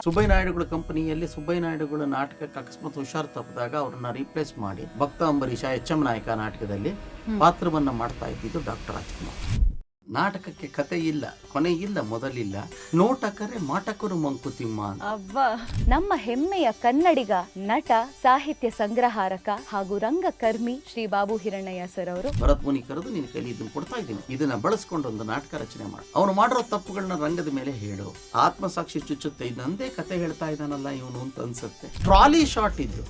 ಸುಬ್ಬಯ್ಯ ನಾಯ್ಡುಗಳ ಕಂಪನಿಯಲ್ಲಿ ಸುಬ್ಬಯ್ಯ ನಾಯ್ಡುಗಳ ನಾಟಕಕ್ಕೆ ಅಕಸ್ಮಾತ್ ಹುಷಾರ್ ತಪ್ಪಿದಾಗ ಅವ್ರನ್ನ ರೀಪ್ಲೇಸ್ ಮಾಡಿ ಭಕ್ತ ಅಂಬರೀಷ ಎಚ್ ಎಂ ನಾಯಕ ನಾಟಕದಲ್ಲಿ ಪಾತ್ರವನ್ನ ಮಾಡ್ತಾ ಇದ್ದಿದ್ದು ಡಾಕ್ಟರ್ ರಾಜ್ಕುಮಾರ್. ನಾಟಕಕ್ಕೆ ಕತೆ ಇಲ್ಲ, ಕೊನೆ ಇಲ್ಲ, ಮೊದಲಿಲ್ಲ, ನೋಟಕರೆ ಮಾಟಕರು ಮಂಕುತಿಮ್ಮ. ಅಬ್ಬಾ, ನಮ್ಮ ಹೆಮ್ಮೆಯ ಕನ್ನಡಿಗ, ನಟ, ಸಾಹಿತ್ಯ ಸಂಗ್ರಹಾರಕ ಹಾಗೂ ರಂಗಕರ್ಮಿ ಶ್ರೀ ಬಾಬು ಹಿರಣ್ಣಯ್ಯ ಸರ್ ಅವರು ಭರತ್ ಮುನಿ ಕರೆದು ನಿನ್ನ ಕೈಲಿ ಇದನ್ನ ಕೊಡ್ತಾ ಇದ್ದೀನಿ, ಇದನ್ನ ಬಳಸ್ಕೊಂಡು ಒಂದು ನಾಟಕ ರಚನೆ ಮಾಡು, ಅವನು ಮಾಡಿರೋ ತಪ್ಪುಗಳನ್ನ ರಂಗದ ಮೇಲೆ ಹೇಳು, ಆತ್ಮಸಾಕ್ಷಿ ಚುಚ್ಚುತ್ತೆ, ಇದಂದೇ ಕತೆ ಹೇಳ್ತಾ ಇದ್ದಾನಲ್ಲ ಇವನು ಅಂತ ಅನ್ಸುತ್ತೆ. ಟ್ರಾಲಿ ಶಾಟ್ ಇದ್ದು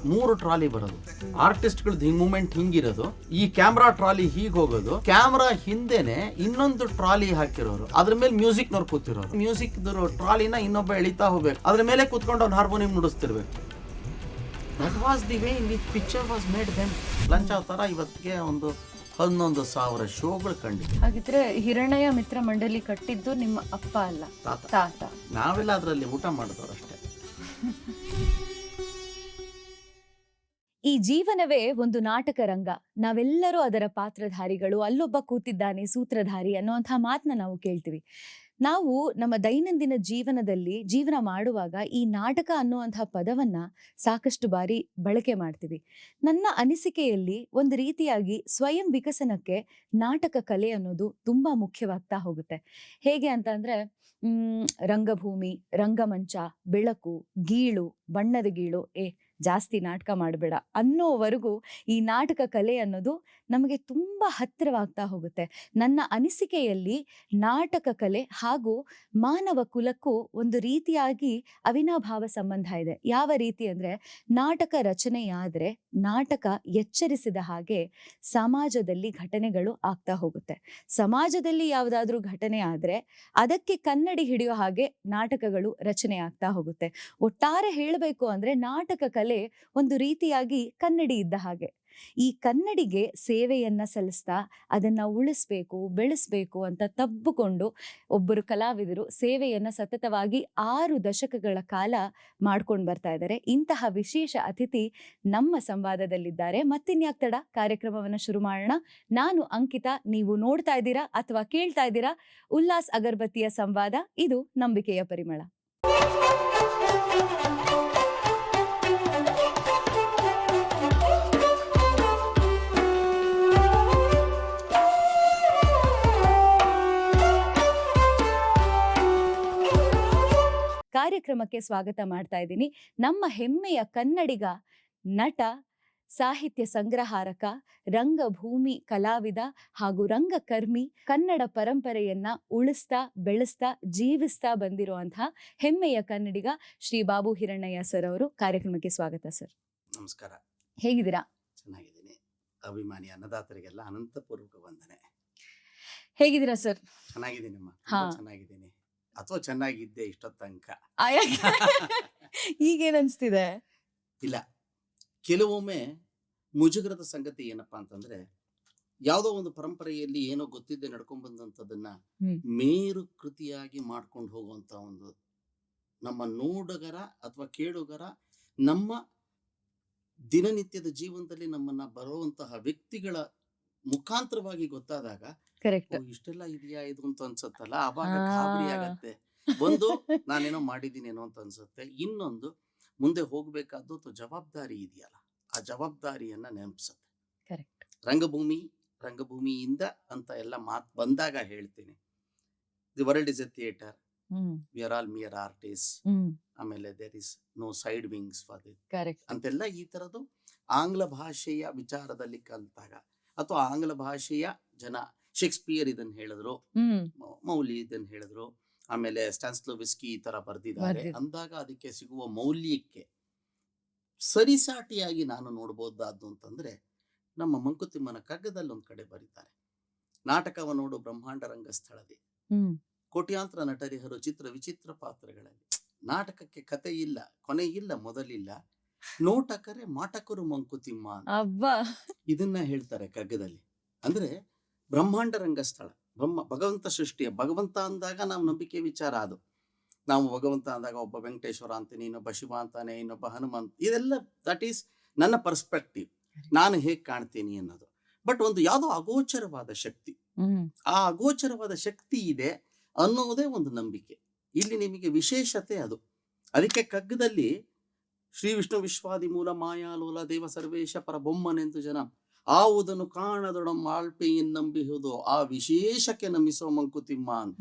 3 ಟ್ರಾಲಿ ಬರೋದು, ಆರ್ಟಿಸ್ಟ್ಗಳದ್ದು ಮೂಮೆಂಟ್ ಹಿಂಗಿರೋದು, ಈ ಕ್ಯಾಮ್ರಾ ಟ್ರಾಲಿ ಹೀಗೆ ಹೋಗೋದು, ಕ್ಯಾಮ್ರಾ ಹಿಂದೆನೆ ಇನ್ನೊಂದು ಟ್ರಾಲಿ ಹಾಕಿರೋರು, ಅದ್ರ ಮೇಲೆ ಮ್ಯೂಸಿಕ್ ನವ್ರು ಕೂತಿರೋರು, ಮ್ಯೂಸಿಕ್ ಟ್ರಾಲಿನ ಇನ್ನೊಬ್ಬ ಎಳಿತಾ ಹೋಗ್ಬೇಕು, ಅದ್ರ ಮೇಲೆ ಕೂತ್ಕೊಂಡು ಅವ್ನು ಹಾರ್ಮೋನಿಯಂ ನುಡಿಸ್ತಿರ್ಬೇಕು. That was the way in which picture was made then. ಲಂಚ ತರ ಇವತ್ತಿಗೆ ಒಂದು 11,000 ಶೋಗಳು ಕಂಡಿದೆ. ಹಾಗಿದ್ರೆ ಹಿರಣ್ಣಯ್ಯ ಮಿತ್ರ ಮಂಡಳಿ ಕಟ್ಟಿದ್ದು ನಿಮ್ಮ ಅಪ್ಪ ಅಲ್ಲ, ತಾತ. ನಾವೆಲ್ಲ ಅದರಲ್ಲಿ ಊಟ ಮಾಡಿದವರು ಅಷ್ಟೇ. ಈ ಜೀವನವೇ ಒಂದು ನಾಟಕ ರಂಗ, ನಾವೆಲ್ಲರೂ ಅದರ ಪಾತ್ರಧಾರಿಗಳು, ಅಲ್ಲೊಬ್ಬ ಕೂತಿದ್ದಾನೆ ಸೂತ್ರಧಾರಿ ಅನ್ನುವಂತಹ ಮಾತನ್ನ ನಾವು ಕೇಳ್ತೀವಿ. ನಾವು ನಮ್ಮ ದೈನಂದಿನ ಜೀವನದಲ್ಲಿ ಜೀವನ ಮಾಡುವಾಗ ಈ ನಾಟಕ ಅನ್ನುವಂತಹ ಪದವನ್ನ ಸಾಕಷ್ಟು ಬಾರಿ ಬಳಕೆ ಮಾಡ್ತೀವಿ. ನನ್ನ ಅನಿಸಿಕೆಯಲ್ಲಿ ಒಂದು ರೀತಿಯಾಗಿ ಸ್ವಯಂ ವಿಕಸನಕ್ಕೆ ನಾಟಕ ಕಲೆ ಅನ್ನೋದು ತುಂಬಾ ಮುಖ್ಯವಾಗ್ತಾ ಹೋಗುತ್ತೆ. ಹೇಗೆ ಅಂತ ಅಂದ್ರೆ ರಂಗಭೂಮಿ, ರಂಗಮಂಚ, ಬೆಳಕು, ಗೀಳು, ಬಣ್ಣದ ಗೀಳು, ಜಾಸ್ತಿ ನಾಟಕ ಮಾಡಬೇಡ ಅನ್ನೋವರೆಗೂ ಈ ನಾಟಕ ಕಲೆ ಅನ್ನೋದು ನಮಗೆ ತುಂಬ ಹತ್ತಿರವಾಗ್ತಾ ಹೋಗುತ್ತೆ. ನನ್ನ ಅನಿಸಿಕೆಯಲ್ಲಿ ನಾಟಕ ಕಲೆ ಹಾಗೂ ಮಾನವ ಕುಲಕ್ಕೂ ಒಂದು ರೀತಿಯಾಗಿ ಅವಿನಾಭಾವ ಸಂಬಂಧ ಇದೆ. ಯಾವ ರೀತಿ ಅಂದರೆ, ನಾಟಕ ರಚನೆಯಾದರೆ ನಾಟಕ ಎಚ್ಚರಿಸಿದ ಹಾಗೆ ಸಮಾಜದಲ್ಲಿ ಘಟನೆಗಳು ಆಗ್ತಾ ಹೋಗುತ್ತೆ. ಸಮಾಜದಲ್ಲಿ ಯಾವುದಾದ್ರೂ ಘಟನೆ ಆದರೆ ಅದಕ್ಕೆ ಕನ್ನಡಿ ಹಿಡಿಯೋ ಹಾಗೆ ನಾಟಕಗಳು ರಚನೆ ಆಗ್ತಾ ಹೋಗುತ್ತೆ. ಒಟ್ಟಾರೆ ಹೇಳಬೇಕು ಅಂದರೆ ನಾಟಕ ಕಲೆ ಒಂದು ರೀತಿಯಾಗಿ ಕನ್ನಡಿ ಇದ್ದ ಹಾಗೆ. ಈ ಕನ್ನಡಿಗೆ ಸೇವೆಯನ್ನ ಸಲ್ಲಿಸ್ತಾ ಅದನ್ನ ಉಳಿಸ್ಬೇಕು, ಬೆಳೆಸ್ಬೇಕು ಅಂತ ತಬ್ಬಿಕೊಂಡು ಒಬ್ಬರು ಕಲಾವಿದರು ಸೇವೆಯನ್ನ ಸತತವಾಗಿ 6 ದಶಕಗಳ ಕಾಲ ಮಾಡ್ಕೊಂಡು ಬರ್ತಾ ಇದ್ದಾರೆ. ಇಂತಹ ವಿಶೇಷ ಅತಿಥಿ ನಮ್ಮ ಸಂವಾದದಲ್ಲಿದ್ದಾರೆ. ಮತ್ತಿನ್ಯಾಕ್ ತಡ, ಕಾರ್ಯಕ್ರಮವನ್ನ ಶುರು ಮಾಡೋಣ. ನಾನು ಅಂಕಿತಾ, ನೀವು ನೋಡ್ತಾ ಇದ್ದೀರಾ ಅಥವಾ ಕೇಳ್ತಾ ಇದ್ದೀರಾ ಉಲ್ಲಾಸ್ ಅಗರಬತ್ತಿಯ ಸಂವಾದ. ಇದು ನಂಬಿಕೆಯ ಪರಿಮಳ. ಕಾರ್ಯಕ್ರಮಕ್ಕೆ ಸ್ವಾಗತ ಮಾಡ್ತಾ ಇದ್ದೀನಿ ನಮ್ಮ ಹೆಮ್ಮೆಯ ಕನ್ನಡಿಗ, ನಟ, ಸಾಹಿತ್ಯ ಸಂಗ್ರಹಾರಕ, ರಂಗಭೂಮಿ ಕಲಾವಿದ ಹಾಗೂ ರಂಗಕರ್ಮಿ, ಕನ್ನಡ ಪರಂಪರೆಯನ್ನ ಉಳಿಸ್ತಾ ಬೆಳೆಸ್ತಾ ಜೀವಿಸ್ತಾ ಬಂದಿರುವಂತಹ ಹೆಮ್ಮೆಯ ಕನ್ನಡಿಗ ಶ್ರೀ ಬಾಬು ಹಿರಣ್ಣಯ್ಯ ಸರ್ ಅವರು. ಕಾರ್ಯಕ್ರಮಕ್ಕೆ ಸ್ವಾಗತ ಸರ್. ನಮಸ್ಕಾರ. ಹೇಗಿದ್ದೀರಾ? ಚೆನ್ನಾಗಿದ್ದೀನಿ. ಅಭಿಮಾನಿ ಅನ್ನದಾತರಿಗೆಲ್ಲ ಅನಂತಪೂರ್ವಕ ವಂದನೆ. ಹೇಗಿದ್ದೀರಾ ಸರ್? ಚೆನ್ನಾಗಿದ್ದೀನಮ್ಮ, ಚೆನ್ನಾಗಿದ್ದೀನಿ. ಅಥವಾ ಚೆನ್ನಾಗಿದ್ದೆ ಇಷ್ಟೊತ್ತ ತನಕ. ಈಗೇನ್ ಅನ್ಸ್ತಿದೆ? ಇಲ್ಲ, ಕೆಲವೊಮ್ಮೆ ಮುಜುಗರದ ಸಂಗತಿ ಏನಪ್ಪಾ ಅಂತಂದ್ರೆ, ಯಾವುದೋ ಒಂದು ಪರಂಪರೆಯಲ್ಲಿ ಏನೋ ಗೊತ್ತಿದ್ದೆ ನಡ್ಕೊಂಡ್ ಬಂದಂಥದ್ದನ್ನ ಮೇರು ಕೃತಿಯಾಗಿ ಮಾಡ್ಕೊಂಡು ಹೋಗುವಂತ ಒಂದು ನಮ್ಮ ನೋಡುಗರ ಅಥವಾ ಕೇಳುಗರ, ನಮ್ಮ ದಿನನಿತ್ಯದ ಜೀವನದಲ್ಲಿ ನಮ್ಮನ್ನ ಬರುವಂತಹ ವ್ಯಕ್ತಿಗಳ ಮುಖಾಂತರವಾಗಿ ಗೊತ್ತಾದಾಗ ಇಷ್ಟೆಲ್ಲ ಇದೆಯಾ ಇದು ಅಂತ ಅನ್ಸುತ್ತಲ್ಲ, ಅವಾಗ ಗಾಬರಿ ಆಗತ್ತೆ. ಒಂದು, ನಾನೇನೋ ಮಾಡಿದ್ದೀನೇನೋ ಅಂತ ಅನ್ಸುತ್ತೆ. ಇನ್ನೊಂದು, ಮುಂದೆ ಹೋಗ್ಬೇಕಾದ್ದು ಅಥವಾ ಜವಾಬ್ದಾರಿ ಇದೆಯಲ್ಲ, ಆ ಜವಾಬ್ದಾರಿಯನ್ನ ನೆನಪಿಸುತ್ತೆ. ರಂಗಭೂಮಿಯಿಂದ ಅಂತ ಎಲ್ಲ ಮಾತು ಬಂದಾಗ ಹೇಳ್ತೀನಿ, the world is a theatre, we are all mere artist, ಆಮೇಲೆ there is no side wings for this ಅಂತೆಲ್ಲ ಈ ತರದ್ದು ಆಂಗ್ಲ ಭಾಷೆಯ ವಿಚಾರದಲ್ಲಿ ಕಲಿತಾಗ, ಅಥವಾ ಆಂಗ್ಲ ಭಾಷೆಯ ಜನ, ಶೇಕ್ಸ್ಪಿಯರ್ ಇದನ್ನ ಹೇಳಿದ್ರು, ಮೌಲಿ ಇದನ್ನ ಹೇಳಿದ್ರು, ಆಮೇಲೆ ಸ್ಟಾನ್ಸ್ಲೋವಿಸ್ಕಿ ಈ ತರ ಬರ್ದಿದ್ದಾರೆ ಅಂದಾಗ ಅದಕ್ಕೆ ಸಿಗುವ ಮೌಲ್ಯಕ್ಕೆ ಸರಿಸಾಟಿಯಾಗಿ ನಾನು ನೋಡ್ಬೋದಾದ್ದು ಅಂತಂದ್ರೆ, ನಮ್ಮ ಮಂಕುತಿಮ್ಮನ ಕಗ್ಗದಲ್ಲಿ ಒಂದ್ ಕಡೆ ಬರೀತಾರೆ, ನಾಟಕವ ನೋಡು ಬ್ರಹ್ಮಾಂಡ ರಂಗಸ್ಥಳದಿ, ಕೋಟ್ಯಾಂತರ ನಟರಿಹರು ಚಿತ್ರ ವಿಚಿತ್ರ ಪಾತ್ರಗಳಲ್ಲಿ, ನಾಟಕಕ್ಕೆ ಕತೆ ಇಲ್ಲ, ಕೊನೆ ಇಲ್ಲ, ಮೊದಲಿಲ್ಲ, ನೋಟಕರೆ ಮಾಟಕರು ಮಂಕುತಿಮ್ಮ. ಇದನ್ನ ಹೇಳ್ತಾರೆ ಕಗ್ಗದಲ್ಲಿ. ಅಂದ್ರೆ ಬ್ರಹ್ಮಾಂಡ ರಂಗಸ್ಥಳ, ಭಗವಂತ ಸೃಷ್ಟಿಯ, ಭಗವಂತ ಅಂದಾಗ ನಾವು ನಂಬಿಕೆ ವಿಚಾರ. ಅದು ನಾವು ಭಗವಂತ ಅಂದಾಗ ಒಬ್ಬ ವೆಂಕಟೇಶ್ವರ ಅಂತೀನಿ, ಇನ್ನೊಬ್ಬ ಶಿವ ಅಂತಾನೆ, ಇನ್ನೊಬ್ಬ ಹನುಮಂತ್, ಇದೆಲ್ಲ ದಟ್ ಈಸ್ ನನ್ನ ಪರ್ಸ್ಪೆಕ್ಟಿವ್, ನಾನು ಹೇಗೆ ಕಾಣ್ತೀನಿ ಅನ್ನೋದು. ಬಟ್ ಒಂದು ಯಾವುದೋ ಅಗೋಚರವಾದ ಶಕ್ತಿ, ಆ ಅಗೋಚರವಾದ ಶಕ್ತಿ ಇದೆ ಅನ್ನೋದೇ ಒಂದು ನಂಬಿಕೆ. ಇಲ್ಲಿ ನಿಮಗೆ ವಿಶೇಷತೆ ಅದು. ಅದಕ್ಕೆ ಕಗ್ಗದಲ್ಲಿ ಶ್ರೀ ವಿಷ್ಣು ವಿಶ್ವಾದಿ ಮೂಲ ಮಾಯಾಲೋಲ ದೇವ ಸರ್ವೇಶ ಪರಬೊಮ್ಮನೆಂದು ಜನ ಆವುದನ್ನು ಕಾಣದೊಡಂ ಆಳ್ಪೆಯನ್ನು ನಂಬಿಹುದು ಆ ವಿಶೇಷಕ್ಕೆ ನಮಿಸೋ ಮಂಕುತಿಮ್ಮ ಅಂತ.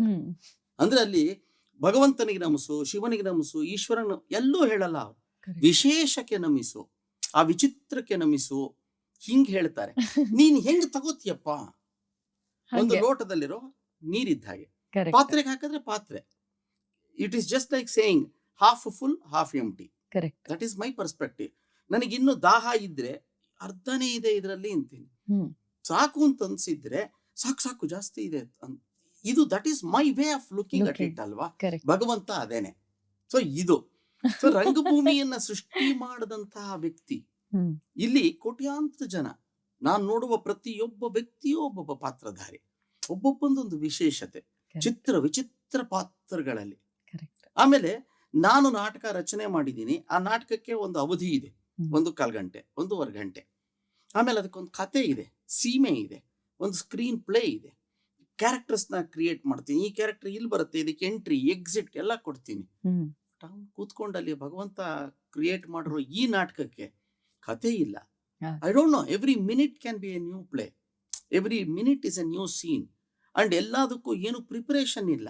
ಅಂದ್ರೆ ಅಲ್ಲಿ ಭಗವಂತನಿಗೆ ನಮಿಸು, ಶಿವನಿಗೆ ನಮಿಸು, ಈಶ್ವರನ ಎಲ್ಲೂ ಹೇಳಲ್ಲ. ವಿಶೇಷಕ್ಕೆ ನಮಿಸು, ಆ ವಿಚಿತ್ರಕ್ಕೆ ನಮಿಸು, ಹಿಂಗ್ ಹೇಳ್ತಾರೆ. ನೀನ್ ಹೆಂಗ್ ತಗೋತಿಯಪ್ಪ? ಒಂದು ಲೋಟದಲ್ಲಿರೋ ನೀರಿದ್ದ ಹಾಗೆ, ಪಾತ್ರೆಗೆ ಹಾಕಿದ್ರೆ ಪಾತ್ರೆ. It is just like saying half full half empty. That is my perspective. ನನಗೆ ಇನ್ನು ದಾಹ ಇದ್ರೆ ಅರ್ಧನೇ ಇದೆ ಇದರಲ್ಲಿ ಅಂತೀನಿ, ಸಾಕು ಅಂತ ಅನ್ಸಿದ್ರೆ ಸಾಕು ಜಾಸ್ತಿ ಇದೆ ಇದು that is my way of looking at it ಅಲ್ವಾ. ಭಗವಂತ ಅದೇನೆ. ಸೊ ಇದು ರಂಗಭೂಮಿಯನ್ನ ಸೃಷ್ಟಿ ಮಾಡಿದಂತಹ ವ್ಯಕ್ತಿ. ಇಲ್ಲಿ ಕೋಟ್ಯಾಂತರ ಜನ, ನಾನು ನೋಡುವ ಪ್ರತಿಯೊಬ್ಬ ವ್ಯಕ್ತಿಯೂ ಒಬ್ಬೊಬ್ಬ ಪಾತ್ರಧಾರಿ, ಒಬ್ಬೊಬ್ಬೊಂದೊಂದು ವಿಶೇಷತೆ, ಚಿತ್ರ ವಿಚಿತ್ರ ಪಾತ್ರಗಳಲ್ಲಿ. ಆಮೇಲೆ ನಾನು ನಾಟಕ ರಚನೆ ಮಾಡಿದ್ದೀನಿ. ಆ ನಾಟಕಕ್ಕೆ ಒಂದು ಅವಧಿ ಇದೆ, 1 ಗಂಟೆ 1.5 ಗಂಟೆ. ಆಮೇಲೆ ಅದಕ್ಕೊಂದು ಕತೆ ಇದೆ, ಸೀಮೆ ಇದೆ, ಒಂದು ಸ್ಕ್ರೀನ್ ಪ್ಲೇ ಇದೆ, ಕ್ಯಾರೆಕ್ಟರ್ಸ್ ನ ಕ್ರಿಯೇಟ್ ಮಾಡ್ತೀನಿ. ಈ ಕ್ಯಾರೆಕ್ಟರ್ ಇಲ್ಲಿ ಬರುತ್ತೆ, ಇದಕ್ಕೆ ಎಂಟ್ರಿ ಎಕ್ಸಿಟ್ ಎಲ್ಲ ಕೊಡ್ತೀನಿ. ಕೂತ್ಕೊಂಡಲ್ಲಿ ಭಗವಂತ ಕ್ರಿಯೇಟ್ ಮಾಡಿರೋ ಈ ನಾಟಕಕ್ಕೆ ಕತೆ ಇಲ್ಲ. I don't know, every minute can be a new play, every minute is a new scene. And ಎಲ್ಲದಕ್ಕೂ ಏನು ಪ್ರಿಪರೇಷನ್ ಇಲ್ಲ.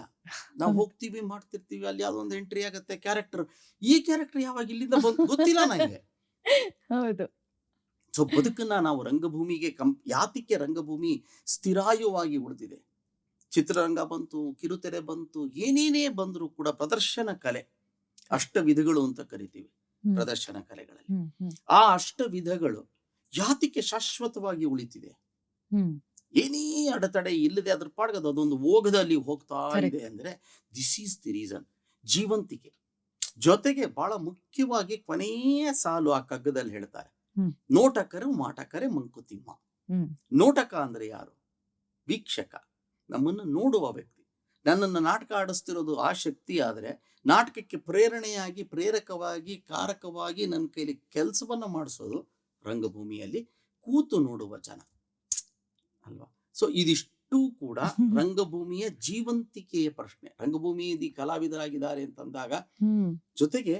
ನಾವು ಹೋಗ್ತೀವಿ, ಮಾಡ್ತಿರ್ತೀವಿ, ಅಲ್ಲಿ ಯಾವ್ದೊಂದು ಎಂಟ್ರಿ ಆಗತ್ತೆ, ಕ್ಯಾರೆಕ್ಟರ್, ಈ ಕ್ಯಾರೆಕ್ಟರ್ ಯಾವಾಗ ಇಲ್ಲಿಂದ ಗೊತ್ತಿಲ್ಲ ನನಗೆ. ಹೌದು. ಸೊ ಬದುಕನ್ನ ನಾವು ರಂಗಭೂಮಿಗೆ ಯಾತಿಕ್ಕೆ ರಂಗಭೂಮಿ ಸ್ಥಿರಾಯುವಾಗಿ ಉಳಿದಿದೆ. ಚಿತ್ರರಂಗ ಬಂತು, ಕಿರುತೆರೆ ಬಂತು, ಏನೇನೇ ಬಂದ್ರು ಕೂಡ ಪ್ರದರ್ಶನ ಕಲೆ, ಅಷ್ಟ ವಿಧಗಳು ಅಂತ ಕರಿತೀವಿ ಪ್ರದರ್ಶನ ಕಲೆಗಳಲ್ಲಿ. ಆ ಅಷ್ಟ ವಿಧಗಳು ಯಾತಿಕ್ಕೆ ಶಾಶ್ವತವಾಗಿ ಉಳಿತಿದೆ. ಏನೇ ಅಡೆತಡೆ ಇಲ್ಲದೆ ಅದ್ರ ಪಾಡ್ಗದು ಅದೊಂದು ಓಗದಲ್ಲಿ ಹೋಗ್ತಾ ಇದೆ ಅಂದ್ರೆ ದಿಸ್ ಈಸ್ ದಿ ರೀಸನ್. ಜೀವಂತಿಕೆ ಜೊತೆಗೆ ಬಹಳ ಮುಖ್ಯವಾಗಿ ಕೊನೆಯ ಸಾಲು ಆ ಕಗ್ಗದಲ್ಲಿ ಹೇಳ್ತಾರೆ, ನೋಟಕರು ಮಾಟಕರೆ ಮಂಕುತಿಮ್ಮ. ನೋಟಕ ಅಂದ್ರೆ ಯಾರು? ವೀಕ್ಷಕ, ನಮ್ಮನ್ನು ನೋಡುವ ವ್ಯಕ್ತಿ. ನನ್ನನ್ನು ನಾಟಕ ಆಡಿಸ್ತಿರೋದು ಆ ಶಕ್ತಿ ಆದ್ರೆ ನಾಟಕಕ್ಕೆ ಪ್ರೇರಣೆಯಾಗಿ, ಪ್ರೇರಕವಾಗಿ, ಕಾರಕವಾಗಿ ನನ್ನ ಕೈಲಿ ಕೆಲಸವನ್ನ ಮಾಡಿಸೋದು ರಂಗಭೂಮಿಯಲ್ಲಿ ಕೂತು ನೋಡುವ ಜನ ಅಲ್ವಾ. ಸೊ ಇದಿಷ್ಟು ಕೂಡ ರಂಗಭೂಮಿಯ ಜೀವಂತಿಕೆಯ ಪ್ರಶ್ನೆ. ರಂಗಭೂಮಿಯಲ್ಲಿ ಕಲಾವಿದರಾಗಿದ್ದಾರೆ ಅಂತಂದಾಗ ಜೊತೆಗೆ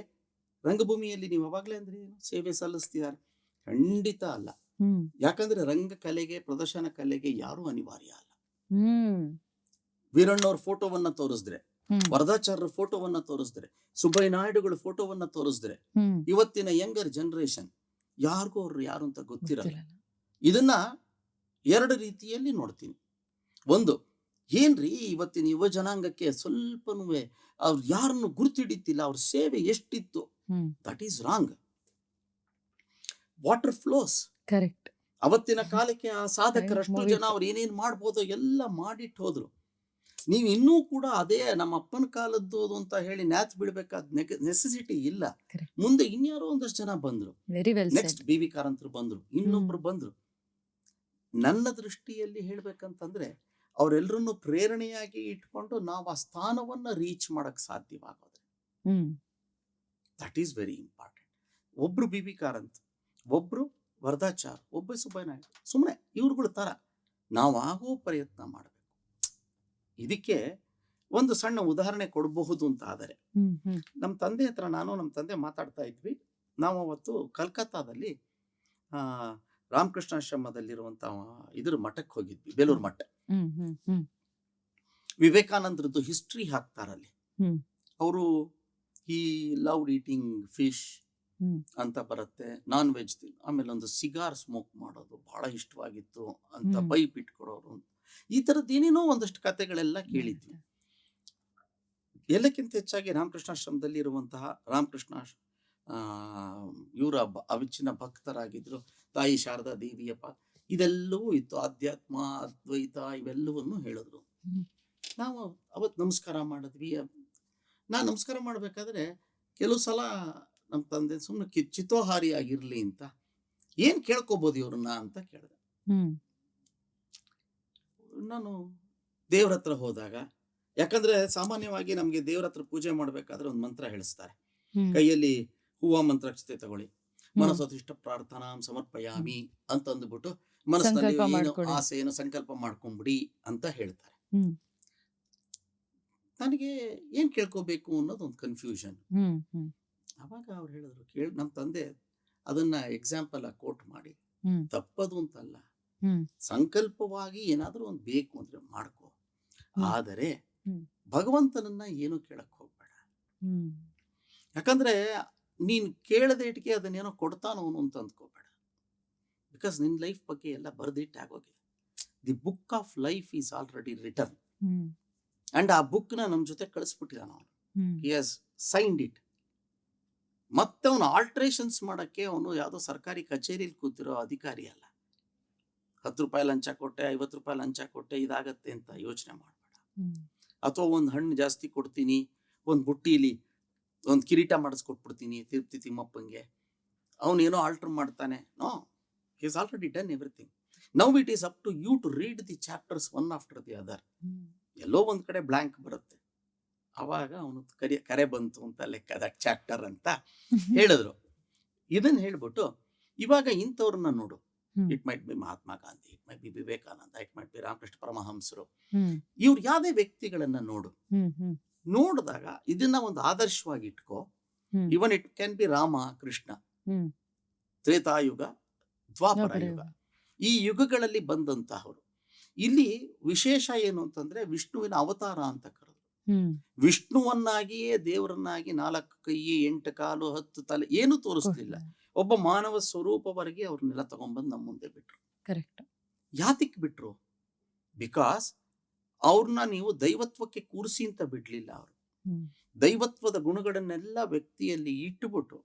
ರಂಗಭೂಮಿಯಲ್ಲಿ ನೀವು ಅವಾಗ್ಲೇ ಅಂದ್ರೆ ಏನು ಸೇವೆ ಸಲ್ಲಿಸ್ತಿದ್ದಾರೆ? ಖಂಡಿತ ಅಲ್ಲ. ಯಾಕಂದ್ರೆ ರಂಗ ಕಲೆಗೆ, ಪ್ರದರ್ಶನ ಕಲೆಗೆ ಯಾರು ಅನಿವಾರ್ಯ ಅಲ್ಲ. ವೀರಣ್ಣವ್ರ ಫೋಟೋವನ್ನ ತೋರಿಸಿದ್ರೆ, ವರದಾಚಾರ್ಯರ ಫೋಟೋವನ್ನ ತೋರಿಸಿದ್ರೆ, ಸುಬ್ಬಯ್ಯ ನಾಯ್ಡುಗಳ ಫೋಟೋವನ್ನ ತೋರಿಸಿದ್ರೆ, ಇವತ್ತಿನ ಯಂಗರ್ ಜನರೇಷನ್ ಯಾರಿಗೂ ಅವ್ರು ಯಾರು ಅಂತ ಗೊತ್ತಿರಲ್ಲ. ಇದನ್ನ 2 ರೀತಿಯಲ್ಲಿ ನೋಡ್ತೀನಿ. ಒಂದು, ಏನ್ರಿ ಇವತ್ತಿನ ಯುವ ಜನಾಂಗಕ್ಕೆ ಸ್ವಲ್ಪನೂ ಅವ್ರು ಯಾರನ್ನು ಗುರ್ತಿಡಿತಿಲ್ಲ, ಅವ್ರ ಸೇವೆ ಎಷ್ಟಿತ್ತು. That is wrong. Water flows. Correct. ಅವತ್ತಿನ ಕಾಲಕ್ಕೆ ಆ ಸಾಧಕರಷ್ಟು ಜನ ಅವ್ರು ಏನೇನ್ ಮಾಡ್ಬೋದೋ ಎಲ್ಲ ಮಾಡಿಟ್ಟು ಹೋದ್ರು. ನೀವು ಇನ್ನೂ ಕೂಡ ಅದೇ ನಮ್ಮ ಅಪ್ಪನ ಕಾಲದ್ದು ಅಂತ ಹೇಳಿ ನ್ಯಾಚ್ ಬಿಡ್ಬೇಕಾದ ನೆಸೆಸಿಟಿ ಇಲ್ಲ. ಮುಂದೆ ಇನ್ಯಾರೋ ಒಂದಷ್ಟು ಜನ ಬಂದ್ರು. ನೆಕ್ಸ್ಟ್ ಬಿ ವಿ ಕಾರಂತರು ಬಂದ್ರು, ಇನ್ನೊಬ್ರು ಬಂದ್ರು. ನನ್ನ ದೃಷ್ಟಿಯಲ್ಲಿ ಹೇಳ್ಬೇಕಂತಂದ್ರೆ ಅವರೆಲ್ಲರನ್ನು ಪ್ರೇರಣೆಯಾಗಿ ಇಟ್ಕೊಂಡು ನಾವು ಆ ಸ್ಥಾನವನ್ನ ರೀಚ್ ಮಾಡಕ್ ಸಾಧ್ಯವಾಗೋದ್ರೆ ದಟ್ ಈಸ್ ವೆರಿ ಇಂಪಾರ್ಟೆಂಟ್. ಒಬ್ರು ಬಿ ವಿ ಕಾರಂತ್, ಒಬ್ರು ವರದಾಚಾರ್, ಒಬ್ಬ ಸುಬ್ಬಯ್ಯ ನಾಯ್ಡು, ಸುಮ್ಮನೆ ಇವ್ರುಗಳ ತರ ನಾವು ಆಗೋ ಪ್ರಯತ್ನ ಮಾಡಬೇಕು. ಇದಕ್ಕೆ ಒಂದು ಸಣ್ಣ ಉದಾಹರಣೆ ಕೊಡಬಹುದು ಅಂತ ಆದರೆ, ನಮ್ಮ ತಂದೆ ಹತ್ರ ನಮ್ಮ ತಂದೆ ಮಾತಾಡ್ತಾ ಇದ್ವಿ. ನಾವು ಅವತ್ತು ಕಲ್ಕತ್ತಾದಲ್ಲಿ ರಾಮಕೃಷ್ಣಾಶ್ರಮದಲ್ಲಿರುವಂತ ಇದ್ರ ಮಠಕ್ಕೆ ಹೋಗಿದ್ವಿ, ಬೇಲೂರು ಮಠ. ವಿವೇಕಾನಂದರದ್ದು ಹಿಸ್ಟ್ರಿ ಹಾಕ್ತಾರಲ್ಲಿ. ಅವರು ಈ ಲವ್ಡ್ ಈಟಿಂಗ್ ಫಿಶ್ ಅಂತ ಬರುತ್ತೆ, ನಾನ್ ವೆಜ್. ಆಮೇಲೆ ಒಂದು ಸಿಗಾರ್ ಸ್ಮೋಕ್ ಮಾಡೋದು ಬಹಳ ಇಷ್ಟವಾಗಿತ್ತು ಅಂತ ಪೈಪ್ ಇಟ್ಕೊಡೋರು. ಈ ತರದ್ ಏನೇನೋ ಒಂದಷ್ಟು ಕಥೆಗಳೆಲ್ಲ ಕೇಳಿದ್ವಿ. ಎಲ್ಲಕ್ಕಿಂತ ಹೆಚ್ಚಾಗಿ ರಾಮಕೃಷ್ಣಾಶ್ರಮದಲ್ಲಿ ಇರುವಂತಹ ರಾಮಕೃಷ್ಣ ಇವರ ಅವಿಚ್ಛಿನ್ನ ಭಕ್ತರಾಗಿದ್ರು. ತಾಯಿ ಶಾರದಾ ದೇವಿಯಪ್ಪ, ಇದೆಲ್ಲವೂ ಇತ್ತು. ಅಧ್ಯಾತ್ಮ, ಅದ್ವೈತ ಇವೆಲ್ಲವನ್ನು ಹೇಳಿದ್ರು. ನಾವು ಅವತ್ತು ನಮಸ್ಕಾರ ಮಾಡಿದ್ವಿ. ನಾ ನಮಸ್ಕಾರ ಮಾಡ್ಬೇಕಾದ್ರೆ ಕೆಲವು ಸಲ ನಮ್ಮ ತಂದೆ ಸುಮ್ಮನೆ ಚಿತೋಹಾರಿ ಆಗಿರ್ಲಿ ಅಂತ, ಏನ್ ಕೇಳ್ಕೊಬೋದು ಇವ್ರನ್ನ ಅಂತ ಕೇಳಿದೆ. ನಾನು ದೇವ್ರ ಹತ್ರ ಹೋದಾಗ, ಯಾಕಂದ್ರೆ ಸಾಮಾನ್ಯವಾಗಿ ನಮ್ಗೆ ದೇವ್ರ ಹತ್ರ ಪೂಜೆ ಮಾಡ್ಬೇಕಾದ್ರೆ ಒಂದು ಮಂತ್ರ ಹೇಳಿಸ್ತಾರೆ. ಕೈಯಲ್ಲಿ ಹೂವ ಮಂತ್ರಾಕ್ಷತೆ ತಗೊಳ್ಳಿ, ಮನಸ್ಸತಿಷ್ಠ ಪ್ರಾರ್ಥನಾ ಸಮರ್ಪಯಾಮಿ ಅಂತ ಅಂದ್ಬಿಟ್ಟು ಮನಸ್ಸಿನಲ್ಲಿ ಏನು ಆಸೆ ಏನೋ ಸಂಕಲ್ಪ ಮಾಡ್ಕೊಂಡ್ಬಿಡಿ ಅಂತ ಹೇಳ್ತಾರೆ. ನನಗೆ ಏನ್ ಕೇಳ್ಕೋಬೇಕು ಅನ್ನೋದು ಒಂದು ಕನ್ಫ್ಯೂಷನ್. ಹ್ಮ್ ಹ್ಮ್ ಅವಾಗ ಅವ್ರು ಹೇಳಿದ್ರು, ನಮ್ಮ ತಂದೆ ಅದನ್ನ ಎಕ್ಸಾಂಪಲ್ ಕೋಟ್ ಮಾಡಿ, ಹ್ಮ್ ತಪ್ಪದು ಅಂತಲ್ಲ, ಹ್ಮ್ ಸಂಕಲ್ಪವಾಗಿ ಏನಾದರೂ ಒಂದು ಬೇಕು ಅಂದ್ರೆ ಮಾಡ್ಕೋ, ಹ್ಮ್. ಆದರೆ ಹ್ಮ್. ಭಗವಂತನನ್ನ ಏನು ಕೇಳಕ್ ಹೋಗ್ಬೇಡ. ಹ್ಮ್ ಯಾಕಂದ್ರೆ ನೀನ್ ಕೇಳದ ಇಟ್ಗೆ ಅದನ್ನೇನೋ ಕೊಡ್ತಾನೋ ಅಂತ ಅಂದ್ಕೋಬೇಡ. ಬಿಕಾಸ್ ನಿನ್ ಲೈಫ್ ಬಗ್ಗೆ ಎಲ್ಲ ಬರ್ದಿಟ್ಟು ಆಗೋಗಿದೆ. The book of life is already return. Hmm and ಆ ಬುಕ್ ನ ನಮ್ ಜೊತೆ ಕಳಿಸ್ಬಿಟ್ಟಿದ್ದಾನ ಅವನು. ಹ್ಮ್ ಹಿ ಹ್ಯಾಸ್ ಸೈನ್ಡ್ ಇಟ್. ಮತ್ತೆ ಅವನು ಆಲ್ಟ್ರೇಷನ್ಸ್ ಮಾಡಕ್ಕೆ ಅವನು ಯಾವುದೋ ಸರ್ಕಾರಿ ಕಚೇರಿಯಲ್ಲಿ ಕೂತಿರೋ ಅಧಿಕಾರಿ ಅಲ್ಲ. 10 ರೂಪಾಯಿ ಲಂಚ ಕೊಟ್ಟೆ, 50 ರೂಪಾಯಿ ಲಂಚ ಕೊಟ್ಟೆ ಇದಾಗತ್ತೆ ಅಂತ ಯೋಚನೆ ಮಾಡಬೇಡ. ಹ್ಮ್ ಅಥವಾ ಒಂದು ಹಣ್ಣು ಜಾಸ್ತಿ ಕೊಡ್ತೀನಿ, ಒಂದು ಬುಟ್ಟಿಲಿ ಒಂದು ಕಿರೀಟ ಮಾಡಿಸ್ಕೊಟ್ಬಿಡ್ತೀನಿ ತಿರುಪ್ತಿ ತಿಮ್ಮಪ್ಪಂಗೆ, ಅವನೇನೋ ಆಲ್ಟರ್ ಮಾಡ್ತಾನೆ. No, he is already done everything. Now it is up to you to read the chapters one after the other. Hmm ಎಲ್ಲೋ ಒಂದ್ ಕಡೆ ಬ್ಲಾಂಕ್ ಬರುತ್ತೆ. ಅವಾಗ ಅವನು ಕರೆ ಬಂತು ಅಂತ ಲೆಕ್ಕ, ದಟ್ ಚಾಪ್ಟರ್ ಅಂತ ಹೇಳಿದ್ರು. ಇದನ್ನ ಹೇಳ್ಬಿಟ್ಟು ಇವಾಗ ಇಂಥವ್ರನ್ನ ನೋಡು. ಹ್ಮ್. It might be Mahatma Gandhi, it might be Vivekananda, it might be Ramakrishna ಪರಮಹಂಸರು. ಹ್ಮ್ ಇವ್ರು ಯಾವ್ದೇ ವ್ಯಕ್ತಿಗಳನ್ನ ನೋಡು. ಹ್ಮ್ ಹ್ಮ್ ನೋಡಿದಾಗ ಇದನ್ನ ಒಂದು ಆದರ್ಶವಾಗಿ ಇಟ್ಕೋ. ಹ್ಮ್. Even it can be Rama, Krishna, ಹ್ಮ್ ತ್ರೇತಾಯುಗ, ದ್ವಾಪರ ದ್ವಾಪರ ಯುಗ, ಯುಗ. ಈ ಯುಗಗಳಲ್ಲಿ ಬಂದಂತಹವರು. ಇಲ್ಲಿ ವಿಶೇಷ ಏನು ಅಂತಂದ್ರೆ ವಿಷ್ಣುವಿನ ಅವತಾರ ಅಂತ ಕರೆದ್ರು. ಹ್ಮ್ ವಿಷ್ಣುವನ್ನಾಗಿಯೇ ದೇವರನ್ನಾಗಿ 4 ಕೈ 8 ಕಾಲು 10 ತಲೆ ಏನು ತೋರಿಸ್ಲಿಲ್ಲ. ಒಬ್ಬ ಮಾನವ ಸ್ವರೂಪವರೆಗೆ ಅವ್ರನ್ನೆಲ್ಲ ತಗೊಂಡ್ಬಂದು ನಮ್ಮ ಮುಂದೆ ಬಿಟ್ರು. ಕರೆಕ್ಟ್. ಯಾತಿಕ್ ಬಿಟ್ರು? ಬಿಕಾಸ್ ಅವ್ರನ್ನ ನೀವು ದೈವತ್ವಕ್ಕೆ ಕೂರಿಸಿ ಅಂತ ಬಿಡ್ಲಿಲ್ಲ. ಅವರು ಹ್ಮ್ ದೈವತ್ವದ ಗುಣಗಳನ್ನೆಲ್ಲ ವ್ಯಕ್ತಿಯಲ್ಲಿ ಇಟ್ಟುಬಿಟ್ಟು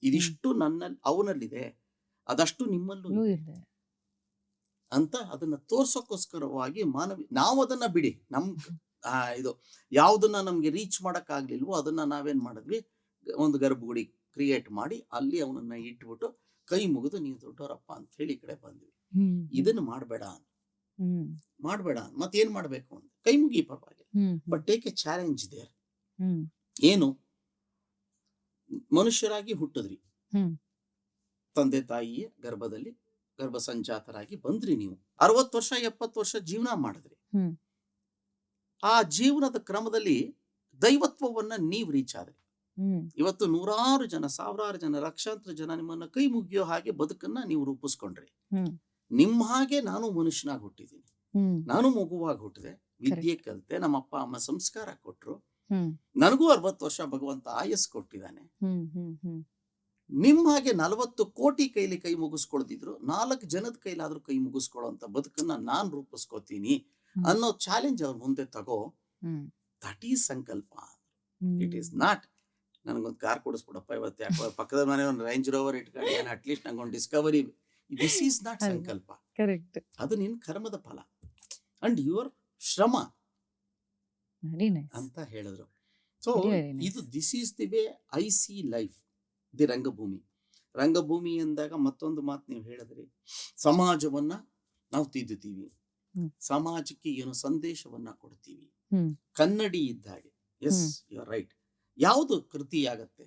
ಇದಿಷ್ಟು ನನ್ನಲ್ಲಿ ಅವನಲ್ಲಿದೆ, ಅದಷ್ಟು ನಿಮ್ಮಲ್ಲೂ ಲೂ ಇದೆ ಇದೆ. ಅಂತ ಅದನ್ನ ತೋರ್ಸೋಕ್ಕೋಸ್ಕರವಾಗಿ ನಾವು ಅದನ್ನ ಬಿಡಿ, ನಮ್ ಇದು ಯಾವುದನ್ನ ನಮ್ಗೆ ರೀಚ್ ಮಾಡಕ್ ಆಗ್ಲಿಲ್ವೋ ಅದನ್ನ ನಾವೇನ್ ಮಾಡಿದ್ವಿ, ಒಂದು ಗರ್ಭಗುಡಿ ಕ್ರಿಯೇಟ್ ಮಾಡಿ ಅಲ್ಲಿ ಅವನನ್ನ ಇಟ್ಬಿಟ್ಟು ಕೈ ಮುಗಿದು ನೀವು ದೊಡ್ಡವರಪ್ಪ ಅಂತ ಹೇಳಿ ಈ ಕಡೆ ಬಂದ್ವಿ. ಹ್ಮ್ ಇದನ್ನ ಮಾಡಬೇಡ ಹ್ಮ್ ಮಾಡಬೇಡ. ಮತ್ತೇನ್ ಮಾಡ್ಬೇಕು ಅಂತ ಕೈ ಮುಗಿ ಪರವಾಗಿಲ್ಲ, hmm but take a challenge there. Hmm ಏನು, ಮನುಷ್ಯರಾಗಿ ಹುಟ್ಟಿದ್ರಿ, ಹ್ಮ್ ತಂದೆ ತಾಯಿಯ ಗರ್ಭದಲ್ಲಿ ಗರ್ಭ ಸಂಜಾತರಾಗಿ ಬಂದ್ರಿ. ನೀವು 60 ವರ್ಷ 70 ವರ್ಷ ಜೀವನ ಮಾಡಿದ್ರಿ. ಹ್ಮ್ ಆ ಜೀವನದ ಕ್ರಮದಲ್ಲಿ ದೈವತ್ವವನ್ನ ನೀವು ರೀಚ್ ಆದ್ರಿ. ಹ್ಮ್ ಇವತ್ತು ನೂರಾರು ಜನ, ಸಾವಿರಾರು ಜನ, ಲಕ್ಷಾಂತರ ಜನ ನಿಮ್ಮನ್ನ ಕೈ ಮುಗಿಯೋ ಹಾಗೆ ಬದುಕನ್ನ ನೀವು ರೂಪಿಸ್ಕೊಂಡ್ರಿ. ಹ್ಮ್ ನಿಮ್ಮ ಹಾಗೆ ನಾನು ಮನುಷ್ಯನಾಗಿ ಹುಟ್ಟಿದ್ದೀನಿ, ಹ್ಮ್ ನಾನು ಮಗುವಾಗಿ ಹುಟ್ಟಿದೆ, ವಿದ್ಯೆ ಕಲಿತೆ, ನಮ್ಮ ಅಪ್ಪ ಅಮ್ಮ ಸಂಸ್ಕಾರ ಕೊಟ್ರು, ಹ್ಮ್ ನನಗೂ 60 ವರ್ಷ ಭಗವಂತ ಆಯಸ್ ಕೊಟ್ಟಿದ್ದಾನೆ. ಹ್ಮ್ ಹ್ಮ್ ಹ್ಮ್ ನಿಮ್ಮ ಹಾಗೆ 40 ಕೋಟಿ ಕೈಲಿ ಕೈ ಮುಗಿಸ್ಕೊಳ್ದಿದ್ರು 4 ಜನದ ಕೈಲಾದ್ರೂ ಕೈ ಮುಗಿಸ್ಕೊಳ್ಳೋಂತ ಬದುಕನ್ನ ನಾನ್ ರೂಪಿಸ್ಕೋತೀನಿ ಅನ್ನೋ ಚಾಲೆಂಜ್ ಅವ್ರ ಮುಂದೆ ತಗೋ. ಹ್ಮ್ ದಟ್ ಈಸ್ ಸಂಕಲ್ಪ. ಇಟ್ ಈಸ್ ನಾಟ್ ನನಗೊಂದು ಕಾರ್ ಕೊಡಿಸ್ಬಿಡಪ್ಪ ಇವತ್ತು, ಯಾಕೋ ಪಕ್ಕದ ಮನೆ ಒಂದು ರೇಂಜ್ ರೋವರ್ ಇಟ್ಕೊಂಡು ಅಟ್ಲೀಸ್ಟ್ ನಂಗೊಂದು ಡಿಸ್ಕವರಿ. ದಿಸ್ ಈಸ್ ನಾಟ್ ಅಲ್ಲ. ಸಂಕಲ್ಪ. ಕರೆಕ್ಟ್. ಅದು ನಿನ್ ಕರ್ಮದ ಫಲ ಅಂಡ್ ಯುವರ್ ಶ್ರಮ ವೆರಿ ನೈಸ್. ಅಂತ ಹೇಳಿದ್ರು. So Very nice. ಇದು this is the way I C life, the ರಂಗಭೂಮಿ. ರಂಗಭೂಮಿ ಎಂದಾಗ ಮತ್ತೊಂದು ಮಾತು ನೀವು ಹೇಳಿದ್ರಿ, ಸಮಾಜವನ್ನ ನಾವು ತಿದ್ದುತ್ತೀವಿ, ಹ್ಮ್. ಸಮಾಜಕ್ಕೆ ಏನು ಸಂದೇಶವನ್ನ ಕೊಡ್ತೀವಿ, ಹ್ಮ್ ಕನ್ನಡಿ ಇದ್ದಾಗೆ. Yes, hmm. You are right. ಯಾವುದು ಕೃತಿ ಆಗತ್ತೆ,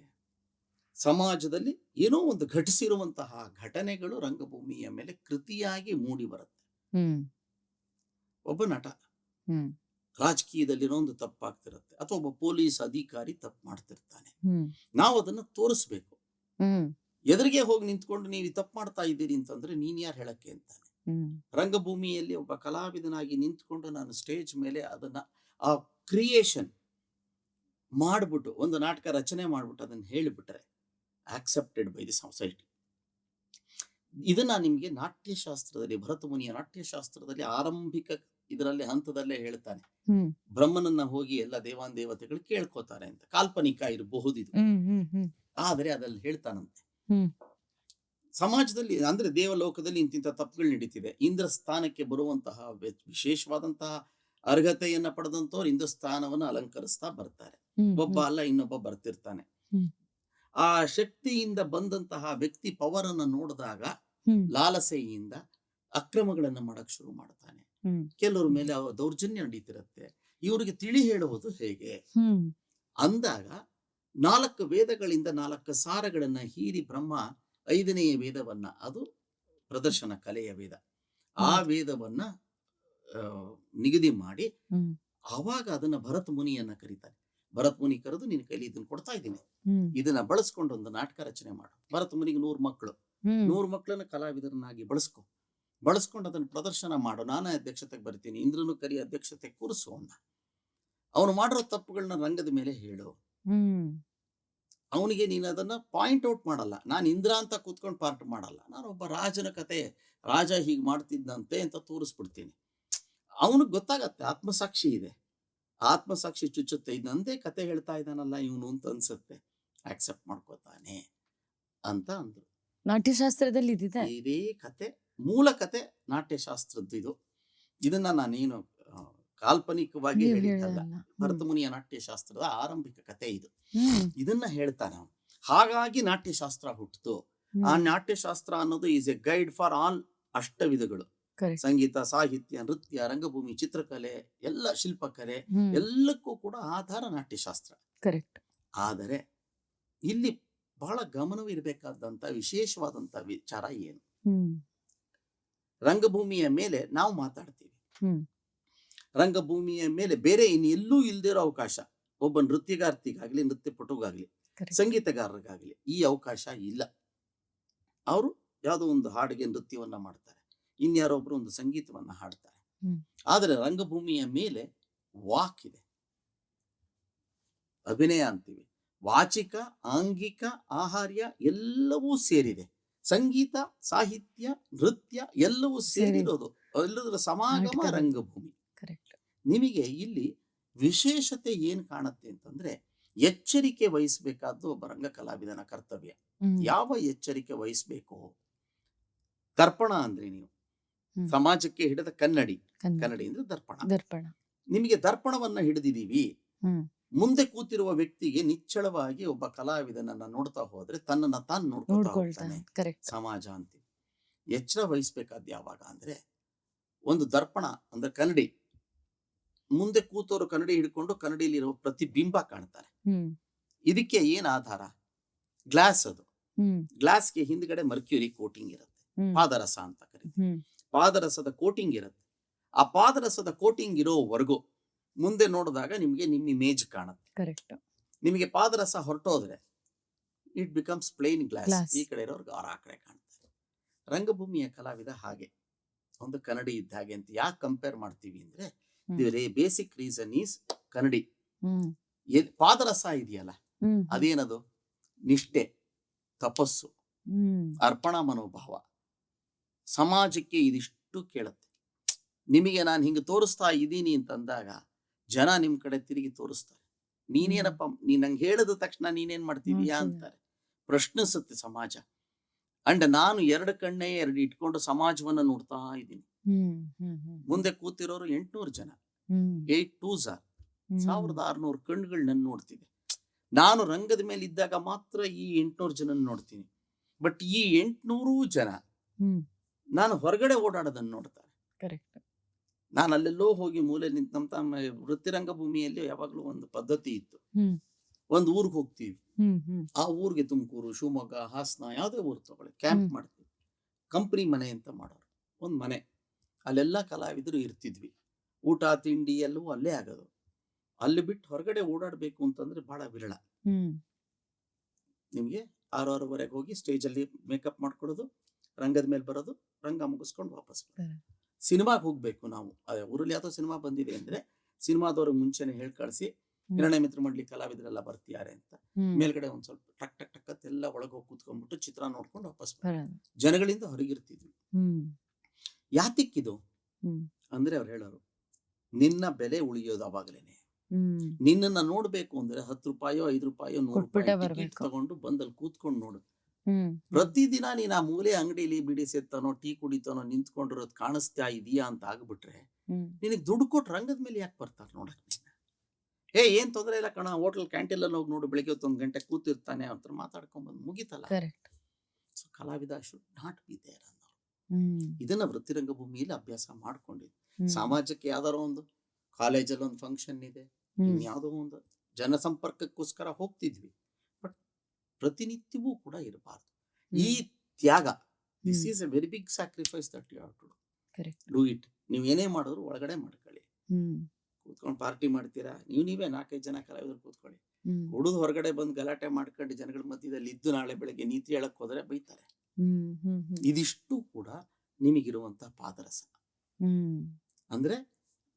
ಸಮಾಜದಲ್ಲಿ ಏನೋ ಒಂದು ಘಟಿಸಿರುವಂತಹ ಘಟನೆಗಳು ರಂಗಭೂಮಿಯ ಮೇಲೆ ಕೃತಿಯಾಗಿ ಮೂಡಿ ಬರುತ್ತೆ. ಹ್ಮ್ ಒಬ್ಬ ನಟ ಹ್ಮ್ ರಾಜಕೀಯದಲ್ಲಿರೋ ಒಂದು ತಪ್ಪಾಗ್ತಿರುತ್ತೆ, ಅಥವಾ ಒಬ್ಬ ಪೊಲೀಸ್ ಅಧಿಕಾರಿ ತಪ್ಪು ಮಾಡ್ತಿರ್ತಾನೆ. ಹ್ಮ್ ನಾವು ಅದನ್ನ ತೋರಿಸ್ಬೇಕು. ಹ್ಮ್ ಎದುರಿಗೆ ಹೋಗಿ ನಿಂತ್ಕೊಂಡು ನೀವು ತಪ್ಪು ಮಾಡ್ತಾ ಇದ್ದೀರಿ ಅಂತಂದ್ರೆ ನೀನ್ ಯಾರು ಹೇಳಕ್ಕೆ ಅಂತಾನೆ. ಹ್ಮ್ ರಂಗಭೂಮಿಯಲ್ಲಿ ಒಬ್ಬ ಕಲಾವಿದನಾಗಿ ನಿಂತ್ಕೊಂಡು ನಾನು ಸ್ಟೇಜ್ ಮೇಲೆ ಅದನ್ನ ಆ ಕ್ರಿಯೇಷನ್ ಮಾಡ್ಬಿಟ್ಟು ಒಂದು ನಾಟಕ ರಚನೆ ಮಾಡ್ಬಿಟ್ಟು ಅದನ್ನ ಹೇಳಿಬಿಟ್ರೆ ಆಕ್ಸೆಪ್ಟೆಡ್ ಬೈ ದಿ ಸೊಸೈಟಿ. ಇದನ್ನ ನಿಮ್ಗೆ ನಾಟ್ಯಶಾಸ್ತ್ರದಲ್ಲಿ, ಭರತ ಮುನಿಯ ನಾಟ್ಯಶಾಸ್ತ್ರದಲ್ಲಿ ಆರಂಭಿಕ ಇದರಲ್ಲಿ ಹಂತದಲ್ಲೇ ಹೇಳ್ತಾನೆ. ಹ್ಮ್ ಬ್ರಹ್ಮನನ್ನ ಹೋಗಿ ಎಲ್ಲ ದೇವಾನ್ ದೇವತೆಗಳು ಕೇಳ್ಕೋತಾರೆ ಅಂತ. ಕಾಲ್ಪನಿಕ ಇರಬಹುದು ಇದು, ಹ್ಮ್ ಹ್ಮ್ ಹ್ಮ್ ಆದ್ರೆ ಅದ್ರಲ್ಲಿ ಹೇಳ್ತಾನಂತೆ, ಹ್ಮ್ ಸಮಾಜದಲ್ಲಿ ಅಂದ್ರೆ ದೇವಲೋಕದಲ್ಲಿ ಇಂತಿಂತ ತಪ್ಪುಗಳು ನಡೀತಿದೆ, ಇಂದ್ರ ಸ್ಥಾನಕ್ಕೆ ಬರುವಂತಹ ವಿಶೇಷವಾದಂತಹ ಅರ್ಹತೆಯನ್ನ ಪಡೆದಂತವ್ರು ಇಂದ್ರ ಸ್ಥಾನವನ್ನ ಅಲಂಕರಿಸ್ತಾ ಬರ್ತಾರೆ. ಹ್ಮ್ ಒಬ್ಬ ಅಲ್ಲ ಇನ್ನೊಬ್ಬ ಬರ್ತಿರ್ತಾನೆ. ಹ್ಮ್. ಆ ಶಕ್ತಿಯಿಂದ ಬಂದಂತಹ ವ್ಯಕ್ತಿ ಪವರ್ ಅನ್ನ ನೋಡಿದಾಗ ಹ್ಮ್ ಲಾಲಸೆಯಿಂದ ಅಕ್ರಮಗಳನ್ನ ಮಾಡಕ್ ಶುರು ಮಾಡ್ತಾನೆ. ಹ್ಮ್ ಕೆಲವ್ರ ಮೇಲೆ ದೌರ್ಜನ್ಯ ನಡೀತಿರುತ್ತೆ. ಇವರಿಗೆ ತಿಳಿ ಹೇಳುವುದು ಹೇಗೆ ಹ್ಮ್ ಅಂದಾಗ 4 ವೇದಗಳಿಂದ 4 ಸಾರಗಳನ್ನ ಹೀರಿ ಬ್ರಹ್ಮ 5ನೇ ವೇದವನ್ನ, ಅದು ಪ್ರದರ್ಶನ ಕಲೆಯ ವೇದ, ಆ ವೇದವನ್ನ ನಿಗದಿ ಮಾಡಿ ಹ್ಮ್ ಆವಾಗ ಅದನ್ನ ಭರತ ಮುನಿಯನ್ನ ಕರೀತಾರೆ. ಭರತ ಮುನಿ ಕರೆದು ನಿನ್ನ ಕೈಲಿ ಇದನ್ನ ಕೊಡ್ತಾ ಇದ್ದೀನಿ, ಹ್ಮ್ ಇದನ್ನ ಬಳಸ್ಕೊಂಡು ಒಂದು ನಾಟಕ ರಚನೆ ಮಾಡು. ಭರತ ಮುನಿಗೆ 100 ಮಕ್ಕಳು, ಹ್ಮ್ 100 ಮಕ್ಕಳನ್ನ ಕಲಾವಿದರನ್ನಾಗಿ ಬಳಸ್ಕೊಂಡು ಅದನ್ನ ಪ್ರದರ್ಶನ ಮಾಡು. ನಾನೇ ಅಧ್ಯಕ್ಷತೆಗೆ ಬರ್ತೀನಿ, ಇಂದ್ರನು ಕರಿ ಅಧ್ಯಕ್ಷತೆ ಕೂರಿಸು ಅನ್ನ. ಅವನು ಮಾಡಿರೋ ತಪ್ಪುಗಳನ್ನ ರಂಗದ ಮೇಲೆ ಹೇಳು. ಹ್ಮ್ ಅವನಿಗೆ ನೀನು ಅದನ್ನ ಪಾಯಿಂಟ್ ಔಟ್ ಮಾಡಲ್ಲ. ನಾನು ಇಂದ್ರ ಅಂತ ಕೂತ್ಕೊಂಡು ಪಾರ್ಟ್ ಮಾಡಲ್ಲ, ನಾನು ಒಬ್ಬ ರಾಜನ ಕತೆ, ರಾಜ ಹೀಗೆ ಮಾಡ್ತಿದ್ದಂತೆ ಅಂತ ತೋರಿಸ್ಬಿಡ್ತೀನಿ. ಅವನಿಗೆ ಗೊತ್ತಾಗತ್ತೆ, ಆತ್ಮಸಾಕ್ಷಿ ಇದೆ, ಆತ್ಮಸಾಕ್ಷಿ ಚುಚ್ಚುತ್ತೆ, ಇದು ನಂದೇ ಕತೆ ಹೇಳ್ತಾ ಇದ್ದಾನಲ್ಲ ಇವನು ಅಂತ ಅನ್ಸುತ್ತೆ, ಆಕ್ಸೆಪ್ಟ್ ಮಾಡ್ಕೋತಾನೆ ಅಂತ ಅಂದ್ರು. ನಾಟ್ಯಶಾಸ್ತ್ರದಲ್ಲಿ ಇದಿದೆ. ಇದೇ ಕತೆ, ಮೂಲ ಕತೆ ನಾಟ್ಯಶಾಸ್ತ್ರದ್ದು ಇದು. ಇದನ್ನ ನಾನೇನು ಕಾಲ್ಪನಿಕವಾಗಿ ನೀವ್ ಹೇಳಿದ್ದಲ್ಲ. ಹೇಳಲ್ಲ. ಭರತ ಮುನಿಯ ನಾಟ್ಯಶಾಸ್ತ್ರದ ಆರಂಭಿಕ ಕತೆ ಇದು. ಹ್ಮ್ ಇದನ್ನ ಹೇಳ್ತಾನೆ ಅವನು. ಹಾಗಾಗಿ ನಾಟ್ಯಶಾಸ್ತ್ರ ಹುಟ್ಟಿತು. ಆ ಹ್ಮ್ ನಾಟ್ಯಶಾಸ್ತ್ರ ಅನ್ನೋದು is a guide for all ಅಷ್ಟವಿಧಗಳು. ಕರೆಕ್ಟ್. ಸಂಗೀತ, ಸಾಹಿತ್ಯ, ನೃತ್ಯ, ರಂಗಭೂಮಿ, ಚಿತ್ರಕಲೆ, ಎಲ್ಲ ಶಿಲ್ಪಕಲೆ, ಹ್ಮ್ ಎಲ್ಲಕ್ಕೂ ಕೂಡ ಆಧಾರ ನಾಟ್ಯಶಾಸ್ತ್ರ. ಕರೆಕ್ಟ್. ಆದರೆ ಇಲ್ಲಿ ಬಹಳ ಗಮನವಿರಬೇಕಾದಂತ ವಿಶೇಷವಾದಂತ ವಿಚಾರ ಏನು, ಹ್ಮ್ ರಂಗಭೂಮಿಯ ಮೇಲೆ ನಾವು ಮಾತಾಡ್ತೀವಿ, ಹ್ಮ್ ರಂಗಭೂಮಿಯ ಮೇಲೆ ಬೇರೆ ಇನ್ನೆಲ್ಲೂ ಇಲ್ದಿರೋ ಅವಕಾಶ ಒಬ್ಬ ನೃತ್ಯಗಾರ್ತಿಗಾಗ್ಲಿ, ನೃತ್ಯ ಪಟುಗಾಗ್ಲಿ, ಕರೆಕ್ಟ್. ಸಂಗೀತಗಾರರಿಗಾಗ್ಲಿ ಈ ಅವಕಾಶ ಇಲ್ಲ. ಅವರು ಯಾವುದೋ ಒಂದು ಹಾಡಿಗೆ ನೃತ್ಯವನ್ನ ಮಾಡ್ತಾರೆ, ಇನ್ಯಾರೊಬ್ರು ಒಂದು ಸಂಗೀತವನ್ನ ಹಾಡ್ತಾರೆ. ಹ್ಮ್ ಆದರೆ ರಂಗಭೂಮಿಯ ಮೇಲೆ ವಾಕ್ ಇದೆ, ಅಭಿನಯ ಅಂತೀವಿ, ವಾಚಿಕ, ಆಂಗಿಕ, ಆಹಾರ್ಯ ಎಲ್ಲವೂ ಸೇರಿದೆ. ಸಂಗೀತ, ಸಾಹಿತ್ಯ, ನೃತ್ಯ ಎಲ್ಲವೂ ಸೇರಿರೋದು, ಎಲ್ಲದರ ಸಮಾಗಮ ನಾಟಕ. ರಂಗಭೂಮಿ. ಕರೆಕ್ಟ್. ನಿಮಗೆ ಇಲ್ಲಿ ವಿಶೇಷತೆ ಏನ್ ಕಾಣುತ್ತೆ ಅಂತಂದ್ರೆ, ಎಚ್ಚರಿಕೆ ವಹಿಸಬೇಕಾದ್ದು ಒಬ್ಬ ರಂಗ ಕಲಾವಿದನ ಕರ್ತವ್ಯ. ಹ್ಮ್ ಯಾವ ಎಚ್ಚರಿಕೆ ವಹಿಸಬೇಕು? ದರ್ಪಣ ಅಂದ್ರೆ ನೀವು ಹ್ಮ್. ಸಮಾಜಕ್ಕೆ ಹಿಡಿದ ಕನ್ನಡಿ, ಕನ್ನಡ. ಕನ್ನಡಿ ಅಂದ್ರೆ ದರ್ಪಣ. ದರ್ಪಣ. ನಿಮಗೆ ದರ್ಪಣವನ್ನ ಹಿಡಿದಿದೀವಿ, ಹ್ಮ್ ಮುಂದೆ ಕೂತಿರುವ ವ್ಯಕ್ತಿಗೆ ನಿಚ್ಚಳವಾಗಿ ಒಬ್ಬ ಕಲಾವಿದನನ್ನ ನೋಡ್ತಾ ಹೋದ್ರೆ ತನ್ನನ್ನ ತಾನು ನೋಡ್ಕೊತಾ ನೋಡ್ಕೊಳ್ತಾನೆ. ಹೋಗ್ತಾನೆ. ಕರೆಕ್ಟ್. ಸಮಾಜ ಅಂತೀವಿ. ಎಚ್ಚರ ವಹಿಸ್ಬೇಕಾದ್ ಯಾವಾಗ ಅಂದ್ರೆ, ಒಂದು ದರ್ಪಣ ಅಂದ್ರೆ ಕನ್ನಡಿ, ಮುಂದೆ ಕೂತವರು ಕನ್ನಡಿ ಹಿಡ್ಕೊಂಡು ಕನ್ನಡಿಲಿರೋ ಪ್ರತಿಬಿಂಬ ಕಾಣ್ತಾರೆ. ಹ್ಮ್ ಇದಕ್ಕೆ ಏನ್ ಆಧಾರ? ಗ್ಲಾಸ್. ಅದು ಹ್ಮ್ ಗ್ಲಾಸ್ಗೆ ಹಿಂದ್ಗಡೆ ಮರ್ಕ್ಯೂರಿ ಕೋಟಿಂಗ್ ಇರುತ್ತೆ, ಹ್ಮ್ ಪಾದರಸ ಅಂತ ಕರೀತೀವಿ. ಹ್ಮ್ ಪಾದರಸದ ಕೋಟಿಂಗ್ ಇರುತ್ತೆ. ಆ ಪಾದರಸದ ಕೋಟಿಂಗ್ ಇರೋವರೆಗೂ ಮುಂದೆ ನೋಡಿದಾಗ ನಿಮ್ಗೆ ನಿಮ್ಮ ಇಮೇಜ್ ಕಾಣುತ್ತೆ. ಕರೆಕ್ಟ್. ನಿಮಗೆ ಪಾದರಸ ಹೊರಟೋದ್ರೆ it becomes plain glass. Glass. ಈ ಕಡೆ ಇರೋರ್ಗೆ ಅವ್ರ ಆ ಕಡೆ ಕಾಣ್ತಾರೆ. ರಂಗಭೂಮಿಯ ಕಲಾವಿದ ಹಾಗೆ, ಒಂದು ಕನ್ನಡಿ ಇದ್ದ ಹಾಗೆ ಅಂತ ಯಾಕೆ ಕಂಪೇರ್ ಮಾಡ್ತೀವಿ ಅಂದ್ರೆ, ದಿ ಬೇಸಿಕ್ ರೀಸನ್ ಈಸ್ ಕನ್ನಡಿ. ಹ್ಮ್ ಪಾದರಸ ಇದೆಯಲ್ಲ, ಹ್ಮ್ ಅದೇನದು? ನಿಷ್ಠೆ, ತಪಸ್ಸು, ಹ್ಮ್ ಅರ್ಪಣಾ ಮನೋಭಾವ. ಸಮಾಜಕ್ಕೆ ಇದಿಷ್ಟು ಕೇಳುತ್ತೆ. ನಿಮಗೆ ನಾನು ಹಿಂಗೆ ತೋರಿಸ್ತಾ ಇದ್ದೀನಿ ಅಂತಂದಾಗ ಜನ ನಿಮ್ ಕಡೆ ತಿರುಗಿ ತೋರಿಸ್ತಾರೆ. ನೀನೇನಪ್ಪ, ನೀನ್ ನಂಗೆ ಹೇಳಿದ ತಕ್ಷಣ ನೀನೇನ್ ಮಾಡ್ತಿದೀಯಾ ಅಂತಾರೆ, ಪ್ರಶ್ನಿಸುತ್ತೆ ಸಮಾಜ. ಅಂಡ್ ನಾನು 2 ಕಣ್ಣೇ 2 ಇಟ್ಕೊಂಡು ಸಮಾಜವನ್ನ ನೋಡ್ತಾ ಇದ್ದೀನಿ. ಹ್ಮ್ ಹ್ಮ್ ಹ್ಮ್ ಮುಂದೆ ಕೂತಿರೋರು 800 ಜನ, ಹ್ಮ್ 8 2s are ಹ್ಮ್ 1600 ಕಣ್ಣುಗಳು ನನ್ನ ನೋಡ್ತಿದೆ. ನಾನು ರಂಗದ ಮೇಲೆ ಇದ್ದಾಗ ಮಾತ್ರ ಈ 800 ಜನ ನೋಡ್ತೀನಿ. ಬಟ್ ಈ 800 ಜನ ಹ್ಮ್ ನಾನು ಹೊರಗಡೆ ಓಡಾಡೋದನ್ನ ನೋಡ್ತಾರೆ. ಕರೆಕ್ಟ್. ನಾನು ಅಲ್ಲೆಲ್ಲೋ ಹೋಗಿ ಮೂಲೆ ನಿಂತು ನಮ್ಮ ವೃತ್ತಿರಂಗ ಭೂಮಿಯಲ್ಲಿ ಯಾವಾಗಲೂ ಒಂದು ಪದ್ಧತಿ ಇತ್ತು. ಹ್ಮ್ ಒಂದು ಊರಿಗೆ ಹೋಗ್ತೀವಿ, ಹ್ಮ್ ಹ್ಮ್ ಆ ಊರಿಗೆ ತುಮಕೂರು, ಶಿವಮೊಗ್ಗ, ಹಾಸನ, ಯಾವುದೇ ಊರು ತಗೊಳ್ಳಿ, ಕ್ಯಾಂಪ್ ಮಾಡ್ತೀವಿ. ಕಂಪ್ನಿ ಮನೆ ಅಂತ ಮಾಡೋರು, ಒಂದು ಮನೆ, ಅಲ್ಲೆಲ್ಲ ಕಲಾವಿದರು ಇರ್ತಿದ್ವಿ. ಊಟ ತಿಂಡಿ ಎಲ್ಲವೂ ಅಲ್ಲೇ ಆಗೋದು. ಅಲ್ಲಿ ಬಿಟ್ಟು ಹೊರಗಡೆ ಓಡಾಡಬೇಕು ಅಂತಂದ್ರೆ ಬಹಳ ವಿರಳ. ಹ್ಮ್ ನಿಮಗೆ 6:30ವರೆಗೆ ಹೋಗಿ ಸ್ಟೇಜಲ್ಲಿ ಮೇಕಪ್ ಮಾಡ್ಕೊಡೋದು, ರಂಗದ ಮೇಲೆ ಬರೋದು, ರಂಗ ಮುಗಿಸ್ಕೊಂಡು ವಾಪಸ್ ಬರೋದು. ಸಿನಿಮಾಗೆ ಹೋಗ್ಬೇಕು ನಾವು, ಊರಲ್ಲಿ ಯಾವ್ದೋ ಸಿನಿಮಾ ಬಂದಿದೆ ಅಂದ್ರೆ ಸಿನಿಮಾದವ್ರಿಗೆ ಮುಂಚೆನೆ ಹೇಳಿ ಕಳಿಸಿ, ಹಿರಣ್ಯ ಮಿತ್ರ ಮಂಡಳಿ ಕಲಾವಿದರೆಲ್ಲ ಬರ್ತಿದ್ದಾರೆ ಅಂತ ಮೇಲ್ಗಡೆ ಒಂದ್ ಸ್ವಲ್ಪ ಟಕ್ ಟಕ್ ಟಕ್ ಅಂತ ಎಲ್ಲ ಒಳಗೆ ಹೋಗಿ ಕೂತ್ಕೊಂಡ್ಬಿಟ್ಟು ಚಿತ್ರ ನೋಡ್ಕೊಂಡು ವಾಪಸ್ ಬರೋದು. ಜನಗಳಿಂದ ಹೊರಗಿರ್ತಿದ್ವಿ. ಯಾತಿಕ್ಕಿದು ಅಂದ್ರೆ ಅವ್ರು ಹೇಳೋರು, ನಿನ್ನ ಬೆಲೆ ಉಳಿಯೋದು ಅವಾಗಲೇನೆ. ನಿನ್ನನ್ನ ನೋಡ್ಬೇಕು ಅಂದ್ರೆ 10 ರೂಪಾಯೋ 5 ರೂಪಾಯೋ 100 ರೂಪಾಯಿ ಟಿಕೆಟ್ ತಗೊಂಡು ಬಂದಲ್ಲಿ ಕೂತ್ಕೊಂಡು ನೋಡು. ಪ್ರತಿದಿನ ನೀನ್ ಆ ಮೂಲೆ ಅಂಗಡಿಲಿ ಬಿಡಿ ಸೇರ್ತಾನೋ ಟೀ ಕುಡಿತಾನೋ ನಿಂತ್ಕೊಂಡಿರೋದು ಕಾಣಿಸ್ತಾ ಇದೀಯಾ ಅಂತ ಆಗ್ಬಿಟ್ರೆ ನಿನಗ್ ದುಡ್ಡು ಕೊಟ್ಟು ರಂಗದ ಮೇಲೆ ಯಾಕೆ ಬರ್ತಾರ ನೋಡಕ್? ಏನ್ ತೊಂದ್ರೆ ಇಲ್ಲ ಕಣ, ಹೋಟೆಲ್ ಕ್ಯಾಂಟೀನ್ ಅಲ್ಲಿ ಹೋಗಿ ನೋಡು, ಬೆಳಿಗ್ಗೆ 1 ಗಂಟೆ ಕೂತಿರ್ತಾನೆ ಅಂತ ಮಾತಾಡ್ಕೊಂಡ್ ಬಂದು ಮುಗಿತಲ್ಲ. ಸೊ ಕಲಾವಿದ ಶುಡ್ ನಾಟ್ ಬಿ ದೇರ್ ಅನ್ನೋ ಇದನ್ನ ವೃತ್ತಿರಂಗ ಭೂಮಿಯಲ್ಲಿ ಅಭ್ಯಾಸ ಮಾಡ್ಕೊಂಡಿದ್ವಿ. ಸಮಾಜಕ್ಕೆ ಯಾವ್ದಾರೋ ಒಂದು ಕಾಲೇಜಲ್ಲಿ ಒಂದು ಫಂಕ್ಷನ್ ಇದೆ, ಇನ್ಯಾವುದೋ ಒಂದು ಜನಸಂಪರ್ಕಕ್ಕೋಸ್ಕರ ಹೋಗ್ತಿದ್ವಿ. ಬಟ್ ಪ್ರತಿನಿತ್ಯವೂ ಕೂಡ ಇರಬಾರ್ದು ಈ ತ್ಯಾಗ. This is a very big sacrifice that you have to do it. ನೀವು ಏನೇ ಮಾಡಿದ್ರು ಒಳಗಡೆ ಮಾಡ್ಕೊಳ್ಳಿ, ಕೂತ್ಕೊಂಡು ಪಾರ್ಟಿ ಮಾಡ್ತೀರಾ, ನೀವೇ 4-5 ಜನ ಕಲಾವಿದರು ಕೂತ್ಕೊಳ್ಳಿ. ಹ್ಮ್ ಕುಡಿದು ಹೊರಗಡೆ ಬಂದು ಗಲಾಟೆ ಮಾಡ್ಕೊಂಡು ಜನಗಳ ಮಧ್ಯದಲ್ಲಿ ಇದ್ದು ನಾಳೆ ಬೆಳಗ್ಗೆ ನೀತಿ ಹೇಳಕ್ ಹೋದ್ರೆ ಬೈತಾರೆ. ಹ್ಮ್ ಹ್ಮ್ ಹ್ಮ್ ಇದಿಷ್ಟು ಕೂಡ ನಿಮಗಿರುವಂತ ಪಾದರಸ. ಹ್ಮ್ ಅಂದ್ರೆ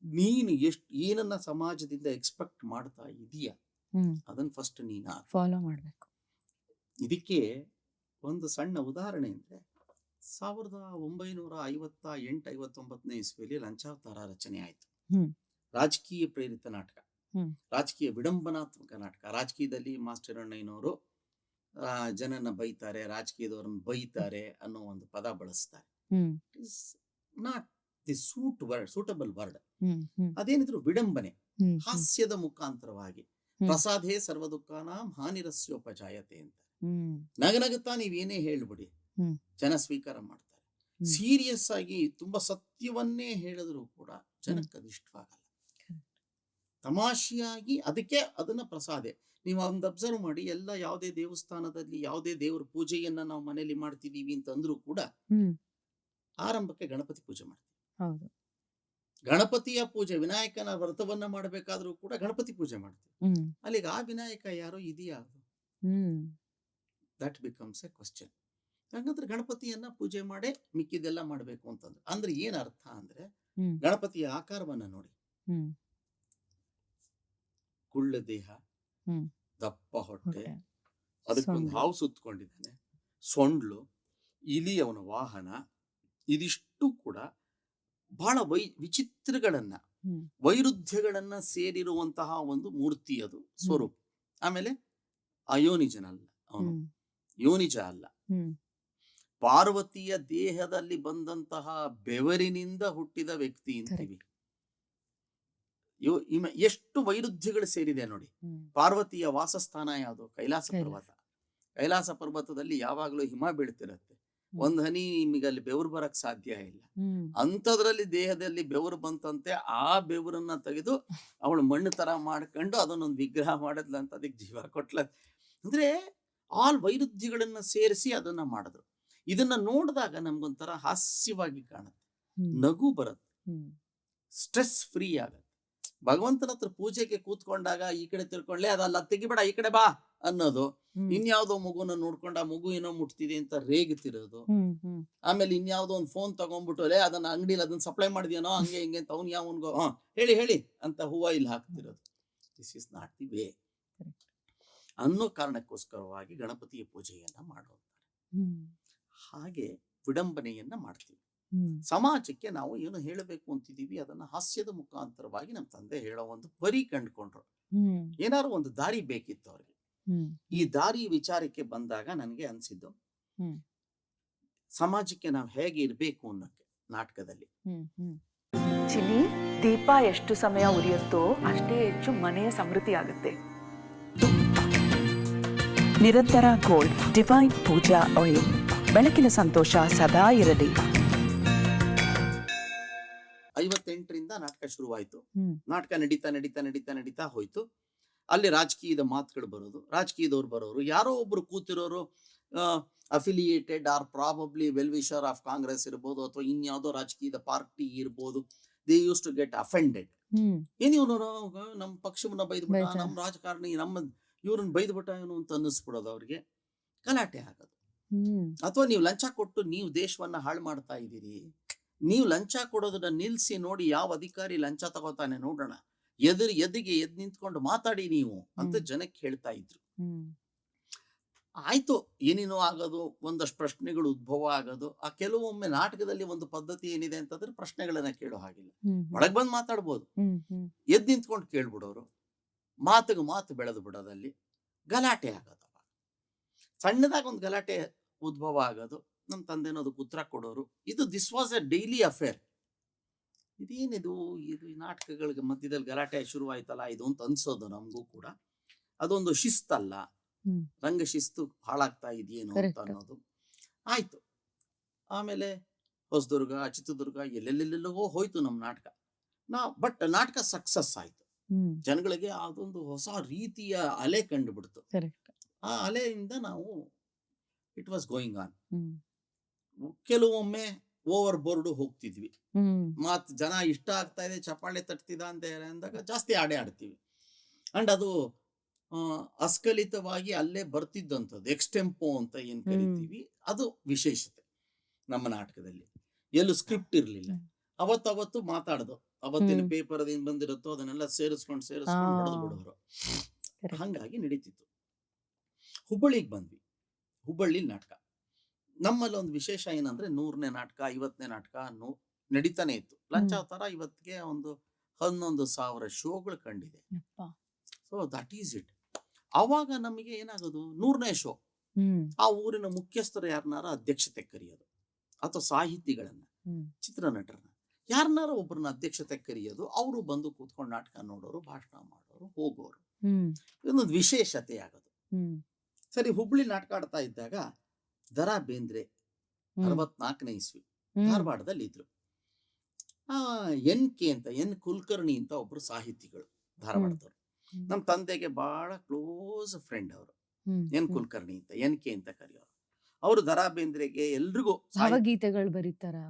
ನೀನು ಏನನ್ನ ಸಮಾಜದಿಂದ ಎಕ್ಸ್ಪೆಕ್ಟ್ ಮಾಡ್ತಾ ಇದೀಯ ಹ್ಮ್ ಅದನ್ನ ಫಸ್ಟ್ ನೀನು ಫಾಲೋ ಮಾಡ್ಬೇಕು. ಇದಕ್ಕೆ ಒಂದು ಸಣ್ಣ ಉದಾಹರಣೆ ಅಂದ್ರೆ 1958-59 ಇಸ್ವಿಯಲ್ಲಿ ಲಂಚಾವತಾರ ರಚನೆ ಆಯ್ತು. ಹ್ಮ್ ರಾಜಕೀಯ ಪ್ರೇರಿತ ನಾಟಕ, ಹ್ಮ್ ರಾಜಕೀಯ ವಿಡಂಬನಾತ್ಮಕ ನಾಟಕ. ರಾಜಕೀಯದಲ್ಲಿ ಮಾಸ್ಟರ್ ಅಣ್ಣಯ್ಯನವರು ಜನನ ಬೈತಾರೆ, ರಾಜಕೀಯದವ್ರನ್ನ ಬೈತಾರೆ ಅನ್ನೋ ಒಂದು ಪದ ಬಳಸ್ತಾರೆ. Hmm it is not the suitable word. Hmm hmm ಅದೇನಿದ್ರು ವಿಡಂಬನೆ, ಹ್ಮ್ ಹಾಸ್ಯದ ಮುಖಾಂತರವಾಗಿ. ಹ್ಮ್. ಪ್ರಸಾದೇ ಸರ್ವ ದುಃಖಾನಾಂ ಹಾನಿರಸ್ಯೋಪಜಾಯತೆ ಅಂತ. ಹ್ಮ್ ನಗನಗುತ್ತಾ ನೀವೇನೇ ಹೇಳ್ಬಿಡಿ, ಹ್ಮ್. ಜನ ಸ್ವೀಕಾರ ಮಾಡ್ತಾರೆ. ಹ್ಮ್. ಸೀರಿಯಸ್ ಆಗಿ ತುಂಬಾ ಸತ್ಯವನ್ನೇ ಹೇಳಿದ್ರು ಕೂಡ ಜನಕ್ಕೆ ಅದು ಇಷ್ಟವಾಗಲ್ಲ. ತಮಾಷೆಯಾಗಿ ಅದಕ್ಕೆ ಅದನ್ನ ಪ್ರಸಾದೆ. ನೀವು ಒಂದು ಅಬ್ಸರ್ವ್ ಮಾಡಿ, ಎಲ್ಲ ಯಾವುದೇ ದೇವಸ್ಥಾನದಲ್ಲಿ ಯಾವುದೇ ದೇವರ ಪೂಜೆಯನ್ನ ನಾವು ಮನೆಯಲ್ಲಿ ಮಾಡ್ತಿದೀವಿ ಅಂತಂದ್ರೂ ಕೂಡ ಹ್ಮ್ ಆರಂಭಕ್ಕೆ ಗಣಪತಿ ಪೂಜೆ ಮಾಡ್ತೀವಿ. ಹೌದು. ಗಣಪತಿಯ ಪೂಜೆ, ವಿನಾಯಕನ ವ್ರತವನ್ನ ಮಾಡಬೇಕಾದ್ರೂ ಕೂಡ ಗಣಪತಿ ಪೂಜೆ ಮಾಡ್ತೀವಿ. ಹ್ಮ್ ಅಲ್ಲಿಗೆ ಆ ವಿನಾಯಕ ಯಾರೋ ಇದೆಯಾ, ಹ್ಮ್ ದಟ್ ಬಿಕಮ್ಸ್ ಎ ಕ್ವಶನ್. ಹಾಗಂದ್ರೆ ಗಣಪತಿಯನ್ನ ಪೂಜೆ ಮಾಡೇ ಮಿಕ್ಕಿದೆಲ್ಲ ಮಾಡ್ಬೇಕು ಅಂತಂದ್ರೆ ಅಂದ್ರೆ ಏನ್ ಅರ್ಥ ಅಂದ್ರೆ, ಹ್ಮ್ ಗಣಪತಿಯ ಆಕಾರವನ್ನ ನೋಡಿ, ಹ್ಮ್ ಕುಳ್ಳ ದೇಹ, ಹ್ಮ್ ದಪ್ಪ ಹೊಟ್ಟೆ, ಹೊಟ್ಟೆ, ಅದಕ್ಕೊಂದು ಸೊಂಡ್ಲು. ಹಾವು ಸುತ್ತಕೊಂಡಿದ್ದಾನೆ, ಸೊಂಡ್ಲು, ಇಲಿ ಅವನ ವಾಹನ. ಇದಿಷ್ಟು ಕೂಡ ಬಹಳ ವಿಚಿತ್ರಗಳನ್ನ, ಹ್ಮ್ ವೈರುಧ್ಯಗಳನ್ನ ಸೇರಿರುವಂತಹ ಒಂದು ಮೂರ್ತಿ, ಅದು ಸ್ವರೂಪ. ಆಮೇಲೆ ಅಯೋನಿಜನಲ್ಲ ಅವನು, ಹ್ಮ್ ಯೋನಿಜ ಅಲ್ಲ. ಹ್ಮ್ ಪಾರ್ವತಿಯ ದೇಹದಲ್ಲಿ ಬಂದಂತಹ ಬೆವರಿನಿಂದ ಹುಟ್ಟಿದ ವ್ಯಕ್ತಿ ಅಂತೀವಿ. ಎಷ್ಟು ವೈರುಧ್ಯಗಳು ಸೇರಿದೆ ನೋಡಿ. ಹ್ಮ್ ಪಾರ್ವತಿಯ ವಾಸಸ್ಥಾನ ಯಾವುದು? ಕೈಲಾಸ ಕೈಲಾಸ. ಪರ್ವತ. ಕೈಲಾಸ ಪರ್ವತದಲ್ಲಿ ಯಾವಾಗಲೂ ಹಿಮ ಬೀಳ್ತಿರತ್ತೆ. ಹ್ಮ್. ಒಂದ್ ಹನಿ ನಿಮಗೆ ಅಲ್ಲಿ ಬೆವರು ಬರಕ್ ಸಾಧ್ಯ ಇಲ್ಲ. ಹ್ಮ್ ಅಂಥದ್ರಲ್ಲಿ ದೇಹದಲ್ಲಿ ಬೆವರು ಬಂತಂತೆ. ಆ ಬೆವರನ್ನ ತೆಗೆದು ಅವಳು ಮಣ್ಣು ತರ ಮಾಡ್ಕೊಂಡು ಅದನ್ನೊಂದು ವಿಗ್ರಹ ಮಾಡಿದ್ಲಂತ, ಅದಕ್ಕೆ ಜೀವ ಕೊಟ್ಲ. ಅಂದ್ರೆ ಆಲ್ ವೈರುಧ್ಯಗಳನ್ನ ಸೇರಿಸಿ ಅದನ್ನ ಮಾಡಿದ್ರು. ಇದನ್ನ ನೋಡಿದಾಗ ನಮ್ಗೊಂಥರ ಹಾಸ್ಯವಾಗಿ ಕಾಣುತ್ತೆ, ಹ್ಮ್ ನಗು ಬರುತ್ತೆ, ಹ್ಮ್ ಸ್ಟ್ರೆಸ್ ಫ್ರೀ ಆಗತ್ತೆ. ಭಗವಂತನ ಹತ್ರ ಪೂಜೆಗೆ ಕೂತ್ಕೊಂಡಾಗ ಈ ಕಡೆ ತಿಳ್ಕೊಳ್ಳೆ, ಅದಲ್ಲ ತೆಗಿಬೇಡ ಈ ಕಡೆ ಬಾ ಅನ್ನೋದು, ಹ್ಮ್ ಇನ್ಯಾವುದೋ ಮಗುನ ನೋಡ್ಕೊಂಡ ಆ ಮಗು ಏನೋ ಮುಟ್ತಿದೆ ಅಂತ ರೇಗುತ್ತಿರೋದು, ಹ್ಮ್ ಹ್ಮ್ ಆಮೇಲೆ ಇನ್ಯಾವುದೋ ಒಂದು ಫೋನ್ ತಗೊಂಡ್ಬಿಟ್ಟು ಅಲ್ಲೇ ಅದನ್ನ ಅಂಗಡಿಲಿ ಅದನ್ನ ಸಪ್ಲೈ ಮಾಡಿದ್ಯಾನೋ ಹಂಗೆ ಹಿಂಗೆ ಅಂತ ಅವ್ನು ಯಾವನ್ಗೋ ಹೇಳಿ ಅಂತ ಹೂವ ಇಲ್ಲಿ ಹಾಕ್ತಿರೋದು. This is not the way ಅನ್ನೋ ಕಾರಣಕ್ಕೋಸ್ಕರವಾಗಿ ಗಣಪತಿಯ ಪೂಜೆಯನ್ನ ಮಾಡೋದು. ಹ್ಮ್ ಹಾಗೆ ವಿಡಂಬನೆಯನ್ನ ಮಾಡ್ತೀವಿ. ಹ್ಮ್ ಸಮಾಜಕ್ಕೆ ನಾವು ಏನು ಹೇಳಬೇಕು ಅಂತಿದೀವಿ ಅದನ್ನ ಹಾಸ್ಯದ ಮುಖಾಂತರವಾಗಿ ನಮ್ಮ ತಂದೆ ಹೇಳೋ ಒಂದು ಪರಿ ಕಂಡುಕೊಂಡ್ರು. ಹ್ಮ್ ಏನಾದ್ರು ಒಂದು ದಾರಿ ಬೇಕಿತ್ತು ಅವ್ರಿಗೆ. ಹ್ಮ್ ಈ ದಾರಿ ವಿಚಾರಕ್ಕೆ ಬಂದಾಗ ನನಗೆ ಅನ್ಸಿದ್ದು, ಹ್ಮ್ ಸಮಾಜಕ್ಕೆ ನಾವು ಹೇಗೆ ಇರಬೇಕು ಅನ್ನೋಕ್ಕೆ ನಾಟಕದಲ್ಲಿ. ಹ್ಮ್ ಹ್ಮ್ ಚಿನಿ, ದೀಪ ಎಷ್ಟು ಸಮಯ ಉರಿಯುತ್ತೋ ಅಷ್ಟೇ ಹೆಚ್ಚು ಮನೆಯ ಸಮೃದ್ಧಿ ಆಗುತ್ತೆ. ನಿರಂತರ ಗೋಲ್ಡ್ ಡಿವೈನ್ ಪೂಜಾ ಆಯಿಲ್, ಬೆಳಕಿನ ಸಂತೋಷ ಸದಾ ಇರಲಿ. 58ರಿಂದ ನಾಟಕ ಶುರುವಾಯಿತು. ಹ್ಮ್ ನಾಟಕ ನಡೀತಾ ಹೋಯ್ತು. ಅಲ್ಲಿ ರಾಜಕೀಯದ ಮಾತುಗಳು ಬರೋದು, ರಾಜಕೀಯದವ್ರು ಬರೋರು, ಯಾರೋ ಒಬ್ರು ಕೂತಿರೋರು affiliated or probably well wisher of Congress ಇರ್ಬೋದು, ಅಥವಾ ಇನ್ಯಾವುದೋ ರಾಜಕೀಯದ ಪಾರ್ಟಿ ಇರ್ಬೋದು. They use to get offended. Hmm ಏನಿವನು ನಮ್ಮ ಪಕ್ಷವನ್ನ ಬೈದ್ಬಿಟ್ಟ, ಬೈತಾರೆ. ನಮ್ಮ ರಾಜಕಾರಣಿ ನಮ್ಮ ಇವ್ರನ್ನ ಬೈದ್ಬಿಟ್ಟ ಏನು ಅಂತ ಅನ್ನಿಸ್ಬಿಡೋದು ಅವ್ರಿಗೆ. ಗಲಾಟೆ ಆಗೋದು. ಹ್ಮ್ ಅಥವಾ ನೀವು ಲಂಚ ಕೊಟ್ಟು ನೀವು ದೇಶವನ್ನ ಹಾಳು ಮಾಡ್ತಾ ಇದ್ದೀರಿ, ನೀವು ಲಂಚ ಕೊಡೋದನ್ನ ನಿಲ್ಸಿ ನೋಡಿ, ಯಾವ ಅಧಿಕಾರಿ ಲಂಚ ತಗೋತಾನೆ ನೋಡೋಣ, ಎದ್ದು ನಿಂತ್ಕೊಂಡು ಮಾತಾಡಿ ನೀವು ಅಂತ ಜನಕ್ಕೆ ಹೇಳ್ತಾ ಇದ್ರು. ಹ್ಮ್ ಆಯ್ತು, ಏನೇನೋ ಆಗೋದು, ಒಂದಷ್ಟು ಪ್ರಶ್ನೆಗಳು ಉದ್ಭವ ಆಗೋದು. ಆ ಕೆಲವೊಮ್ಮೆ ನಾಟಕದಲ್ಲಿ ಒಂದು ಪದ್ಧತಿ ಏನಿದೆ ಅಂತಂದ್ರೆ ಪ್ರಶ್ನೆಗಳನ್ನ ಕೇಳೋ ಹಾಗಿಲ್ಲ, ಹ್ಮ್ ಒಳಗ್ ಬಂದು ಮಾತಾಡ್ಬೋದು. ಹ್ಮ್ ಹ್ಮ್ ಎದ್ದು ನಿಂತ್ಕೊಂಡು ಕೇಳ್ಬಿಡೋರು, ಮಾತಿಗೆ ಮಾತು ಬೆಳೆದು ಬಿಡೋದಲ್ಲಿ ಗಲಾಟೆ ಆಗೋದು. ಸಣ್ಣದಾಗ ಒಂದು ಗಲಾಟೆ ಉದ್ಭವ ಆಗೋದು, ನಮ್ಮ ತಂದೆನೋ ಅದಕ್ಕೆ ಉತ್ತರ ಕೊಡೋರು. This was A daily affair. ಇದೇನಿದು, ಇದು ನಾಟಕಗಳಿಗೆ ಮಧ್ಯದಲ್ಲಿ ಗಲಾಟೆ ಶುರುವಾಯ್ತಲ್ಲ ಇದು ಅಂತ ಅನ್ಸೋದು ನಮಗೂ ಕೂಡ. ಅದೊಂದು ಶಿಸ್ತಲ್ಲ, ಹ್ಮ್ ರಂಗ ಶಿಸ್ತು ಹಾಳಾಗ್ತಾ ಇದೆಯೇನೋ ಅಂತ Correct. ಅನ್ನೋದು ಆಯ್ತು. ಆಮೇಲೆ ಹೊಸದುರ್ಗ, ಚಿತ್ರದುರ್ಗ, ಎಲ್ಲೆಲ್ಲೆಲ್ಲೋ ಹೋಯ್ತು ನಮ್ಮ ನಾಟಕ. ಬಟ್ ನಾಟಕ ಸಕ್ಸಸ್ ಆಯ್ತು. ಹ್ಮ್ ಜನಗಳಿಗೆ ಅದೊಂದು ಹೊಸ ರೀತಿಯ ಅಲೆ ಕಂಡುಬಿಡ್ತು. ಕರೆಕ್ಟ್. ಆ ಅಲೆಯಿಂದ ನಾವು ಇಟ್ ವಾಸ್ ಗೋಯಿಂಗ್ ಆನ್. ಹ್ಮ್ ಕೆಲವೊಮ್ಮೆ ಓವರ್ ಬೋರ್ಡ್ ಹೋಗ್ತಿದ್ವಿ. ಹ್ಮ್ ಜನ ಇಷ್ಟ ಆಗ್ತಾ ಇದೆ, ಚಪ್ಪಾಳೆ ತಟ್ತಿದ ಅಂತ ಅಂದಾಗ ಜಾಸ್ತಿ ಆಡ್ತೀವಿ. ಅಂಡ್ ಅದು ಅಸ್ಖಲಿತವಾಗಿ ಅಲ್ಲೇ ಬರ್ತಿದ್ದಂಥದ್ದು ಎಕ್ಸ್ಟೆಂಪೋ ಅಂತ ಏನ್ ಕರಿತೀವಿ, ಅದು ವಿಶೇಷತೆ ನಮ್ಮ ನಾಟಕದಲ್ಲಿ. ಎಲ್ಲೂ ಸ್ಕ್ರಿಪ್ಟ್ ಇರ್ಲಿಲ್ಲ. ಅವತ್ತು ಮಾತಾಡ್ದು, ಅವತ್ತಿನ ಪೇಪರ್ ಅದೇನ್ ಬಂದಿರುತ್ತೋ ಅದನ್ನೆಲ್ಲ ಸೇರಿಸ್ಕೊಂಡು ಹೊಡೆದು ಬಿಡೋರು. ಹಂಗಾಗಿ ನಡೀತಿತ್ತು. ಹುಬ್ಬಳ್ಳಿಗೆ ಬಂದ್ವಿ. ಹುಬ್ಬಳ್ಳಿ ನಾಟಕ ನಮ್ಮಲ್ಲಿ ಒಂದು ವಿಶೇಷ ಏನಂದ್ರೆ 100ನೇ ನಾಟಕ, 50ನೇ ನಾಟಕ ನಡೀತಾನೆ ಇತ್ತು. ಲಂಚಾವತಾರ ಇವತ್ತಿಗೆ ಒಂದು 11,000 ಶೋಗಳು ಕಂಡಿದೆ. So that is it. ಅವಾಗ ನಮಗೆ ಏನಾಗೋದು, 100ನೇ ಶೋ ಆ ಊರಿನ ಮುಖ್ಯಸ್ಥರು ಯಾರನ್ನಾರ ಅಧ್ಯಕ್ಷತೆ ಕರೆಯೋದು, ಅಥವಾ ಸಾಹಿತಿಗಳನ್ನ, ಚಿತ್ರನಟರನ್ನ ಯಾರನ್ನಾರ ಒಬ್ಬರನ್ನ ಅಧ್ಯಕ್ಷತೆ ಕರೆಯೋದು. ಅವರು ಬಂದು ಕೂತ್ಕೊಂಡು ನಾಟಕ ನೋಡೋರು, ಭಾಷಣ ಮಾಡೋರು, ಹೋಗೋರು. ಇದೊಂದು ವಿಶೇಷತೆ ಆಗೋದು. ಸರಿ, ಹುಬ್ಳಿ ನಾಟಕ ಆಡ್ತಾ ಇದ್ದಾಗ ದ.ರಾ. ಬೇಂದ್ರೆ 64ನೇ ಇಸ್ವಿ ಧಾರವಾಡದಲ್ಲಿ ಇದ್ರು. ಎನ್ ಕುಲಕರ್ಣಿ ಅಂತ ಒಬ್ರು ಸಾಹಿತಿಗಳು, ಧಾರವಾಡದವರು. ನಮ್ಮ ತಂದೆಗೆ ಬಹಳ ಕ್ಲೋಸ್ ಫ್ರೆಂಡ್ ಅವರು. ಎನ್ ಕುಲಕರ್ಣಿ ಅಂತ, ಕೆ ಅಂತ ಕರೆಯೋರು. ಅವರು ದ.ರಾ. ಬೇಂದ್ರೆಗೆ ಎಲ್ರಿಗೂ ಭಾವಗೀತೆಗಳು ಬರೀತಾರೆ.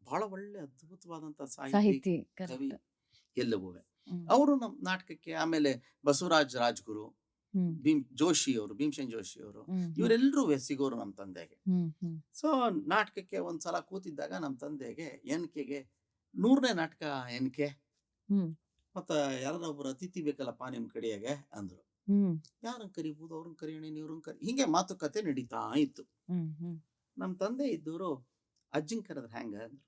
ಬಹಳ ಒಳ್ಳೆ ಅದ್ಭುತವಾದಂತ ಸಾಹಿತಿ, ಸಾಹಿತಿ, ಕವಿ ಎಲ್ಲವೂ. ಅವರು ನಮ್ಮ ನಾಟಕಕ್ಕೆ, ಆಮೇಲೆ ಬಸವರಾಜ್ ರಾಜ್ಗುರು, ಭೀಮಸೇನ್ ಜೋಶಿ ಅವರು, ಇವರೆಲ್ಲರೂ ಸಿಗೋರು ನಮ್ಮ ತಂದೆಗೆ. ಸೊ ನಾಟಕಕ್ಕೆ ಒಂದ್ಸಲ ಕೂತಿದ್ದಾಗ ನಮ್ಮ ತಂದೆಗೆ ಕೆಗೆ 100ನೇ ನಾಟಕ ಕೆ ಮತ್ತ ಯಾರೊಬ್ರು ಅತಿಥಿ ಬೇಕಲ್ಲಪ್ಪ ನಿಮ್ ಕಡೆಯಾಗೆ ಅಂದ್ರು. ಯಾರನ್ನ ಕರಿಬಹುದು, ಅವ್ರನ್ನ ಕರಿಯೋಣ, ಇವ್ರನ್ನ ಕರಿ, ಹಿಂಗೆ ಮಾತುಕತೆ ನಡೀತಾ ಇತ್ತು. ನಮ್ಮ ತಂದೆ ಇದ್ದವರು ಅಜ್ಜನ್ ಕರೆದ್ರೆ ಹೆಂಗ ಅಂದ್ರು.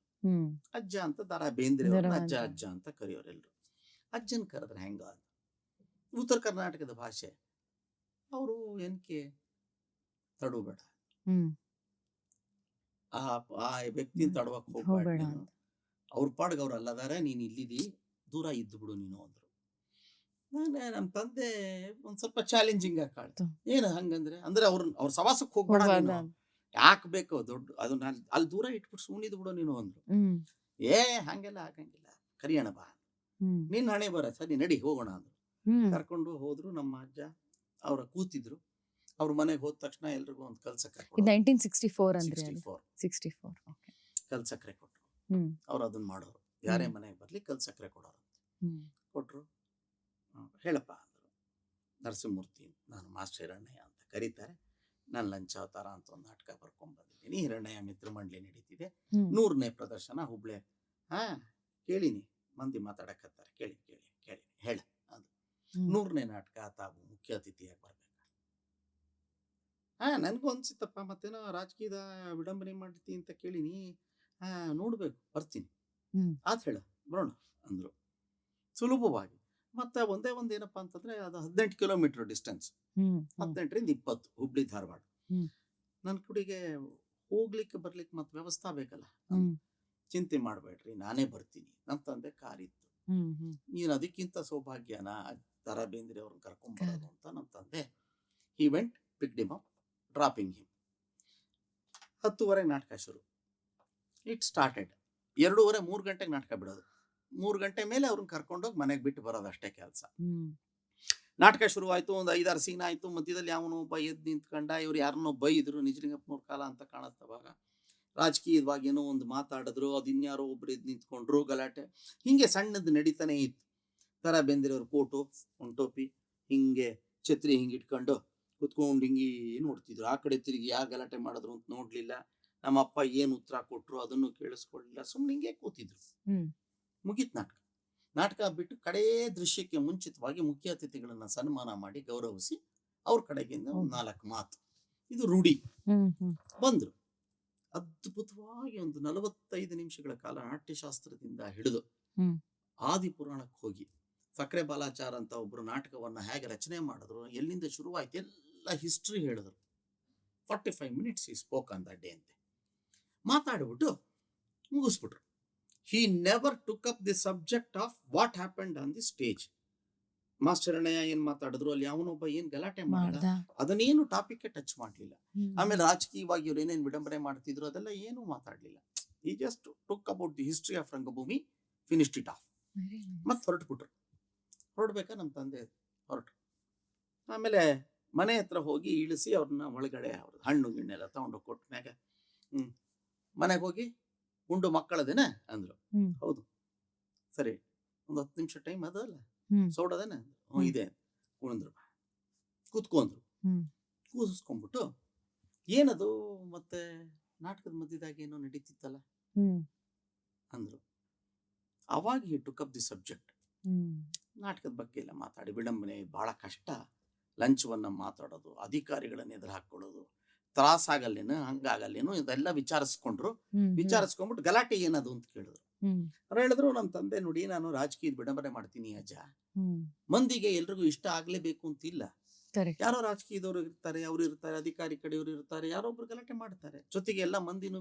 ಅಜ್ಜ ಅಂತ ದ.ರಾ. ಬೇಂದ್ರೆ ಅಜ್ಜ ಅಜ್ಜ ಅಂತ ಕರೆಯೋರೆಲ್ರು. ಅಜ್ಜನ್ ಕರೆದ್ರೆ ಹೆಂಗ, ಉತ್ತರ ಕರ್ನಾಟಕದ ಭಾಷೆ. ಅವರು ಕೆ ತಡಬೇಡ, ಆ ವ್ಯಕ್ತಿನ ತಡವಕ್ ಹೋಗ್ಬೇಡ, ಅವ್ರ ಪಾಡ್ಗ ಅವ್ರು ಅಲ್ಲದಾರೆ, ನೀನ್ ಇಲ್ಲಿದಿ, ದೂರ ಇದ್ದು ಬಿಡು ನೀನು ಅಂದ್ರು. ನಮ್ಮ ತಂದೆ ಒಂದ್ ಸ್ವಲ್ಪ ಚಾಲೆಂಜಿಂಗ್ ಆಗಿ ಕಾಡ್ತು. ಏನು ಹಂಗಂದ್ರೆ, ಅಂದ್ರೆ ಅವ್ರ ಸವಾಸಕ್ಕೆ ಹೋಗ್ಬೇಡ, ಯಾಕೆ ಬೇಕು ದೊಡ್ಡ ಅದನ್ನ ಅಲ್ಲಿ ದೂರ ಇಟ್ಬಿಟ್ಟು ಸುಮ್ಮನಿದ್ ಬಿಡು ನೀನು ಅಂದ್ರು. ಹಂಗೆಲ್ಲ ಆಗಂಗಿಲ್ಲ, ಕರಿಯೋಣ ಬಾ, ನಿನ್ ಹಣೆ ಬರ ಸರಿ, ನಡಿ ಹೋಗೋಣ ಅಂದ್ರು. ಕರ್ಕೊಂಡು ಹೋದ್ರು. ನಮ್ಮ ಅಜ್ಜ ಅವ್ರ ಕೂತಿದ್ರು. ಅವ್ರ ಮನೆಗೆ ಹೋದ ತಕ್ಷಣ ಎಲ್ರಿಗೂ ಒಂದು ಕಲ್ಸಕ್ರೆ ಕೊಟ್ರು. 1964 ಕಲ್ಸಕ್ರೆ ಕೊಟ್ರು. ಅವ್ರು ಅದನ್ನ ಮಾಡೋರು, ಯಾರೇ ಮನೆಗೆ ಬರ್ಲಿ ಕಲ್ಸಕ್ರೆ ಕೊಡೋರು. ಕೊಟ್ರು. ಹೇಳಪ್ಪ ಅಂದ್ರು. ನರಸಿಂಹಮೂರ್ತಿ, ನಾನು ಮಾಸ್ಟರ್ ಹಿರಣ್ಣಯ್ಯ ಅಂತ ಕರೀತಾರೆ. ನಾನು ಲಂಚಾವತಾರ ಅಂತ ಒಂದು ನಾಟಕ ಬರ್ಕೊಂಡ್ ಬಂದಿದ್ದೀನಿ. ಹಿರಣ್ಣಯ್ಯ ಮಿತ್ರ ಮಂಡಳಿ ನಡೀತಿದೆ, 100ನೇ ಪ್ರದರ್ಶನ ಹುಬ್ಳಿ. ಕೇಳಿನಿ, ಮಂದಿ ಮಾತಾಡಕತ್ತಾರೆ, ಕೇಳಿ ಹೇಳ ಅಂದ್ರು. 100ನೇ ನಾಟಕ, ತಾವು ಮುಖ್ಯ ಅತಿಥಿಯಾಗಿ ಬರ್ಬೇಕು. ನನ್ಗೂ ಅನ್ಸಿತ್ತಪ್ಪ, ಮತ್ತೇನೋ ರಾಜಕೀಯದ ವಿಡಂಬನೆ ಮಾಡ್ತಿ ಅಂತ ಕೇಳಿನಿ, ನೋಡ್ಬೇಕು, ಬರ್ತೀನಿ ಆತ ಹೇಳ, ಬರೋಣ ಅಂದ್ರು ಸುಲಭವಾಗಿ. ಮತ್ತೆ ಒಂದೇ ಏನಪ್ಪಾ ಅಂತಂದ್ರೆ, ಅದು 18 ಕಿಲೋಮೀಟರ್ ಡಿಸ್ಟೆನ್ಸ್, 18ರಿಂದ 20 ಹುಬ್ಳಿ ಧಾರವಾಡ. ನನ್ ಕುಡಿಗೆ ಹೋಗ್ಲಿಕ್ಕೆ ಬರ್ಲಿಕ್ಕೆ ಮತ್ತೆ ವ್ಯವಸ್ಥೆ ಬೇಕಲ್ಲ. ಚಿಂತೆ ಮಾಡ್ಬೇಡ್ರಿ, ನಾನೇ ಬರ್ತೀನಿ. ನಮ್ಮ ತಂದೆ ಕಾರ್ ಇತ್ತು. ನೀನು ಅದಕ್ಕಿಂತ ಸೌಭಾಗ್ಯನ ದ.ರಾ. ಬೇಂದ್ರೆ ಅವ್ರನ್ನ ಕರ್ಕೊಂಡ್ ಬರೋದು ಅಂತ ನಮ್ಮ ತಂದೆ. He went, picked him up, dropping him. 10:30 ನಾಟಕ ಶುರು. It started. 2:30-3 ಗಂಟೆಗೆ ನಾಟಕ ಬಿಡೋದು. 3 ಗಂಟೆ ಮೇಲೆ ಅವ್ರನ್ನ ಕರ್ಕೊಂಡೋಗಿ ಮನೆಗೆ ಬಿಟ್ಟು ಬರೋದು, ಅಷ್ಟೇ ಕೆಲಸ. ನಾಟಕ ಶುರು ಆಯ್ತು. ಒಂದು 5-6 ಸೀನ್ ಆಯ್ತು. ಮಧ್ಯದಲ್ಲಿ ಅವನು ಒಬ್ಬ ಎದ್ದು ನಿಂತ್ಕೊಂಡ. ಇವ್ರು ಯಾರನ್ನೋ ಬೈದ್ರು, ನಿಜಲಿಂಗಪ್ಪನವ್ರ ಕಾಲ ಅಂತ ಕಾಣತ್ತವಾಗ. ರಾಜಕೀಯವಾಗಿ ಏನೋ ಒಂದು ಮಾತಾಡಿದ್ರು, ಅದು ಇನ್ಯಾರೋ ಒಬ್ರು ಎದ್ದು ನಿಂತ್ಕೊಂಡ್ರು, ಗಲಾಟೆ ಹಿಂಗೆ ಸಣ್ಣದು ನಡೀತಾನೆ ಇತ್ತು. ದ.ರಾ. ಬೇಂದ್ರೆ ಅವ್ರ ಕೋಟು, ಒಂದು ಟೋಪಿ, ಹಿಂಗೆ ಛತ್ರಿ ಹಿಂಗೆ ಇಟ್ಕೊಂಡು ಕುತ್ಕೊಂಡು ಹಿಂಗೆ ನೋಡ್ತಿದ್ರು. ಆ ಕಡೆ ತಿರುಗಿ ಯಾರು ಗಲಾಟೆ ಮಾಡಿದ್ರು ಅಂತ ನೋಡ್ಲಿಲ್ಲ. ನಮ್ಮ ಅಪ್ಪ ಏನು ಉತ್ತರ ಕೊಟ್ರು ಅದನ್ನು ಕೇಳಿಸ್ಕೊಳ್ಳಿಲ್ಲ, ಸುಮ್ಮನೆ ಹಿಂಗೆ ಕೂತಿದ್ರು. ಮುಗೀತ್ ನಾಟಕ. ನಾಟಕ ಬಿಟ್ಟು ಕಡೇ ದೃಶ್ಯಕ್ಕೆ ಮುಂಚಿತವಾಗಿ ಮುಖ್ಯ ಅತಿಥಿಗಳನ್ನ ಸನ್ಮಾನ ಮಾಡಿ ಗೌರವಿಸಿ ಅವ್ರ ಕಡೆಗಿಂದ 4 ಮಾತು, ಇದು ರೂಢಿ. ಬಂದ್ರು. ಅದ್ಭುತವಾಗಿ ಒಂದು 45 ನಿಮಿಷಗಳ ಕಾಲ ನಾಟ್ಯಶಾಸ್ತ್ರದಿಂದ ಹಿಡಿದು ಆದಿಪುರಾಣಕ್ಕೆ ಹೋಗಿ ಸಕ್ರೆ ಬಾಲಾಚಾರ ಅಂತ ಒಬ್ರು ನಾಟಕವನ್ನ ಹೇಗೆ ರಚನೆ ಮಾಡಿದ್ರು, ಎಲ್ಲಿಂದ ಶುರುವಾಯ್ತು, ಎಲ್ಲ ಹಿಸ್ಟ್ರಿ ಹೇಳಿದ್ರು. 45 minutes ಈ ಸ್ಪೋಕ್ ಆನ್ ದಟ್ ಡೇ ಅಂತೆ. ಮಾತಾಡ್ಬಿಟ್ಟು ಮುಗಿಸ್ಬಿಟ್ರು. He never took up the subject of what happened on the stage. Master Hirannaiah ಏನ್ ಮಾತಾಡಿದ್ರು, ಅಲ್ಲಿ ಅವನೊಬ್ಬ ಏನ್ ಗಲಾಟೆ ಮಾಡ್ದ, ಅದನ್ನೇನು ಟಾಪಿಕ್ ಟಚ್ ಮಾಡ್ಲಿಲ್ಲ. ಆಮೇಲೆ ರಾಜಕೀಯವಾಗಿ ಇವ್ರು ಏನೇನ್ ವಿಡಂಬನೆ ಮಾಡ್ತಿದ್ರು ಅದೆಲ್ಲ ಏನು ಮಾತಾಡ್ಲಿಲ್ಲ. He just took about the history of ರಂಗಭೂಮಿ, finished it off. ಮತ್ತೆ ಹೊರಡ್ಬೇಕಾ ನಮ್ಮ ತಂದೆ ಹೊರಟು. ಆಮೇಲೆ ಮನೆ ಹತ್ರ ಹೋಗಿ ಇಳಿಸಿ ಅವ್ರನ್ನ ಒಳಗಡೆ ಅವ್ರ ಹಣ್ಣು ಗಿಣ್ಣೆಲ್ಲ ತಗೊಂಡು ಕೊಟ್ಟ ಮ್ಯಾಗ ಮನೆಗೆ ಹೋಗಿ ಉಂಡು ಮಕ್ಕಳದೇನ ಅಂದ್ರು. ಹ್ಮ್. ಹೌದು ಸರಿ, ಒಂದು 10 ನಿಮಿಷ ಟೈಮ್ ಅದಲ್ಲ, ಹ್ಮ್. ಸೋಡದೇನ? ಹ್ಮ್. ಇದೆ. ಕುಣಿದ್ರು, ಕೂತ್ಕೊಂಡ್ರು. ಹ್ಮ್. ಕೂಸಿಸ್ಕೊಂಡ್ಬಿಟ್ಟು ಏನದು ಮತ್ತೆ ನಾಟಕದ ಮಧ್ಯದಾಗ ಏನೋ ನಡೀತಿತ್ತಲ್ಲ ಹ್ಮ್. ಅಂದ್ರು. ಅವಾಗ he took up the subject. ಹ್ಮ್. ನಾಟಕದ ಬಗ್ಗೆ ಎಲ್ಲ ಮಾತಾಡಿ, ವಿಡಂಬನೆ ಬಹಳ ಕಷ್ಟ, ಲಂಚವನ್ನ ಮಾತಾಡೋದು, ಅಧಿಕಾರಿಗಳನ್ನ ಎದುರು ಹಾಕೊಳ್ಳೋದು, ತ್ರಾಸಾಗಲ್ಲೇನು, ಹಂಗಾಗಲ್ಲೇನು, ಇದೆಲ್ಲ ವಿಚಾರಿಸ್ಕೊಂಡ್ರು. ಹ್ಮ್. ವಿಚಾರಿಸ್ಕೊಂಡ್ಬಿಟ್ಟು ಗಲಾಟೆ ಏನದು ಅಂತ ಕೇಳಿದ್ರು. ಹ್ಮ್. ಅವ್ರು ಹೇಳಿದ್ರು, ನಮ್ಮ ತಂದೆ ನೋಡಿ, ನಾನು ರಾಜಕೀಯದ ವಿಡಂಬನೆ ಮಾಡ್ತೀನಿ ಅಜ್ಜ. ಹ್ಮ್. ಮಂದಿಗೆ ಎಲ್ರಿಗೂ ಇಷ್ಟ ಆಗ್ಲೇಬೇಕು ಅಂತಿಲ್ಲ. Correct. ಯಾರೋ ರಾಜಕೀಯದವರು ಇರ್ತಾರೆ, ಅವ್ರು ಇರ್ತಾರೆ, ಅಧಿಕಾರಿ ಕಡೆಯವರು ಇರ್ತಾರೆ, ಯಾರೊಬ್ರು ಗಲಾಟೆ ಮಾಡ್ತಾರೆ. ಜೊತೆಗೆ ಎಲ್ಲ ಮಂದಿನೂ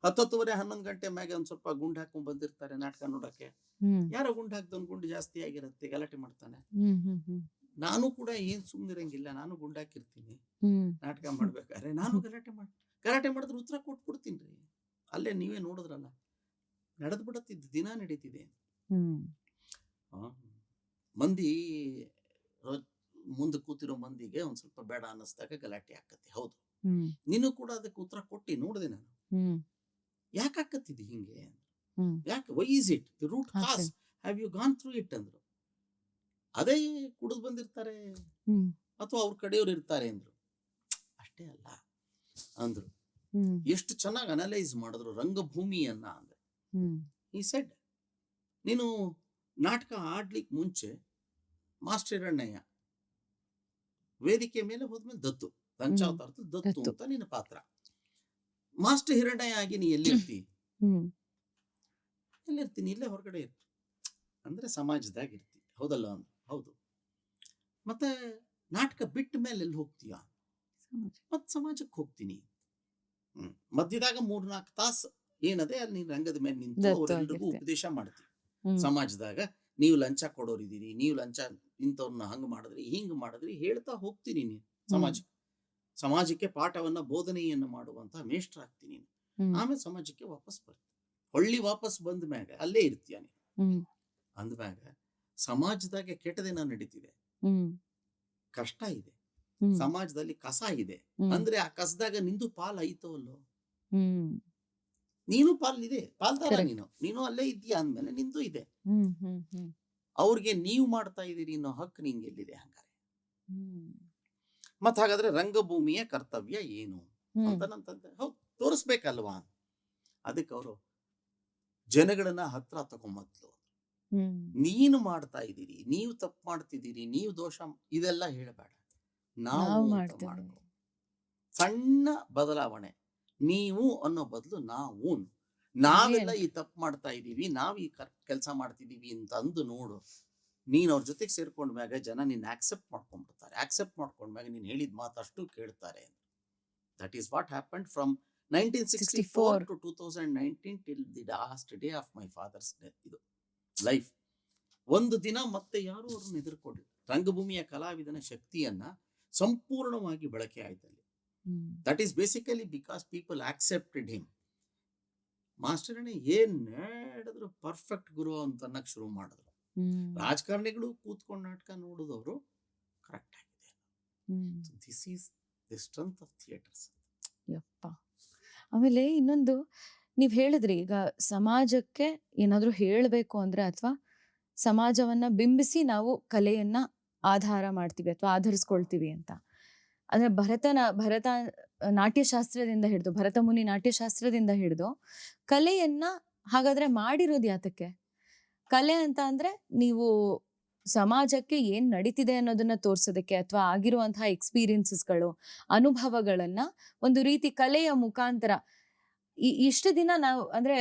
10:30 11 ಗಂಟೆ ಮ್ಯಾಗೆ ಒಂದ್ ಸ್ವಲ್ಪ ಗುಂಡು ಹಾಕೊಂಡ್ ಬಂದಿರ್ತಾರೆ ನಾಟಕ ನೋಡಕ್ಕೆ. ಹ್ಮ್. ಯಾರೋ ಗುಂಡು ಹಾಕ್ದವ್ನು ಗುಂಡು ಜಾಸ್ತಿ ಆಗಿರುತ್ತೆ, ಗಲಾಟೆ ಮಾಡ್ತಾನೆ. ಹ್ಮ್. ಹ್ಮ್. ಹ್ಮ್. ನಾನು ಕೂಡ ಏನ್ ಸುಮ್ನಿರಂಗಿಲ್ಲ, ನಾನು ಗುಂಡು ಹಾಕಿರ್ತೀನಿ ಹ್ಮ್. ನಾಟಕ ಮಾಡ್ಬೇಕಾದ್ರೆ. ನಾನು ಗಲಾಟೆ ಮಾಡಿದ್ರೆ ಉತ್ತರ ಕೊಟ್ಬಿಡ್ತೀನಿ ರೀ. ಅಲ್ಲೇ ನೀವೇ ನೋಡಿದ್ರಲ್ಲ, ನಡೆದ್ ಬಿಡತ್ತಿದ್ದು, ದಿನ ನಡೀತಿದೆ. ಹ್ಮ್. ಮಂದಿ ಮುಂದೆ ಕೂತಿರೋ ಮಂದಿಗೆ ಒಂದ್ ಸ್ವಲ್ಪ ಬೇಡ ಅನ್ನಿಸ್ದಾಗ ಗಲಾಟೆ ಆಕತಿ. ಹೌದು, ಹ್ಮ್. ನೀನು ಕೂಡ ಅದಕ್ಕೆ ಉತ್ತರ ಕೊಟ್ಟಿ ನೋಡಿದೆ ನಾನು. ಹ್ಮ್. ಯಾಕೆ ಆಕತ್ತಿದ್ದು ಹಿಂಗೆ? ಹ್ಮ್. ಯಾಕೆ? Why is it the root cause? Have you gone through it ಅಂದ್ರು. ಅದೇ ಕುಡಿದು ಬಂದಿರ್ತಾರೆ ಹ್ಮ್. ಅಥವಾ ಅವ್ರ ಕಡೆಯವ್ರು ಇರ್ತಾರೆ ಅಂದ್ರು. ಅಷ್ಟೇ ಅಲ್ಲ ಅಂದ್ರು. ಹ್ಮ್. ಎಷ್ಟು ಚೆನ್ನಾಗಿ ಅನಲೈಸ್ ಮಾಡಿದ್ರು ರಂಗಭೂಮಿಯನ್ನ ಅಂದ್ರೆ. ಹ್ಮ್. ಈ ಸೆಡ್, ನೀನು ನಾಟಕ ಆಡ್ಲಿಕ್ಕೆ ಮುಂಚೆ ಮಾಸ್ಟರ್ ಹಿರಣ್ಣಯ್ಯ ವೇದಿಕೆ ಮೇಲೆ ಹೋದ್ಮೇಲೆ ದತ್ತು, ಪಂಚಾವತಾರದಲ್ಲಿ ದತ್ತು ದತ್ತು. ಅಂತ ನಿನ್ನ ಪಾತ್ರ. ಮಾಸ್ಟರ್ ಹಿರಣ್ಣಯ್ಯ ಆಗಿ ನೀ ಎಲ್ಲಿರ್ತಿ? ಹ್ಮ್. ಎಲ್ಲಿರ್ತೀನಿ? ಇಲ್ಲೇ ಹೊರಗಡೆ ಇರ್ತಿ, ಅಂದ್ರೆ ಸಮಾಜದಾಗ ಇರ್ತಿ. ಹೌದಲ್ಲ? ಹೌದು. ಮತ್ತೆ ನಾಟಕ ಬಿಟ್ಟ ಮೇಲೆ ಎಲ್ಲಿ ಹೋಗ್ತೀಯ? ಮತ್ ಸಮಾಜಕ್ಕೆ ಹೋಗ್ತೀನಿ. ಮಧ್ಯದಾಗ 3-4 ತಾಸು ಏನದೆ ಅಲ್ಲಿ ನೀನ್ ರಂಗದ ಮೇಲೆ ನಿಂತು ದತ್ತು ಅವರೆಲ್ಲರಿಗೂ ಆಗಿರ್ತಿ. ಉಪದೇಶ ಮಾಡ್ತೀವಿ. ಹ್ಮ್. ಸಮಾಜದಾಗ ನೀವು ಲಂಚ ಕೊಡೋರಿದ್ದೀರಿ, ನೀವು ಲಂಚ ಇಂಥವ್ರನ್ನ ಹಂಗ್ ಮಾಡಿದ್ರಿ, ಹಿಂಗ್ ಮಾಡಿದ್ರಿ ಹೇಳ್ತಾ ಹೋಗ್ತೀನಿ. ನೀನು ಸಮಾಜಕ್ಕೆ ಪಾಠವನ್ನ ಬೋಧನೆಯನ್ನ ಮಾಡುವಂತ ಮೇಷ್ಟ್ರ ಆಗ್ತೀನಿ. ಹ್ಮ್. ಆಮೇಲೆ ಸಮಾಜಕ್ಕೆ ವಾಪಸ್ ಬರ್ತೀನಿ. ಹೊಳ್ಳಿ ವಾಪಸ್ ಬಂದ ಮ್ಯಾಗ ಅಲ್ಲೇ ಇರ್ತೀಯ ನೀನು. ಹ್ಮ್. ಅಂದ್ಮ್ಯಾಗ ಸಮಾಜದಾಗ ಕೆಟ್ಟದೇನ ನಡೀತಿದೆ, ಹ್ಮ್. ಕಷ್ಟ ಇದೆ, ಹ್ಮ್. ಸಮಾಜದಲ್ಲಿ ಕಸ ಇದೆ ಹ್ಮ್. ಅಂದ್ರೆ ಆ ಕಸದಾಗ ನಿಂದು ಪಾಲ್ ಐತೋ ಅಲ್ಲೋ? ಹ್ಮ್. ನೀನು ಪಾಲ್ದಾರ, Correct. ನೀನು ಅಲ್ಲೇ ಇದೀಯ ಅಂದ್ಮೇಲೆ ನಿಂದು ಇದೆ. ಹ್ಮ್. ಹ್ಮ್. ಹ್ಮ್. ಅವ್ರಿಗೆ ನೀವು ಮಾಡ್ತಾ ಇದೀರಿ ಅನ್ನೋ ಹಕ್ಕು ನಿಂಗೆಲ್ಲಿದೆ ಹಂಗಾರೆ? ಹ್ಮ್. ಮತ್ ಹಾಗಾದ್ರೆ ರಂಗಭೂಮಿಯ ಕರ್ತವ್ಯ ಏನು ಅಂತ ಹ್ಮ್. ನನ್ನ ತಂದೆ ಹೌದು ತೋರಿಸ್ಬೇಕಲ್ವಾ? ಅದಕ್ಕೆ ಅವರು ಜನಗಳನ್ನ ಹತ್ರ ತಗೊಂಬತ್ಲು. ಹ್ಮ್. ನೀನು ಮಾಡ್ತಾ ಇದ್ದೀರಿ, ನೀವು ತಪ್ಪು ಮಾಡ್ತಿದ್ದೀರಿ, ನೀವು ದೋಷ, ಇದೆಲ್ಲ ಹೇಳಬೇಡ, ನಾವು ನಾವು ಅಂತ ಮಾಡ್ತೇವೆ. ಮಾಡ್ಕೊ. ಸಣ್ಣ ಬದಲಾವಣೆ, ನೀವು ಅನ್ನೋ ಬದಲು ನಾವೆಲ್ಲ ಈ ತಪ್ಪು ಮಾಡ್ತಾ ಇದೀವಿ, ನಾವ್ ಈ ಕೆಲಸ ಮಾಡ್ತಿದೀವಿ ಅಂತ ಅಂದು ನೋಡು. ನೀನ್ ಅವ್ರ ಜೊತೆಗೆ ಸೇರ್ಕೊಂಡ್ಮ್ಯಾಗ ಜನ ನಿನ್ನ ಆಕ್ಸೆಪ್ಟ್ ಮಾಡ್ಕೊಂಡ್ಬಿಡ್ತಾರೆ. ಆಕ್ಸೆಪ್ಟ್ ಮಾಡ್ಕೊಂಡ್ಮ್ಯಾಗ ನೀನ್ ಹೇಳಿದ ಮಾತು ಅಷ್ಟು ಕೇಳ್ತಾರೆ. That is what happened from 1964 to 2019 till the last day of my father's death. ಇದು ಲೈಫ್. ಒಂದು ದಿನ ಮತ್ತೆ ಯಾರು ಅವ್ರನ್ನ ಎದುರ್ಕೊಡಿ. ರಂಗಭೂಮಿಯ ಕಲಾವಿದನ ಶಕ್ತಿಯನ್ನ ಸಂಪೂರ್ಣವಾಗಿ ಬಳಕೆ ಆಯ್ತಲ್ಲಿ. ಹ್ಮ್. That is basically because people accepted him. Master ಏನ್ ಹೇಳಿದ್ರು ಪರ್ಫೆಕ್ಟ್ ಗುರು ಅಂತ ಅನ್ನಕ್ ಶುರು ಮಾಡಿದ್ರು. ಹ್ಮ್. ರಾಜಕಾರಣಿಗಳು ಕೂತ್ಕೊಂಡು ನಾಟಕ ನೋಡಿದವರು ಕರೆಕ್ಟ್ ಆಗಿದೆ. ಹ್ಮ್. This is the strength of theatres. ಯಪ್ಪ. ಆಮೇಲೆ ಇನ್ನೊಂದು, ನೀವ್ ಹೇಳಿದ್ರಿ ಈಗ ಸಮಾಜಕ್ಕೆ ಏನಾದ್ರೂ ಹೇಳ್ಬೇಕು ಅಂದ್ರೆ ಅಥವಾ ಸಮಾಜವನ್ನ ಬಿಂಬಿಸಿ ನಾವು ಕಲೆಯನ್ನ ಆಧಾರ ಮಾಡ್ತೀವಿ ಅಥವಾ ಆಧರಿಸ್ಕೊಳ್ತೀವಿ ಅಂತ. ಅಂದ್ರೆ ಭರತ ನಾಟ್ಯಶಾಸ್ತ್ರದಿಂದ ಹಿಡಿದು, ಭರತ ಮುನಿ ನಾಟ್ಯಶಾಸ್ತ್ರದಿಂದ ಹಿಡಿದು ಕಲೆಯನ್ನ ಹಾಗಾದ್ರೆ ಮಾಡಿರೋದು ಯಾತಕ್ಕೆ? ಕಲೆ ಅಂತ ಅಂದ್ರೆ ನೀವು ಸಮಾಜಕ್ಕೆ ಏನ್ ನಡೀತಿದೆ ಅನ್ನೋದನ್ನ ತೋರ್ಸೋದಕ್ಕೆ ಅಥವಾ ಆಗಿರುವಂತಹ ಎಕ್ಸ್ಪೀರಿಯನ್ಸಸ್ಗಳು, ಅನುಭವಗಳನ್ನ ಒಂದು ರೀತಿ ಕಲೆಯ ಮುಖಾಂತರ ಇಷ್ಟು ದಿನ ನಾವು ಅಂದ್ರೆ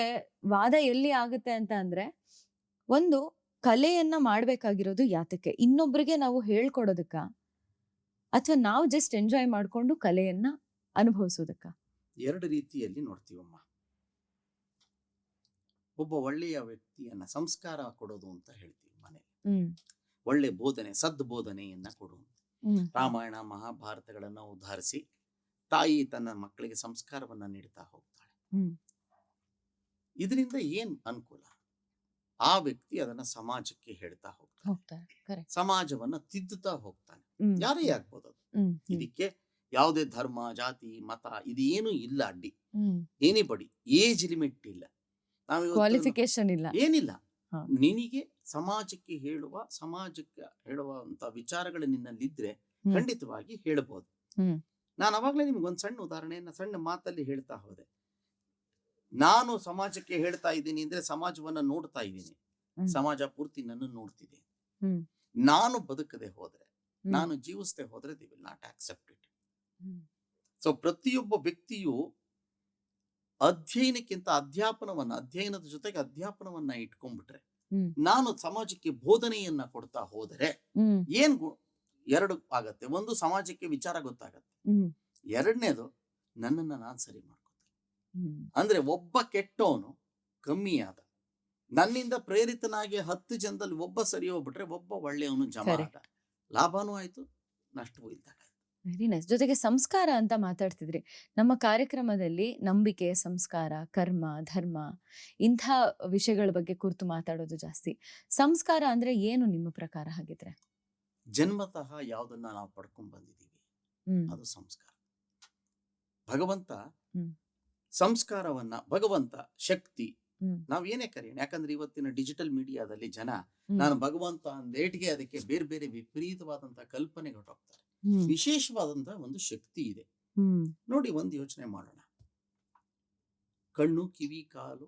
ವಾದ ಎಲ್ಲಿ ಆಗುತ್ತೆ ಅಂತ ಅಂದ್ರೆ, ಒಂದು ಕಲೆಯನ್ನ ಮಾಡ್ಬೇಕಾಗಿರೋದು ಯಾತಕ್ಕೆ? ಇನ್ನೊಬ್ರಿಗೆ ನಾವು ಹೇಳ್ಕೊಡೋದಕ್ಕ ಅಥವಾ ನಾವು ಜಸ್ಟ್ ಎಂಜಾಯ್ ಮಾಡ್ಕೊಂಡು ಕಲೆಯನ್ನ ಅನುಭವಿಸೋದಕ್ಕ? 2 ರೀತಿಯಲ್ಲಿ ನೋಡ್ತೀವಮ್ಮ. ಒಬ್ಬ ಒಳ್ಳೆಯ ವ್ಯಕ್ತಿಯನ್ನ ಸಂಸ್ಕಾರ ಕೊಡೋದು ಅಂತ ಹೇಳ್ತೀವಿ ಮನೆಯಲ್ಲಿ. ಹ್ಮ್. ಒಳ್ಳೆ ಬೋಧನೆ, ಸದ್ಬೋಧನೆಯನ್ನ ಕೊಡುವುದು. ಹ್ಮ್. ರಾಮಾಯಣ ಮಹಾಭಾರತಗಳನ್ನ ಉದ್ಧರಿಸಿ ತಾಯಿ ತನ್ನ ಮಕ್ಕಳಿಗೆ ಸಂಸ್ಕಾರವನ್ನ ನೀಡ್ತಾ ಹೋಗ್ತಾಳೆ. ಹ್ಮ್. ಇದರಿಂದ ಏನ್ ಅನುಕೂಲ? ಆ ವ್ಯಕ್ತಿ ಅದನ್ನ ಸಮಾಜಕ್ಕೆ ಹೇಳ್ತಾ ಹೋಗ್ತಾನೆ, ಹೋಗ್ತಾರೆ. ಕರೆಕ್ಟ್. ಸಮಾಜವನ್ನ ತಿದ್ದುತ್ತಾ ಹೋಗ್ತಾನೆ. ಹ್ಮ್. ಯಾರೇ ಆಗ್ಬೋದು ಅದು. ಹ್ಮ್. ಹ್ಮ್. ಇದಕ್ಕೆ ಯಾವುದೇ ಧರ್ಮ, ಜಾತಿ, ಮತ ಇದೇನು ಇಲ್ಲ ಅಡ್ಡಿ. ಎನಿಬಡಿ, ಏಜ್ ಲಿಮಿಟ್ ಇಲ್ಲ. ಕ್ವಾಲಿಫಿಕೇಶನ್ ಇಲ್ಲ, ಏನಿಲ್ಲ. ಹಾ. ನಿನಗೆ ಸಮಾಜಕ್ಕೆ ಹೇಳುವಂತ ವಿಚಾರಗಳು ನಿನ್ನಲ್ಲಿದ್ರೆ ಖಂಡಿತವಾಗಿ ಹೇಳಬಹುದು. ನಾನು ಅವಾಗ್ಲೇ ನಿಮ್ಗೊಂದು ಸಣ್ಣ ಉದಾಹರಣೆಯನ್ನ ಸಣ್ಣ ಮಾತಲ್ಲಿ ಹೇಳ್ತಾ ಹೋದೆ. ನಾನು ಸಮಾಜಕ್ಕೆ ಹೇಳ್ತಾ ಇದ್ದೀನಿ ಅಂದ್ರೆ ಸಮಾಜವನ್ನ ನೋಡ್ತಾ ಇದ್ದೀನಿ, ಸಮಾಜ ಪೂರ್ತಿ ನನ್ನ ನೋಡ್ತಿದೆ. ನಾನು ಬದುಕದೆ ಹೋದ್ರೆ, ನಾನು ಜೀವಿಸದೆ ಹೋದ್ರೆ they will not accept it. So ಪ್ರತಿಯೊಬ್ಬ ವ್ಯಕ್ತಿಯು ಅಧ್ಯಯನದ ಜೊತೆಗೆ ಅಧ್ಯಾಪನವನ್ನ ಇಟ್ಕೊಂಡ್ಬಿಟ್ರೆ, ನಾನು ಸಮಾಜಕ್ಕೆ ಬೋಧನೆಯನ್ನ ಕೊಡ್ತಾ ಹೋದರೆ ಏನ್ ಎರಡು ಆಗತ್ತೆ. ಒಂದು, ಸಮಾಜಕ್ಕೆ ವಿಚಾರ ಗೊತ್ತಾಗತ್ತೆ. ಎರಡನೇದು, ನನ್ನನ್ನ ನಾನು ಸರಿ ಮಾಡ್ಕೊತೇನೆ. ಅಂದ್ರೆ ಒಬ್ಬ ಕೆಟ್ಟವನು ಕಮ್ಮಿ ಆದ, ನನ್ನಿಂದ ಪ್ರೇರಿತನಾಗಿ 10 ಜನದಲ್ಲಿ ಒಬ್ಬ ಸರಿ ಹೋಗ್ಬಿಟ್ರೆ ಒಬ್ಬ ಒಳ್ಳೆಯವನು ಜಮಾ ಆದ. ಲಾಭನೂ ಆಯ್ತು, ನಷ್ಟವೂ ಇದ್ದಾಗ. Very nice. ಜೊತೆಗೆ ಸಂಸ್ಕಾರ ಅಂತ ಮಾತಾಡ್ತಿದ್ರಿ. ನಮ್ಮ ಕಾರ್ಯಕ್ರಮದಲ್ಲಿ ನಂಬಿಕೆ, ಸಂಸ್ಕಾರ, ಕರ್ಮ, ಧರ್ಮ ಇಂಥ ವಿಷಯಗಳ ಬಗ್ಗೆ ಕುರಿತು ಮಾತಾಡೋದು ಜಾಸ್ತಿ. ಸಂಸ್ಕಾರ ಅಂದ್ರೆ ಏನು ನಿಮ್ಮ ಪ್ರಕಾರ ಹಾಗಿದ್ರೆ? ಜನ್ಮತಃ ಯಾವುದನ್ನ ನಾವು ಪಡ್ಕೊಂಡ್ ಬಂದಿದ್ದೀವಿ ಅದು ಸಂಸ್ಕಾರ. ಭಗವಂತ ಸಂಸ್ಕಾರವನ್ನ, ಭಗವಂತ ಶಕ್ತಿ, ನಾವ್ ಏನೇ ಕರೆಯೋಣ. ಯಾಕಂದ್ರೆ ಇವತ್ತಿನ ಡಿಜಿಟಲ್ ಮೀಡಿಯಾದಲ್ಲಿ ಜನ ನಾನು ಭಗವಂತ ಅಂದೇಟಿಗೆ ಅದಕ್ಕೆ ಬೇರೆ ಬೇರೆ ವಿಪರೀತವಾದಂತಹ ಕಲ್ಪನೆ ಹೊರಟೋಗ್ತಾರೆ. ವಿಶೇಷವಾದಂತಹ ಒಂದು ಶಕ್ತಿ ಇದೆ ನೋಡಿ. ಒಂದು ಯೋಚನೆ ಮಾಡೋಣ. ಕಣ್ಣು, ಕಿವಿ, ಕಾಲು,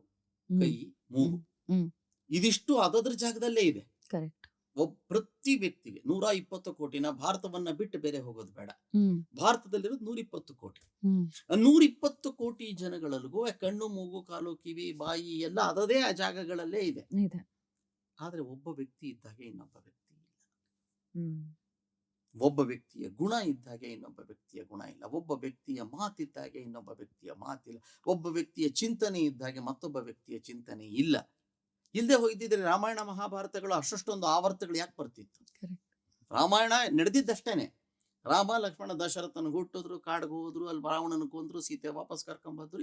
ಕೈ, ಮೂಗು, ಇದಿಷ್ಟು ಅದದ್ರ ಜಾಗದಲ್ಲೇ ಇದೆ. ಪ್ರತಿ ವ್ಯಕ್ತಿಗೆ 120 ಕೋಟಿನ ಭಾರತವನ್ನ ಬಿಟ್ಟು ಬೇರೆ ಹೋಗೋದು ಬೇಡ. ಭಾರತದಲ್ಲಿರೋದು 120 ಕೋಟಿ. 120 ಕೋಟಿ ಜನಗಳಲ್ಲಿಗೂ ಕಣ್ಣು, ಮೂಗು, ಕಾಲು, ಕಿವಿ, ಬಾಯಿ ಎಲ್ಲ ಅದದೇ ಆ ಜಾಗಗಳಲ್ಲೇ ಇದೆ. ಆದ್ರೆ ಒಬ್ಬ ವ್ಯಕ್ತಿ ಇದ್ದಾಗೆ ಇನ್ನೊಬ್ಬ ವ್ಯಕ್ತಿ ಇಲ್ಲ. ಒಬ್ಬ ವ್ಯಕ್ತಿಯ ಗುಣ ಇದ್ದಾಗೆ ಇನ್ನೊಬ್ಬ ವ್ಯಕ್ತಿಯ ಗುಣ ಇಲ್ಲ. ಒಬ್ಬ ವ್ಯಕ್ತಿಯ ಮಾತಿದ್ದಾಗೆ ಇನ್ನೊಬ್ಬ ವ್ಯಕ್ತಿಯ ಮಾತಿಲ್ಲ. ಒಬ್ಬ ವ್ಯಕ್ತಿಯ ಚಿಂತನೆ ಇದ್ದಾಗೆ ಮತ್ತೊಬ್ಬ ವ್ಯಕ್ತಿಯ ಚಿಂತನೆ ಇಲ್ಲ. ಇಲ್ಲದೆ ಹೋಗಿದ್ದಿದ್ರೆ ರಾಮಾಯಣ ಮಹಾಭಾರತಗಳು ಅಷ್ಟೊಂದು ಆವರ್ತಗಳು ಯಾಕೆ ಬರ್ತಿತ್ತು? ರಾಮಾಯಣ ನಡೆದಿದ್ದಷ್ಟೇನೆ. ರಾಮ, ಲಕ್ಷ್ಮಣ, ದಶರಥನ ಹುಟ್ಟಿದ್ರು, ಕಾಡ್ಗೆ ಹೋದ್ರು, ಅಲ್ಲಿ ರಾವಣನ ಕೊಂದ್ರು, ಸೀತೆ ವಾಪಸ್ ಕರ್ಕೊಂಡ್ಬಂದ್ರು.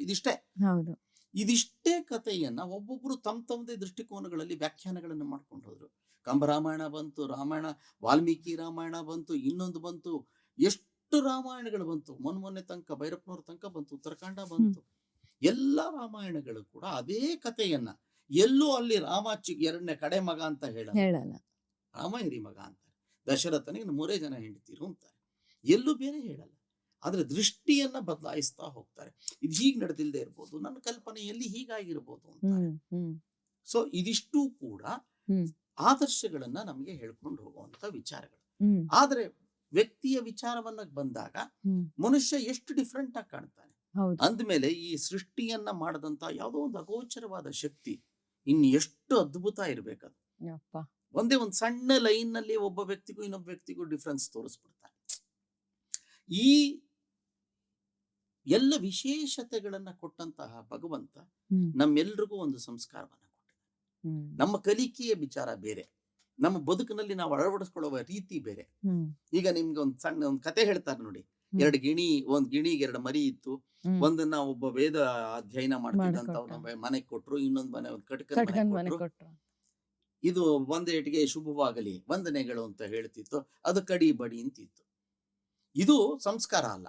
ಇದಿಷ್ಟೇ ಕಥೆಯನ್ನ ಒಬ್ಬೊಬ್ರು ತಮ್ಮದೇ ದೃಷ್ಟಿಕೋನಗಳಲ್ಲಿ ವ್ಯಾಖ್ಯಾನಗಳನ್ನು ಮಾಡ್ಕೊಂಡು ಹೋದ್ರು. ಕಂಬರಾಮಾಯಣ ಬಂತು, ರಾಮಾಯಣ ವಾಲ್ಮೀಕಿ ರಾಮಾಯಣ ಬಂತು, ಇನ್ನೊಂದು ಬಂತು, ಎಷ್ಟು ರಾಮಾಯಣಗಳು ಬಂತು. ಮೊನ್ನೆ ತನಕ ಭೈರಪ್ಪನವ್ರ ತನಕ ಬಂತು, ಉತ್ತರಾಖಂಡ ಬಂತು. ಎಲ್ಲ ರಾಮಾಯಣಗಳು ಕೂಡ ಅದೇ ಕಥೆಯನ್ನ, ಎಲ್ಲೂ ಅಲ್ಲಿ ರಾಮ ಎರಡನೇ ಕಡೆ ಮಗ ಅಂತ ಹೇಳಲ್ಲ, ರಾಮ ಹಿರಿ ಮಗ ಅಂತಾರೆ. ದಶರಥನಿಗೆ 3 ಜನ ಹೆಂಡತಿರು ಅಂತಾರೆ, ಎಲ್ಲೂ ಬೇರೆ ಹೇಳಲ್ಲ. ಆದ್ರೆ ದೃಷ್ಟಿಯನ್ನ ಬದಲಾಯಿಸ್ತಾ ಹೋಗ್ತಾರೆ. ಇದು ಹೀಗ್ ನಡೆದಿಲ್ಲದೆ ಇರ್ಬೋದು, ನನ್ನ ಕಲ್ಪನೆಯಲ್ಲಿ ಹೀಗಾಗಿರ್ಬೋದು ಅಂತಾರೆ. ಸೊ ಇದಿಷ್ಟು ಕೂಡ ಆದರ್ಶಗಳನ್ನ ನಮಗೆ ಹೇಳ್ಕೊಂಡು ಹೋಗುವಂತ ವಿಚಾರಗಳು. ಆದ್ರೆ ವ್ಯಕ್ತಿಯ ವಿಚಾರವನ್ನ ಬಂದಾಗ ಮನುಷ್ಯ ಎಷ್ಟು ಡಿಫ್ರೆಂಟ್ ಆಗಿ ಕಾಣ್ತಾನೆ. ಅಂದ್ಮೇಲೆ ಈ ಸೃಷ್ಟಿಯನ್ನ ಮಾಡದಂತ ಯಾವುದೋ ಒಂದು ಅಗೋಚರವಾದ ಶಕ್ತಿ ಇನ್ನು ಎಷ್ಟು ಅದ್ಭುತ ಇರ್ಬೇಕದು. ಒಂದೇ ಒಂದು ಸಣ್ಣ ಲೈನ್ ನಲ್ಲಿ ಒಬ್ಬ ವ್ಯಕ್ತಿಗೂ ಇನ್ನೊಬ್ಬ ವ್ಯಕ್ತಿಗೂ ಡಿಫ್ರೆನ್ಸ್ ತೋರಿಸ್ಬಿಡ್ತಾನೆ. ಈ ಎಲ್ಲ ವಿಶೇಷತೆಗಳನ್ನ ಕೊಟ್ಟಂತಹ ಭಗವಂತ ನಮ್ಮೆಲ್ರಿಗೂ ಒಂದು ಸಂಸ್ಕಾರವನ್ನ ಕೊಟ್ಟಿದ್ದಾನೆ. ನಮ್ಮ ಕಲಿಕೆಯ ವಿಚಾರ ಬೇರೆ, ನಮ್ಮ ಬದುಕಿನಲ್ಲಿ ನಾವು ಅಳವಡಿಸ್ಕೊಳ್ಳುವ ರೀತಿ ಬೇರೆ. ಈಗ ನಿಮ್ಗೆ ಒಂದು ಸಣ್ಣ ಒಂದು ಕತೆ ಹೇಳ್ತಾರೆ ನೋಡಿ. ಒಂದ್ ಗಿಣಿಗೆ 2 ಮರಿ ಇತ್ತು. ಒಂದನ್ನ ಒಬ್ಬ ವೇದ ಅಧ್ಯಯನ ಮಾಡ್ತಿದ್ದಂತ ಮನೆಗೆ ಕೊಟ್ರು, ಇನ್ನೊಂದ್ ಮನೆ ಕಟಕನ್ ಕೊಟ್ರು. ಇದು ಒಂದೇಟಿಗೆ ಶುಭವಾಗಲಿ ವಂದನೆಗಳು ಅಂತ ಹೇಳ್ತಿತ್ತು, ಅದು ಕಡಿ ಬಡಿ ಅಂತಿತ್ತು. ಇದು ಸಂಸ್ಕಾರ ಅಲ್ಲ.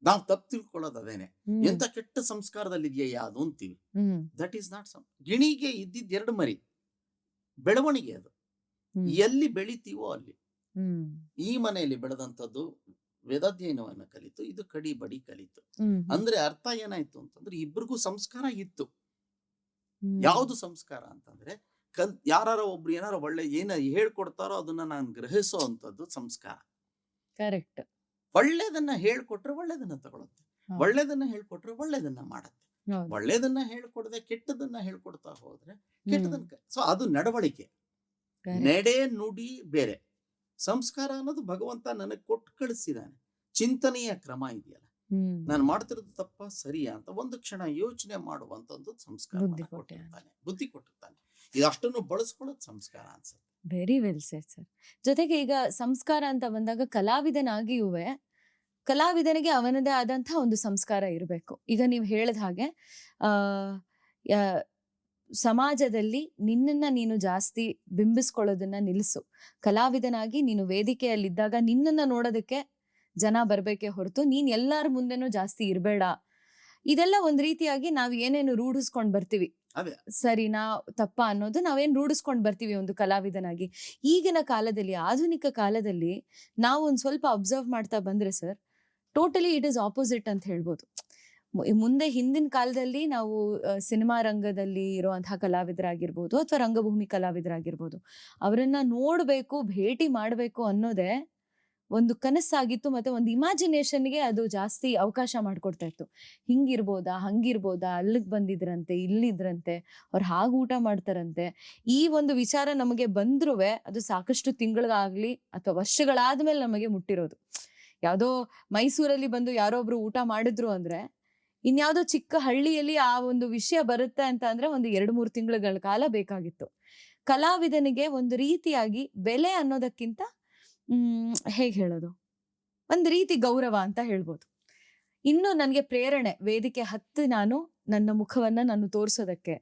ನಾವು ತಪ್ಪು ತಿಳ್ಕೊಳ್ಳೋದು ಅದೇನೆ. ಎಂತ ಕೆಟ್ಟ ಸಂಸ್ಕಾರದಲ್ಲಿ ಇದೆಯಾ ಯಾವುದು ಅಂತೀವಿ. ದಟ್ ಈಸ್ ನಾಟ್ ಗಿಣಿಗೆ ಇದ್ದಿದ್ 2 ಮರಿ, ಬೆಳವಣಿಗೆ ಅದು. ಎಲ್ಲಿ ಬೆಳಿತೀವೋ ಅಲ್ಲಿ. ಈ ಮನೆಯಲ್ಲಿ ಬೆಳೆದಂಥದ್ದು ವೇದಾಧ್ಯಯನವನ್ನ ಕಲಿತು, ಇದು ಕಡಿ ಬಡಿ ಕಲಿತು. ಅಂದ್ರೆ ಅರ್ಥ ಏನಾಯ್ತು ಅಂತಂದ್ರೆ ಇಬ್ರಿಗೂ ಸಂಸ್ಕಾರ ಇತ್ತು. ಯಾವುದು ಸಂಸ್ಕಾರ ಅಂತಂದ್ರೆ ಯಾರು ಒಬ್ರು ಏನಾರ ಒಳ್ಳೆ ಹೇಳ್ಕೊಡ್ತಾರೋ ಅದನ್ನ ನಾನು ಗ್ರಹಿಸೋ ಅಂತದ್ದು ಸಂಸ್ಕಾರ. ಕರೆಕ್ಟ್. ಒಳ್ಳೇದನ್ನ ಹೇಳ್ಕೊಟ್ರೆ ಒಳ್ಳೇದನ್ನ ತಗೊಳುತ್ತೆ, ಒಳ್ಳೇದನ್ನ ಹೇಳ್ಕೊಟ್ರೆ ಒಳ್ಳೇದನ್ನ ಮಾಡತ್ತೆ. ಒಳ್ಳೇದನ್ನ ಹೇಳ್ಕೊಡದೆ ಕೆಟ್ಟದನ್ನ ಹೇಳ್ಕೊಡ್ತಾ ಹೋದ್ರೆ ಕೆಟ್ಟದನ್ನ. ಸೊ ಅದು ನಡವಳಿಕೆ, ನಡೆ ನುಡಿ ಬೇರೆ. ಸಂಸ್ಕಾರ ಅನ್ನೋದು ಭಗವಂತ ನನಗೆ ಕೊಟ್ಟು ಕಳಿಸಿದಾನೆ. ಚಿಂತನೆಯ ಕ್ರಮ ಇದೆಯಲ್ಲ, ನಾನು ಮಾಡ್ತಿರೋದು ತಪ್ಪ ಸರಿಯಾ ಅಂತ ಒಂದು ಕ್ಷಣ ಯೋಚನೆ ಮಾಡುವಂತ ಒಂದು ಸಂಸ್ಕಾರ ಬುದ್ಧಿ ಕೊಟ್ಟಿರ್ತಾನೆ. ಇದಷ್ಟನ್ನು ಬಳಸ್ಕೊಳ್ಳೋದು ಸಂಸ್ಕಾರ ಅನ್ಸುತ್ತೆ. Very well shed sir. ಜೊತೆಗೆ ಈಗ ಸಂಸ್ಕಾರ ಅಂತ ಬಂದಾಗ ಕಲಾವಿದನಾಗಿಯೂ ಕಲಾವಿದನಿಗೆ ಅವನದೇ ಆದಂತಹ ಒಂದು ಸಂಸ್ಕಾರ ಇರಬೇಕು. ಈಗ ನೀವು ಹೇಳಿದ ಹಾಗೆ ಸಮಾಜದಲ್ಲಿ ನಿನ್ನನ್ನ ನೀನು ಜಾಸ್ತಿ ಬಿಂಬಿಸ್ಕೊಳ್ಳೋದನ್ನ ನಿಲ್ಲಿಸು. ಕಲಾವಿದನಾಗಿ ನೀನು ವೇದಿಕೆಯಲ್ಲಿದ್ದಾಗ ನಿನ್ನನ್ನ ನೋಡೋದಕ್ಕೆ ಜನ ಬರ್ಬೇಕೆ ಹೊರತು ನೀನ್ ಎಲ್ಲಾರ ಮುಂದೆನೂ ಜಾಸ್ತಿ ಇರ್ಬೇಡ. ಇದೆಲ್ಲ ಒಂದ್ ರೀತಿಯಾಗಿ ನಾವ್ ಏನೇನು ರೂಢಿಸ್ಕೊಂಡ್ ಬರ್ತೀವಿ, ಅದೇ ಸರಿನಾ ತಪ್ಪ ಅನ್ನೋದು ನಾವೇನ್ ರೂಢಿಸ್ಕೊಂಡ್ ಬರ್ತೀವಿ ಒಂದು ಕಲಾವಿದನಾಗಿ. ಈಗಿನ ಕಾಲದಲ್ಲಿ, ಆಧುನಿಕ ಕಾಲದಲ್ಲಿ ನಾವು ಒಂದ್ ಸ್ವಲ್ಪ ಅಬ್ಸರ್ವ್ ಮಾಡ್ತಾ ಬಂದ್ರೆ sir, totally it is opposite ಅಂತ ಹೇಳ್ಬೋದು. ಮುಂದೆ ಹಿಂದಿನ ಕಾಲದಲ್ಲಿ ನಾವು ಸಿನಿಮಾ ರಂಗದಲ್ಲಿ ಇರುವಂತಹ ಕಲಾವಿದರಾಗಿರ್ಬೋದು ಅಥವಾ ರಂಗಭೂಮಿ ಕಲಾವಿದರಾಗಿರ್ಬೋದು, ಅವರನ್ನ ನೋಡ್ಬೇಕು, ಭೇಟಿ ಮಾಡ್ಬೇಕು ಅನ್ನೋದೇ ಒಂದು ಕನಸಾಗಿತ್ತು. ಮತ್ತೆ ಒಂದು ಇಮ್ಯಾಜಿನೇಷನ್ಗೆ ಅದು ಜಾಸ್ತಿ ಅವಕಾಶ ಮಾಡ್ಕೊಡ್ತಾ ಇತ್ತು. ಹಿಂಗಿರ್ಬೋದಾ, ಹಂಗಿರ್ಬೋದಾ, ಅಲ್ಲಿಗೆ ಬಂದಿದ್ರಂತೆ, ಇಲ್ಲಿದ್ರಂತೆ, ಅವ್ರು ಹಾಗೆ ಊಟ ಮಾಡ್ತಾರಂತೆ. ಈ ಒಂದು ವಿಚಾರ ನಮಗೆ ಬಂದ್ರುವೆ ಅದು ಸಾಕಷ್ಟು ತಿಂಗಳಾಗ್ಲಿ ಅಥವಾ ವರ್ಷಗಳಾದ್ಮೇಲೆ ನಮಗೆ ಮುಟ್ಟಿರೋದು. ಯಾವ್ದೋ ಮೈಸೂರಲ್ಲಿ ಬಂದು ಯಾರೋ ಒಬ್ರು ಊಟ ಮಾಡಿದ್ರು ಅಂದ್ರೆ, ಇನ್ಯಾವುದೋ ಚಿಕ್ಕ ಹಳ್ಳಿಯಲ್ಲಿ ಆ ಒಂದು ವಿಷಯ ಬರುತ್ತೆ ಅಂತ ಅಂದ್ರೆ ಒಂದು 2-3 ತಿಂಗಳ ಕಾಲ ಬೇಕಾಗಿತ್ತು. ಕಲಾವಿದನಿಗೆ ಒಂದು ರೀತಿಯಾಗಿ ಬೆಲೆ ಅನ್ನೋದಕ್ಕಿಂತ ಹೇಗ್ ಹೇಳೋದು, ಒಂದು ರೀತಿ ಗೌರವ ಅಂತ ಹೇಳ್ಬೋದು. ಇನ್ನು ನನಗೆ ಪ್ರೇರಣೆ ವೇದಿಕೆ ಹತ್ತಿ ನಾನು ನನ್ನ ಮುಖವನ್ನ ನಾನು ತೋರಿಸೋದಕ್ಕೆ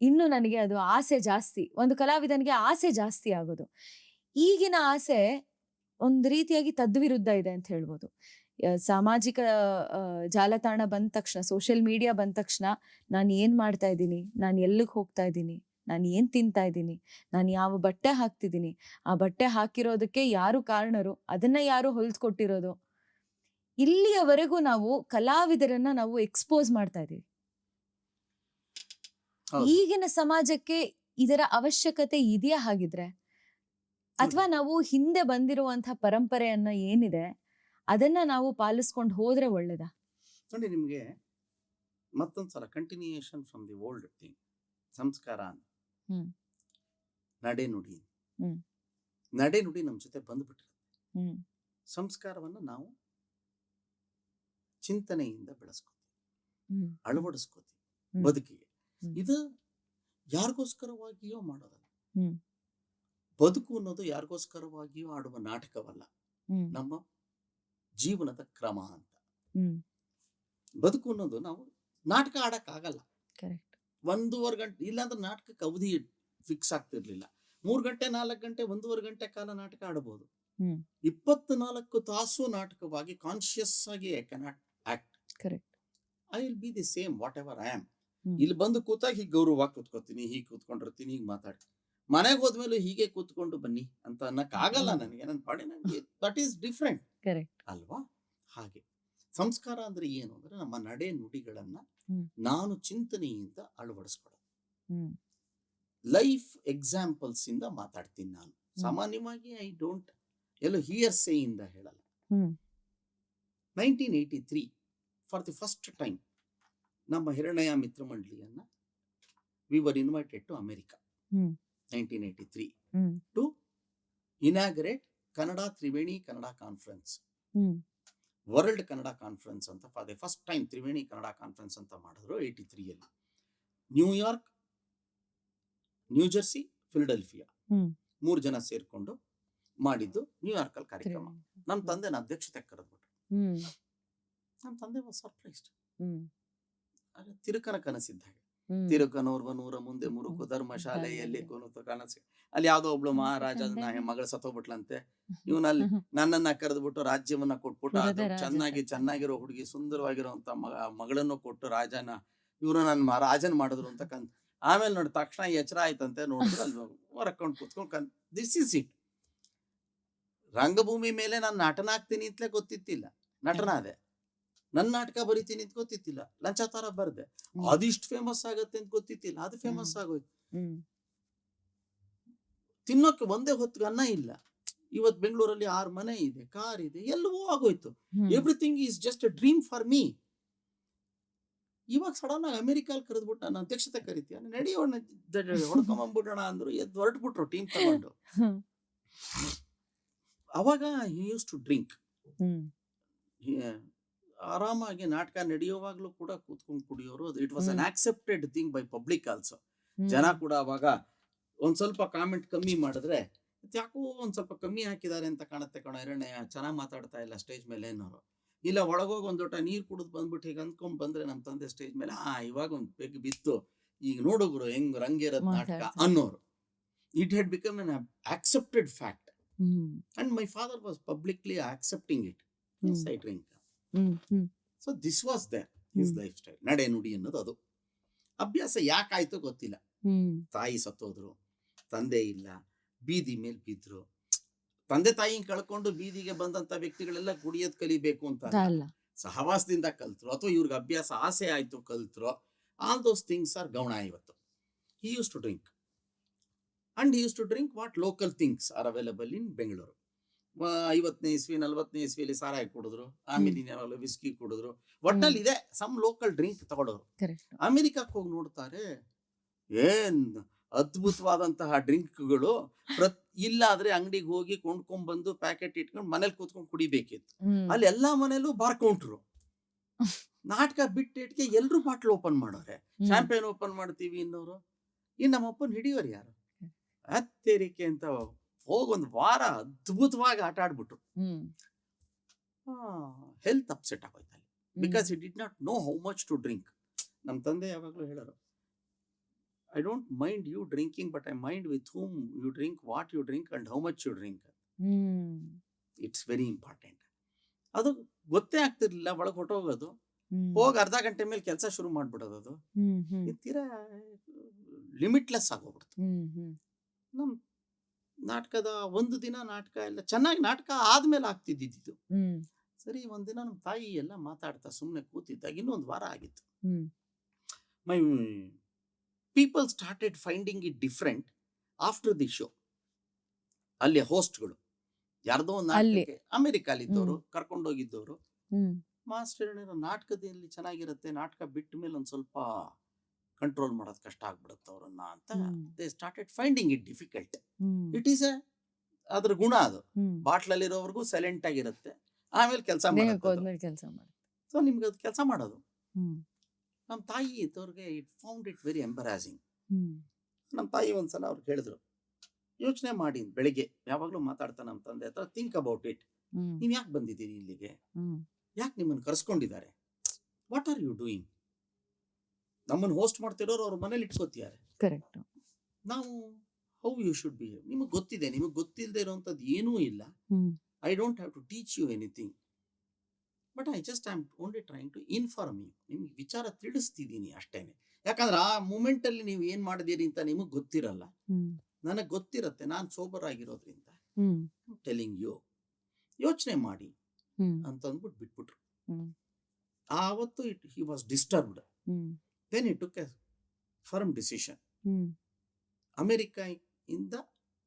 ಇನ್ನು ನನಗೆ ಅದು ಆಸೆ ಜಾಸ್ತಿ. ಒಂದು ಕಲಾವಿದನಿಗೆ ಆಸೆ ಜಾಸ್ತಿ ಆಗೋದು. ಈಗಿನ ಆಸೆ ಒಂದು ರೀತಿಯಾಗಿ ತದ್ವಿರುದ್ಧ ಇದೆ ಅಂತ ಹೇಳ್ಬೋದು. ಸಾಮಾಜಿಕ ಜಾಲತಾಣ ಬಂದ ತಕ್ಷಣ, ಸೋಷಿಯಲ್ ಮೀಡಿಯಾ ಬಂದ ತಕ್ಷಣ, ನಾನು ಏನ್ ಮಾಡ್ತಾ ಇದ್ದೀನಿ, ನಾನು ಎಲ್ಲಿಗೆ ಹೋಗ್ತಾ ಇದ್ದೀನಿ, ನಾನು ಏನ್ ತಿಂತಾ ಇದ್ದೀನಿ, ನಾನು ಯಾವ ಬಟ್ಟೆ ಹಾಕ್ತಿದ್ದೀನಿ, ಆ ಬಟ್ಟೆ ಹಾಕಿರೋದಕ್ಕೆ ಯಾರು ಕಾರಣರು, ಅದನ್ನ ಯಾರು ಹೊಲ್ದ್ಕೊಟ್ಟಿರೋದು, ಇಲ್ಲಿಯವರೆಗೂ ನಾವು ಕಲಾವಿದರನ್ನ ನಾವು ಎಕ್ಸ್ಪೋಸ್ ಮಾಡ್ತಾ ಇದೀವಿ. ಈಗಿನ ಸಮಾಜಕ್ಕೆ ಇದರ ಅವಶ್ಯಕತೆ ಇದೆಯಾ ಹಾಗಿದ್ರೆ? ಅಥವಾ ನಾವು ಹಿಂದೆ ಬಂದಿರುವಂತಹ ಪರಂಪರೆಯನ್ನ ಏನಿದೆ ಅದನ್ನ ನಾವು ಪಾಲಿಸ್ಕೊಂಡು ಹೋದ್ರೆ ಒಳ್ಳೇದಾ? ನೋಡಿ, ನಿಮ್ಗೆ ಮತ್ತೊಂದ್ಸಲ continuation from the old thing. ಸಂಸ್ಕಾರ ಅಂತ, ನಡೆ ನುಡಿ, ನಡೆ ನುಡಿ ನಮ್ ಜೊತೆ ಬಂದ್ಬಿಟ್ಟಿರುತ್ತೆ. ಸಂಸ್ಕಾರವನ್ನ ನಾವು ಚಿಂತನೆಯಿಂದ ಬೆಳೆಸ್ಕೋತೀವಿ, ಅಳವಡಿಸ್ಕೋತೀವಿ ಬದುಕಿಗೆ. ಇದು ಯಾರಿಗೋಸ್ಕರವಾಗಿಯೋ ಮಾಡೋದಲ್ಲ. ಬದುಕು ಅನ್ನೋದು ಯಾರಿಗೋಸ್ಕರವಾಗಿಯೋ ಆಡುವ ನಾಟಕವಲ್ಲ, ನಮ್ಮ ಜೀವನದ ಕ್ರಮ ಅಂತ. ಬದುಕು ಅನ್ನೋದು ನಾವು ನಾಟಕ ಆಡಕ್ ಆಗಲ್ಲ. 1.5 ಗಂಟೆ, ಇಲ್ಲಾಂದ್ರೆ ನಾಟಕಕ್ಕೆ ಅವಧಿ ಫಿಕ್ಸ್ ಆಗ್ತಿರ್ಲಿಲ್ಲ. 3 ಗಂಟೆ 4 ಗಂಟೆ 1.5 ಗಂಟೆ ಕಾಲ ನಾಟಕ ಆಡಬಹುದು. 24 ತಾಸು ನಾಟಕವಾಗಿ ಕಾನ್ಶಿಯಸ್ ಆಗಿ I cannot act. I will be the same what ever I am. ಇಲ್ಲಿ ಬಂದು ಕೂತಾಗ ಹೀಗೆ ಗೌರವವಾಗಿ ಕೂತ್ಕೋತೀನಿ, ಹೀಗೆ ಕೂತ್ಕೊಂಡಿರ್ತೀನಿ, ಹೀಗೆ ಮಾತಾಡ್ತೀನಿ. ಮನೆಗೆ ಹೋದ್ಮೇಲೆ ಹೀಗೆ ಕೂತ್ಕೊಂಡು ಬನ್ನಿ ಅಂತ ಅನ್ನಕ್ ಆಗಲ್ಲ ನನಗೆ. ನನ್ನ ಪಾಡಿ ನನಗೆ ದಟ್ ಈಸ್ ಡಿಫ್ರೆಂಟ್ ಅಲ್ವಾ? ಹಾಗೆ ಸಂಸ್ಕಾರ ಅಂದ್ರೆ ಏನು ಅಂದ್ರೆ ನಮ್ಮ ನಡೆ ನುಡಿಗಳನ್ನ ನಾನು ಚಿಂತನೆಯಿಂದ ಅಳವಡಿಸ್ಕೊಳ್ಳೋದು. ಲೈಫ್ ಎಕ್ಸಾಂಪಲ್ಸ್ ಇಂದ ಮಾತಾಡ್ತೀನಿ ನಾನು. ಸಾಮಾನ್ಯವಾಗಿ ಐ ಡೋಂಟ್ ಎಲ್ಲೋ ಹಿಯರ್ ಸೇ ಇಂದ ಹೇಳಲ್ಲ. 1983 ಫಾರ್ ದಿ ಫಸ್ಟ್ ಟೈಮ್ ನಮ್ಮ ಹಿರಣ್ಯ ಮಿತ್ರ ಮಂಡಳಿಯನ್ನ we were invited to America 1983 to inaugurate Kannada Triveni Kannada Conference, world Kannada conference ಅಂತ. For the first time Triveni Kannada conference ಅಂತ ಮಾಡಿದ್ರು 83 ಅಲ್ಲಿ. ನ್ಯೂಯಾರ್ಕ್, ನ್ಯೂಜೆರ್ಸಿ, ಫಿಲಡೆಲ್ಫಿಯಾ 3 ಜನ ಸೇರ್ಕೊಂಡು ಮಾಡಿದ್ದು ನ್ಯೂಯಾರ್ಕ್ ಅಲ್ಲಿ ಕಾರ್ಯಕ್ರಮ. ನಮ್ಮ ತಂದೆ ಅಧ್ಯಕ್ಷತೆ ಕರೆದ್ಬಿಟ್ರು. ನಮ್ಮ ತಂದೆ ವಾಸ್ ಸರ್ಪ್ರೈಸ್ಡ್. ತಿರುಕನ ಕನಸಿದ್ದ ಹಾಗೆ, ತಿರುಕನೋರ್ವನೂರ ಮುಂದೆ ಮುರುಕು ಧರ್ಮಶಾಲೆಯಲ್ಲಿ ಕೂತು ಕನಸು. ಅಲ್ಲಿ ಯಾವ್ದೋ ಒಬ್ಳು ಮಹಾರಾಜ ಮಗಳ ಸತ್ತೋಗ್ಬಿಟ್ಲಂತೆ. ಇವನಲ್ಲಿ ನನ್ನನ್ನ ಕರೆದ್ಬಿಟ್ಟು ರಾಜ್ಯವನ್ನ ಕೊಟ್ಬಿಟ್ಟು ಅದು ಚೆನ್ನಾಗಿರೋ ಹುಡುಗಿ, ಸುಂದರವಾಗಿರುವಂತ ಮಗಳನ್ನು ಕೊಟ್ಟು ರಾಜನ ಇವ್ರು ನನ್ನ ರಾಜನ್ ಮಾಡಿದ್ರು ಅಂತ ಆಮೇಲೆ ನೋಡಿ ತಕ್ಷಣ ಎಚ್ಚರ ಆಯ್ತಂತೆ. ನೋಡಿದ್ರು ಅಲ್ಲಿ ಹೊರಕೊಂಡು ಕೂತ್ಕೊಂಡು ದಿಸ್ ಇಸ್ ಇಟ್. ರಂಗಭೂಮಿ ಮೇಲೆ ನಾನು ನಟನ ಆಗ್ತೀನಿ ಅಂತಲೇ ಗೊತ್ತಿತ್ತಿಲ್ಲ, ನಟನಾದೆ. ನನ್ನ ನಾಟಕ ಬರೀತೀನಿ ಅಂತ ಗೊತ್ತಿತ್ತಿಲ್ಲ, ಲಂಚಾತಾರ ಬರ್ದೆ. ಅದಿಷ್ಟು ಫೇಮಸ್ ಆಗತ್ತೆ ಅಂತ ಗೊತ್ತಿತ್ತಿಲ್ಲ, ಅದು ಫೇಮಸ್ ಆಗೋಯ್ತು. ತಿನ್ನೋಕೆ ಒಂದೇ ಹೊತ್ತಿಗೆ ಅನ್ನ ಇಲ್ಲ. ಇವತ್ತು ಬೆಂಗಳೂರಲ್ಲಿ 6 ಮನೆ ಇದೆ, ಕಾರ್ ಇದೆ, ಎಲ್ಲವೂ ಆಗೋಯ್ತು. Everything is just a dream for me. ಇವಾಗ ಸಡನ್ ಆಗಿ ಅಮೆರಿಕಲ್ಲಿ ಕರೆದ್ಬಿಟ್ಟು ನಾನು ಅಧ್ಯಕ್ಷತೆ ಕರಿತೀಯ, ನಡೆಯೋಣ ಹೊಡ್ಕೊಂಬಂದ್ಬಿಡೋಣ ಅಂದ್ರು. ಎದ್ದು ಹೊರಟ್ಬಿಟ್ರು ಟೀಮ್ ತಗೊಂಡು. ಅವಾಗ ಹಿ ಯೂಸ್ ಟು ಡ್ರಿಂಕ್. ಆರಾಮಾಗಿ ನಾಟಕ ನಡೆಯುವಾಗ್ಲೂ ಕೂಡ ಕೂತ್ಕೊಂಡು ಕುಡಿಯೋರು. It was an accepted thing by public also. ಜನ ಕೂಡ ಅವಾಗ ಒಂದ್ ಸ್ವಲ್ಪ ಕಾಮೆಂಟ್ ಕಮ್ಮಿ ಮಾಡಿದ್ರೆ, ಯಾಕೋ ಒಂದ್ ಸ್ವಲ್ಪ ಕಮ್ಮಿ ಹಾಕಿದ್ದಾರೆ ಅಂತ ಕಾಣುತ್ತೆ ಕಣ ಹಿರಣ್ಯ, ಚೆನ್ನಾಗಿ ಮಾತಾಡ್ತಾ ಇಲ್ಲ ಸ್ಟೇಜ್ ಮೇಲೆ ಅನ್ನೋರು. ಇಲ್ಲ ಒಳಗೋಗಿ ಒಂದ್ ಲೋಟ ನೀರ್ ಕುಡಿದು ಬಂದ್ಬಿಟ್ಟು ಹೀಗೆ ಅಂದ್ಕೊಂಡ್ ಬಂದ್ರೆ ನಮ್ಮ ತಂದೆ ಸ್ಟೇಜ್ ಮೇಲೆ ಇವಾಗ ಒಂದ್ ಪೆಗ್ ಬಿತ್ತು, ಈಗ ನೋಡುಗ್ರು ಹೆಂಗ್ ರಂಗೇರದ್ ನಾಟಕ ಅನ್ನೋರು. It had become an accepted fact. Hmm and my father was publicly accepting it. Yes I drink. Hmm hmm so this was their his hmm. Lifestyle. ನಡೆ ನುಡಿ ಅನ್ನೋದು ಅದು. ಅಭ್ಯಾಸ ಯಾಕಾಯ್ತು ಗೊತ್ತಿಲ್ಲ. ಹ್ಮ್ ತಾಯಿ ಸತ್ತೋದ್ರು, ತಂದೆ ಇಲ್ಲ, ಬೀದಿ ಮೇಲೆ ಬಿದ್ರು. ತಂದೆ ತಾಯಿ ಕಳ್ಕೊಂಡು ಬೀದಿಗೆ ಬಂದಂತ ವ್ಯಕ್ತಿಗಳೆಲ್ಲ ಕುಡಿಯೋದ್ ಕಲಿಬೇಕು ಅಂತ ಅಲ್ಲ. ಅಲ್ಲ. ಸಹವಾಸದಿಂದ ಕಲ್ತ್ರು ಅಥವಾ ಇವ್ರಿಗೆ ಅಭ್ಯಾಸ ಆಸೆ ಆಯ್ತು ಕಲ್ತ್ರು. ಆಲ್ ದೋಸ್ ಥಿಂಗ್ಸ್ ಆರ್ ಗೌಣ ಇವತ್ತು. He use to drink and he use to drink what local things are available in Bengaluru. 50ನೇ ಇಸ್ವಿ 40ನೇ ಇಸ್ವಿಯಲ್ಲಿ ಸಾರಾಯ ಕುಡಿದ್ರು, ಆಮೇಲೆ ವಿಸ್ಕಿ ಕುಡಿದ್ರು. ಒಟ್ಟಲ್ಲಿ ಇದೆ ಸಮ್ ಲೋಕಲ್ ಡ್ರಿಂಕ್ ತಗೊಳ್ಳೋರು. ಕರೆಕ್ಟ್. ಅಮೆರಿಕಕ್ಕೆ ಹೋಗಿ ನೋಡ್ತಾರೆ, ಏನ್ ಅದ್ಭುತವಾದಂತಹ ಡ್ರಿಂಕ್ಗಳು. ಇಲ್ಲಾದ್ರೆ ಅಂಗಡಿಗೆ ಹೋಗಿ ಕೊಂಡ್ಕೊಂಡ್ಬಂದು ಪ್ಯಾಕೆಟ್ ಇಟ್ಕೊಂಡು ಮನೇಲಿ ಕೂತ್ಕೊಂಡು ಕುಡಿಬೇಕಿತ್ತು. ಅಲ್ಲಿ ಎಲ್ಲಾ ಮನೇಲೂ ಬಾರ್ ಕೌಂಟ್ರು. ನಾಟಕ ಬಿಟ್ಟಿಟ್ಗೆ ಎಲ್ರು ಬಾಟ್ಲ್ ಓಪನ್ ಮಾಡೋರೆ. ಶಾಂಪೇನ್ ಓಪನ್ ಮಾಡ್ತೀವಿ ಇನ್ನೋರು. ಇನ್ನು ನಮ್ಮಪ್ಪನ್ ಹಿಡಿಯೋರು ಯಾರು? ಅತ್ತೇರಿಕೆ ಅಂತ ಹೋಗೊಂದು ವಾರ ಅದ್ಭುತವಾಗಿ ಆಟ ಆಡ್ಬಿಟ್ರು. ಹೆಲ್ತ್ ಅಪ್ಸೆಟ್ ಆಗೋಯ್ತಲ್ಲಿ. Because it did not know how much to drink. ನಮ್ಮ ತಂದೆ ಯಾವಾಗಲೂ ಹೇಳೋರು, I don't mind you drinking, but I mind with whom you drink, what you drink and how much you drink. It's very important. ಅದು ಗೊತ್ತೇ ಆಗ್ತಿರ್ಲಿಲ್ಲ. ಒಳಗೆ ಹೊಟ್ಟೋಗೋದು, ಹೋಗಿ ಅರ್ಧ ಗಂಟೆ ಮೇಲೆ ಕೆಲಸ ಶುರು ಮಾಡ್ಬಿಡೋದು. ಅದು ತೀರಾ ಲಿಮಿಟ್ಲೆಸ್ ಆಗೋಗ್ಬಿಡ್ತು. ನಮ್ ನಾಟಕದ ಒಂದು ದಿನ ನಾಟಕ ಎಲ್ಲ ಚೆನ್ನಾಗಿ ನಾಟಕ ಆದ್ಮೇಲೆ ಆಗ್ತಿದ್ದಿದ್ದು. ಸರಿ, ಒಂದಿನ ನಮ್ಮ ತಾಯಿ ಎಲ್ಲ ಮಾತಾಡ್ತಾ ಸುಮ್ಮನೆ ಕೂತಿದ್ದಾಗ ಇನ್ನೊಂದು ವಾರ ಆಗಿತ್ತು. ಮೈ people started finding it different after the show. ಅಲ್ಲಿ ಹೋಸ್ಟ್ಗಳು ಯಾರ್ದೋ ಒಂದು ನಾಟಕಕ್ಕೆ ಅಮೆರಿಕಲ್ಲಿದ್ದವರು ಕರ್ಕೊಂಡೋಗಿದ್ದವರು, ಮಾಸ್ಟರ್ ನಾಟಕದಲ್ಲಿ ಚೆನ್ನಾಗಿರುತ್ತೆ, ನಾಟಕ ಬಿಟ್ಟ ಮೇಲೆ ಒಂದ್ ಸ್ವಲ್ಪ ಕಂಟ್ರೋಲ್ ಮಾಡೋದು ಕಷ್ಟ ಆಗ್ಬಿಡುತ್ತೆ ಅವ್ರನ್ನ ಅಂತ. They started finding it difficult. It is ಅದ್ರ ಗುಣ ಅದು. ಬಾಟ್ಲಲ್ಲಿರೋವರೆಗೂ ಸೈಲೆಂಟ್ ಆಗಿರುತ್ತೆ, ಆಮೇಲೆ ಕೆಲಸ ಮಾಡುತ್ತೆ. ಸೊ ನಿಮ್ಗೆ ಅದು ಕೆಲಸ ಮಾಡೋದು. ನಮ್ಮ ತಾಯಿ ಇದ್ದವ್ರಿಗೆ ಇಟ್ ಫೌಂಡ್ ಇಟ್ ವೆರಿ ಎಂಬರಾಸಿಂಗ್. ನಮ್ಮ ತಾಯಿ ಒಂದ್ಸಲ ಅವ್ರಿಗೆ ಹೇಳಿದ್ರು, ಯೋಚನೆ ಮಾಡಿ ಬೆಳಿಗ್ಗೆ ಯಾವಾಗ್ಲೂ ಮಾತಾಡ್ತಾ ನಮ್ಮ ತಂದೆ ಹತ್ರ, ಥಿಂಕ್ ಅಬೌಟ್ ಇಟ್. ನೀವ್ ಯಾಕೆ ಬಂದಿದ್ದೀರಿ ಇಲ್ಲಿಗೆ? ಯಾಕೆ ನಿಮ್ಮನ್ನು ಕರ್ಸ್ಕೊಂಡಿದ್ದಾರೆ? What are you doing? ನಮ್ಮನ್ನು ಹೋಸ್ಟ್ ಮಾಡ್ತಿರೋರು ಅವ್ರ ಮನೇಲಿ ಇಟ್ಕೋತಿದ್ದಾರೆ. ಕರೆಕ್ಟ್. ನಾವು ಹೌ ಯು ಶುಡ್ ಬಿಹೇವ್. ನಿಮಗೆ ಗೊತ್ತಿದೆ, ನಿಮಗೆ ಗೊತ್ತಿಲ್ಲದೆ ಇರೋಂಥದ್ದು ಏನೂ ಇಲ್ಲ. I don't have to teach you anything, but I just I am only trying to inform you. ನಿಮ್ಗೆ ವಿಚಾರ ತಿಳಿಸ್ತಿದ್ದೀನಿ ಅಷ್ಟೇನೆ. ಯಾಕಂದ್ರೆ ಆ ಮೂಮೆಂಟ್ ಅಲ್ಲಿ ನೀವು ಏನ್ ಮಾಡಿದೀರಿ ಅಂತ ನಿಮಗ್ ಗೊತ್ತಿರಲ್ಲ, ನನಗ್ ಗೊತ್ತಿರತ್ತೆ. ನಾನು ಸೋಬರ್ ಆಗಿರೋದ್ರಿಂದ ಟೆಲಿಂಗ್ ಯು, ಯೋಚನೆ ಮಾಡಿ ಅಂತ ಅಂದ್ಬಿಟ್ಟು ಬಿಟ್ಬಿಟ್ರು. ಆವತ್ತು he was disturbed. Then he took a firm decision. America ಇಂದ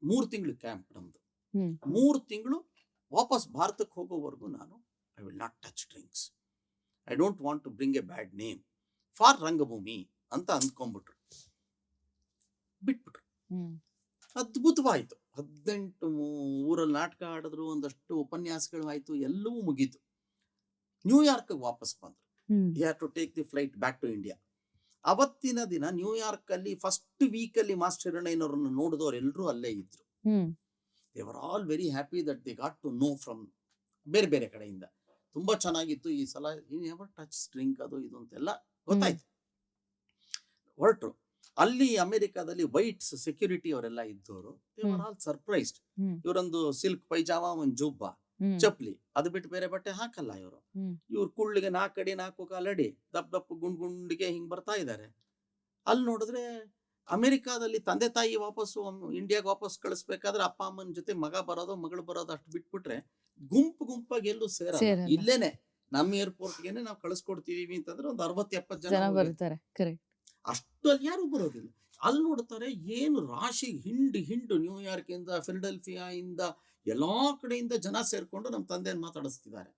3 ತಿಂಗಳು ಕ್ಯಾಂಪ್ ನಮ್ದು. 3 ತಿಂಗಳು ವಾಪಸ್ ಭಾರತಕ್ಕೆ ಹೋಗೋವರೆಗೂ ನಾನು I will not touch drinks. I don't want to bring a bad name for ರಂಗಭೂಮಿ ಅಂತ ಅಂದ್ಕೊಂಡ್ಬಿಟ್ರು. ಬಿಟ್ಬಿಟ್ರು. ಅದ್ಭುತವಾಯ್ತು. 18 ಊರಲ್ಲಿ ನಾಟಕ ಆಡಿದ್ರು, ಒಂದಷ್ಟು ಉಪನ್ಯಾಸಗಳು ಆಯ್ತು, ಎಲ್ಲವೂ ಮುಗೀತು. ನ್ಯೂಯಾರ್ಕ್ ವಾಪಸ್ ಬಂದ್ರು. You have to take the flight back to India. ಅವತ್ತಿನ ದಿನ ನ್ಯೂಯಾರ್ಕ್ ಅಲ್ಲಿ ಫಸ್ಟ್ ವೀಕ್ ಅಲ್ಲಿ ಮಾಸ್ಟರ್ ಹಿರಣ್ಣಯ್ಯನವರನ್ನು ನೋಡಿದವರು ಎಲ್ಲರೂ ಅಲ್ಲೇ ಇದ್ರು. They were all very happy that they got to know from ಬೇರೆ ಬೇರೆ ಕಡೆಯಿಂದ. ತುಂಬಾ ಚೆನ್ನಾಗಿತ್ತು ಈ ಸಲ, ನೆವರ್ ಟಚ್ ಡ್ರಿಂಕ್ ಅದು ಇದು ಅಂತೆಲ್ಲ ಗೊತ್ತಾಯ್ತು. ಹೊರಟ್ರು. ಅಲ್ಲಿ ಅಮೆರಿಕಾದಲ್ಲಿ ವೈಟ್ಸ್ ಸೆಕ್ಯೂರಿಟಿ ಅವರೆಲ್ಲ ಇದ್ದವರು, ದೇ ವರ್ ಆಲ್ ಸರ್ಪ್ರೈಸ್ಡ್. ಇವರೊಂದು ಸಿಲ್ಕ್ ಪೈಜಾಮ, ಒಂದು ಜುಬ್ಬ, ಚಪ್ಲಿ, ಅದು ಬಿಟ್ಟು ಬೇರೆ ಬಟ್ಟೆ ಹಾಕಲ್ಲ ಇವರು. ಇವ್ರು ಕುಳ್ಳಿಗೆ 4 ಅಡಿ 4 ಕಾಲಡಿ ದಪ್ಪ ಗುಂಡಿಗೆ ಹಿಂಗ್ ಬರ್ತಾ ಇದ್ದಾರೆ. ಅಲ್ಲಿ ನೋಡಿದ್ರೆ ಅಮೆರಿಕಾದಲ್ಲಿ ತಂದೆ ತಾಯಿ ವಾಪಸ್ಸು ಇಂಡಿಯಾಗ ವಾಪಸ್ ಕಳಿಸ್ಬೇಕಾದ್ರೆ ಅಪ್ಪ ಅಮ್ಮನ ಜೊತೆ ಮಗ ಬರೋದು ಮಗಳು ಬರೋದು ಅಷ್ಟು ಬಿಟ್ಬಿಟ್ರೆ ಗುಂಪಾಗಿ ಎಲ್ಲೂ ಸೇರಲ್ಲ. ಇಲ್ಲೇನೆ ನಮ್ಮ ಏರ್ಪೋರ್ಟ್ಗೆನೆ ನಾವು ಕಳಿಸ್ಕೊಡ್ತೀವಿ ಅಂತಂದ್ರೆ ಒಂದು 60-70 ಜನ ಬರ್ತಾರೆ. ಅಷ್ಟು ಅಲ್ಲಿ ಯಾರು ಬರೋದಿಲ್ಲ. ಅಲ್ಲಿ ನೋಡ್ತಾರೆ ಏನು ರಾಶಿ ಹಿಂಡು ನ್ಯೂಯಾರ್ಕ್ ಇಂದ, ಫಿಲಡೆಲ್ಫಿಯಾ ಇಂದ, ಎಲ್ಲಾ ಕಡೆಯಿಂದ ಜನ ಸೇರ್ಕೊಂಡು ನಮ್ಮ ತಂದೆಯನ್ನು ಮಾತಾಡಿಸ್ತಿದ್ದಾರೆ.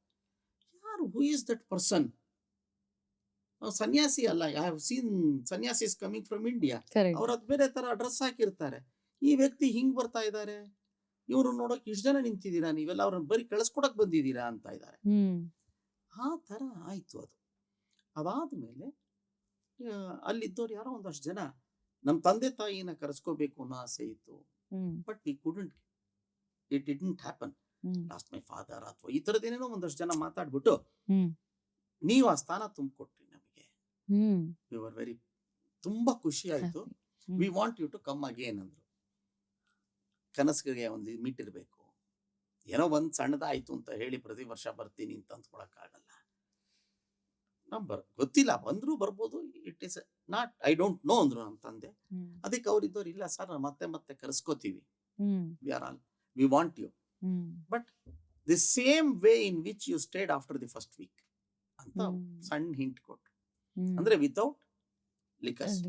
ಯಾರು? Who is that person? ಸನ್ಯಾಸಿ ಅಲ್ಲ. I have seen sannyasis coming from India. ಅವ್ರ ಅದ್ ಬೇರೆ ತರ ಡ್ರೆಸ್ ಹಾಕಿರ್ತಾರೆ. ಈ ವ್ಯಕ್ತಿ ಹಿಂಗ್ ಬರ್ತಾ ಇದ್ದಾರೆ, ಇವ್ರು ನೋಡಕ್ ಇಷ್ಟು ಜನ ನಿಂತಿದ್ದೀರಾ, ನೀವೆಲ್ಲ ಅವ್ರನ್ನ ಬರೀ ಕಳಿಸ್ಕೊಡಕ್ ಬಂದಿದ್ದೀರಾ ಅಂತ ಇದ್ದಾರೆ. ಆ ತರ ಆಯ್ತು ಅದು. ಅದಾದ್ಮೇಲೆ ಅಲ್ಲಿದ್ದವ್ರು ಯಾರೋ ಒಂದಷ್ಟು ಜನ ನಮ್ಮ ತಂದೆ ತಾಯಿನ ಕರೆಸ್ಕೋಬೇಕು ಅನ್ನೋ ಆಸೆ ಇತ್ತು. But we couldn't, it didn't happen. Last my father ಅಥವಾ ಈ ತರದೇನೇನೋ ಒಂದಷ್ಟು ಜನ ಮಾತಾಡ್ಬಿಟ್ಟು ನೀವು ಆ ಸ್ಥಾನ ತುಂಬಿಕೊಟ್ರಿ ನಮಗೆ. ವಿ ವರ್ ವೆರಿ, ತುಂಬಾ ಖುಷಿ ಆಯ್ತು. We want you to come again ಅಂದ್ರು. ಕನಸಿಗೆ ಒಂದು ಮೀಟ್ ಇರಬೇಕು, ಏನೋ ಒಂದ್ ಸಣ್ಣದಾಯ್ತು ಅಂತ ಹೇಳಿ ಪ್ರತಿ ವರ್ಷ ಬರ್ತೀನಿ ಅಂತ ಅಂದ್ಕೊಳಕ್ಕಾಗಲ್ಲ. ಗೊತ್ತಿಲ್ಲ, ಬಂದ್ರು ಬರ್ಬೋದು. It is not, I don't know ಅಂದ್ರು ನಮ್ಮ ತಂದೆ. ಅದಕ್ಕೆ ಅವ್ರಿದ್ದವ್ರು, ಇಲ್ಲ ಸರ್ ಮತ್ತೆ ಮತ್ತೆ ಕರೆಸ್ಕೋತೀವಿ, we want you, but the same way in which you stayed after the first week ಅಂತ ಸಣ್ಣ ಹಿಂಟ್ ಕೊಟ್ರು. ಅಂದ್ರೆ ವಿತೌಟ್ ಲಿಕರ್ಸ್.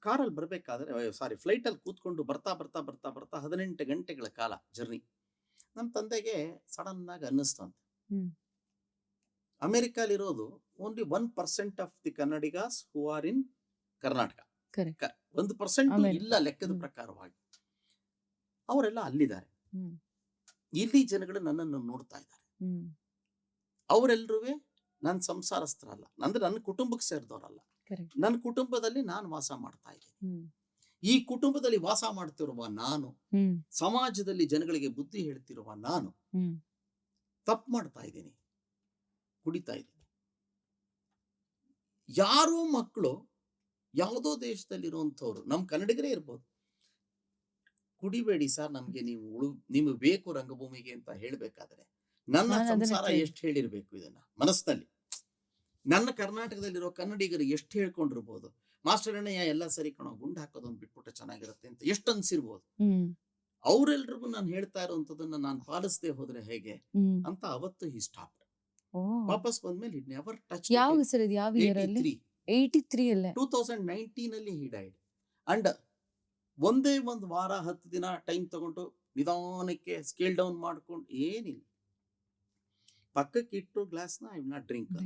ಕಾರಲ್ಲಿ ಬರ್ಬೇಕಾದ್ರೆ, ಫ್ಲೈಟ್ ಅಲ್ಲಿ ಕೂತ್ಕೊಂಡು ಬರ್ತಾ ಬರ್ತಾ ಬರ್ತಾ ಬರ್ತಾ 18 ಗಂಟೆಗಳ ಕಾಲ ಜರ್ನಿ. ನಮ್ಮ ತಂದೆಗೆ ಸಡನ್ ಆಗಿ ಅನ್ನಿಸ್ತಂತೆ, ಅಮೆರಿಕಲ್ಲಿರೋದು only 1% of the Kannadigas who are in Karnataka. 1% ಇಲ್ಲ ಲೆಕ್ಕದ ಪ್ರಕಾರವಾಗಿ. ಅವರೆಲ್ಲ ಅಲ್ಲಿದ್ದಾರೆ. ಇಲ್ಲಿ ಜನಗಳು ನನ್ನನ್ನು ನೋಡ್ತಾ ಇದ್ದಾರೆ. ಅವರೆಲ್ಲರೂ ನನ್ನ ಸಂಸಾರಸ್ಥರಲ್ಲ, ಅಂದ್ರೆ ನನ್ನ ಕುಟುಂಬಕ್ಕೆ ಸೇರಿದವರಲ್ಲ. ನನ್ನ ಕುಟುಂಬದಲ್ಲಿ ನಾನು ವಾಸ ಮಾಡ್ತಾ ಇದ್ದೀನಿ. ಈ ಕುಟುಂಬದಲ್ಲಿ ವಾಸ ಮಾಡ್ತಿರುವ ನಾನು, ಸಮಾಜದಲ್ಲಿ ಜನಗಳಿಗೆ ಬುದ್ಧಿ ಹೇಳ್ತಿರುವ ನಾನು ತಪ್ಪು ಮಾಡ್ತಾ ಇದ್ದೀನಿ, ಕುಡಿತಾ ಇದ್ದೀನಿ. ಯಾರೋ ಮಕ್ಕಳು ಯಾವುದೋ ದೇಶದಲ್ಲಿರುವಂಥವ್ರು, ನಮ್ಮ ಕನ್ನಡಿಗರೇ ಇರ್ಬೋದು, ಕುಡಿಬೇಡಿ ಸರ್, ನಮ್ಗೆ ನಿಮಗೆ ಬೇಕು ರಂಗಭೂಮಿಗೆ ಅಂತ ಹೇಳ್ಬೇಕಾದ್ರೆ ನನ್ನ ಸಂಸಾರ ಎಷ್ಟು ಹೇಳಿರ್ಬೇಕು ಇದನ್ನ ಮನಸ್ಸಿನಲ್ಲಿ. ನನ್ನ ಕರ್ನಾಟಕದಲ್ಲಿರೋ ಕನ್ನಡಿಗರು ಎಷ್ಟು ಹೇಳ್ಕೊಂಡಿರ್ಬೋದು, ಮಾಸ್ಟರ್ ಅಣ್ಣಯ್ಯ ಎಲ್ಲ ಸರಿ ಕಣೋ, ಗುಂಡು ಹಾಕೋದೊಂದು ಬಿಟ್ಬಿಟ್ರೆ ಚೆನ್ನಾಗಿರುತ್ತೆ ಅಂತ ಎಷ್ಟು ಅನ್ಸಿರ್ಬೋದು. ಅವ್ರೆಲ್ರಿಗೂ ನಾನು ಹೇಳ್ತಾ ಇರೋಂಥದನ್ನ ನಾನು ಪಾಲಿಸದೆ ಹೋದ್ರೆ ಹೇಗೆ ಅಂತ ಅವತ್ತು ಹಿ ಸ್ಟಾಪ್. ವಾಪಸ್ ಬಂದ್ಮೇಲೆ ಇಟ್ ನೆವರ್ ಟಚ್. ಯಾವ ಸರ್ ಇದು, ಯಾವ ಇಯರ್ ಅಲ್ಲಿ? 83 ಅಲ್ಲೇ 2019 ಅಲ್ಲಿ ಹಿ ಡೈಡ್. ಅಂಡ್ ಒಂದೇ ಒಂದು ವಾರ 10 ದಿನ ಟೈಮ್ ತಗೊಂಡು ನಿಧಾನಕ್ಕೆ ಸ್ಕೇಲ್ ಡೌನ್ ಮಾಡ್ಕೊಂಡು, ಏನಿಲ್ಲ, ಪಕ್ಕಕ್ಕೆ ಇಟ್ಟು ಗ್ಲಾಸ್ನ ಐ ವಿಲ್ ನಾಟ್ ಡ್ರಿಂಕ್.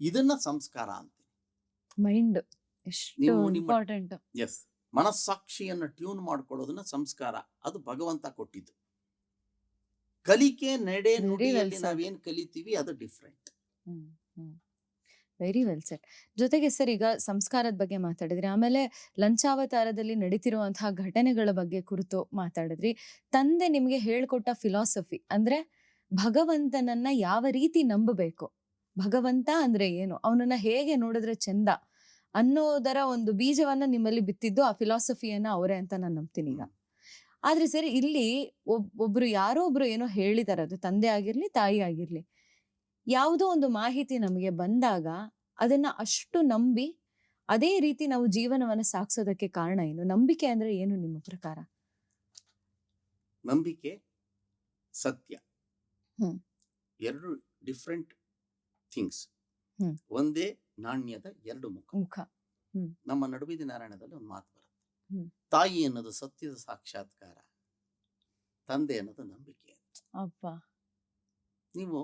ಇದನ್ನ ಸಂಸ್ಕಾರ ಅಂತ. ಮೈಂಡ್ ಎಷ್ಟು ಇಂಪಾರ್ಟೆಂಟ್. ಎಸ್, ಮನಸ್ಸಾಕ್ಷಿಯನ್ನ ಟ್ಯೂನ್ ಮಾಡ್ಕೊಳ್ಳೋದನ್ನ ಸಂಸ್ಕಾರ, ಅದು ಭಗವಂತ ಕೊಟ್ಟಿದ್ದು. ಕಲಿಕೆ ನಡೆ ನುಡಿಯಲ್ಲಿ ನಾವೇನ್ ಕಲಿತೀವಿ ಅದು ಡಿಫ್ರೆಂಟ್. Very well set. ಜೊತೆಗೆ ಸರ್, ಈಗ ಸಂಸ್ಕಾರದ ಬಗ್ಗೆ ಮಾತಾಡಿದ್ರಿ, ಆಮೇಲೆ ಲಂಚಾವತಾರದಲ್ಲಿ ನಡೀತಿರುವಂತಹ ಘಟನೆಗಳ ಬಗ್ಗೆ ಕುರಿತು ಮಾತಾಡಿದ್ರಿ. ತಂದೆ ನಿಮ್ಗೆ ಹೇಳ್ಕೊಟ್ಟ ಫಿಲಾಸಫಿ ಅಂದ್ರೆ ಭಗವಂತನನ್ನ ಯಾವ ರೀತಿ ನಂಬಬೇಕು, ಭಗವಂತ ಅಂದ್ರೆ ಏನು, ಅವನನ್ನ ಹೇಗೆ ನೋಡಿದ್ರೆ ಚಂದ ಅನ್ನೋದರ ಒಂದು ಬೀಜವನ್ನ ನಿಮ್ಮಲ್ಲಿ ಬಿತ್ತಿದ್ದು ಆ ಫಿಲಾಸಫಿಯನ್ನ ಅವರೇ ಅಂತ ನಾನು ನಂಬ್ತೀನಿ ಈಗ. ಆದ್ರೆ ಸರ್, ಇಲ್ಲಿ ಒಬ್ರು ಯಾರೋ ಒಬ್ರು ಏನೋ ಹೇಳಿದಾರೆ, ಅದು ತಂದೆ ಆಗಿರ್ಲಿ ತಾಯಿ ಆಗಿರ್ಲಿ, ಯಾವುದೋ ಒಂದು ಮಾಹಿತಿ ನಮಗೆ ಬಂದಾಗ ಅದನ್ನ ಅಷ್ಟು ನಂಬಿ ಅದೇ ರೀತಿ ನಾವು ಜೀವನವನ್ನ ಸಾಗಿಸೋದಕ್ಕೆ ಕಾರಣ ಏನು? ನಂಬಿಕೆ ಅಂದ್ರೆ ಏನು ನಿಮ್ಮ ಪ್ರಕಾರ? ನಂಬಿಕೆ, ಸತ್ಯ ಎರಡು ಡಿಫ್ರೆಂಟ್ ಥಿಂಗ್ಸ್. ಒಂದೇ ನಾಣ್ಯದ ಎರಡು ಮುಖ. ನಮ್ಮ ನಡುವಿದ ನಾರಾಯಣದಲ್ಲಿ ಒಂದು ಮಾತು ಬರುತ್ತೆ, ತಾಯಿ ಅನ್ನೋದು ಸತ್ಯದ ಸಾಕ್ಷಾತ್ಕಾರ, ತಂದೆ ಅನ್ನೋದು ನಂಬಿಕೆ. ಅಪ್ಪ, ನೀವು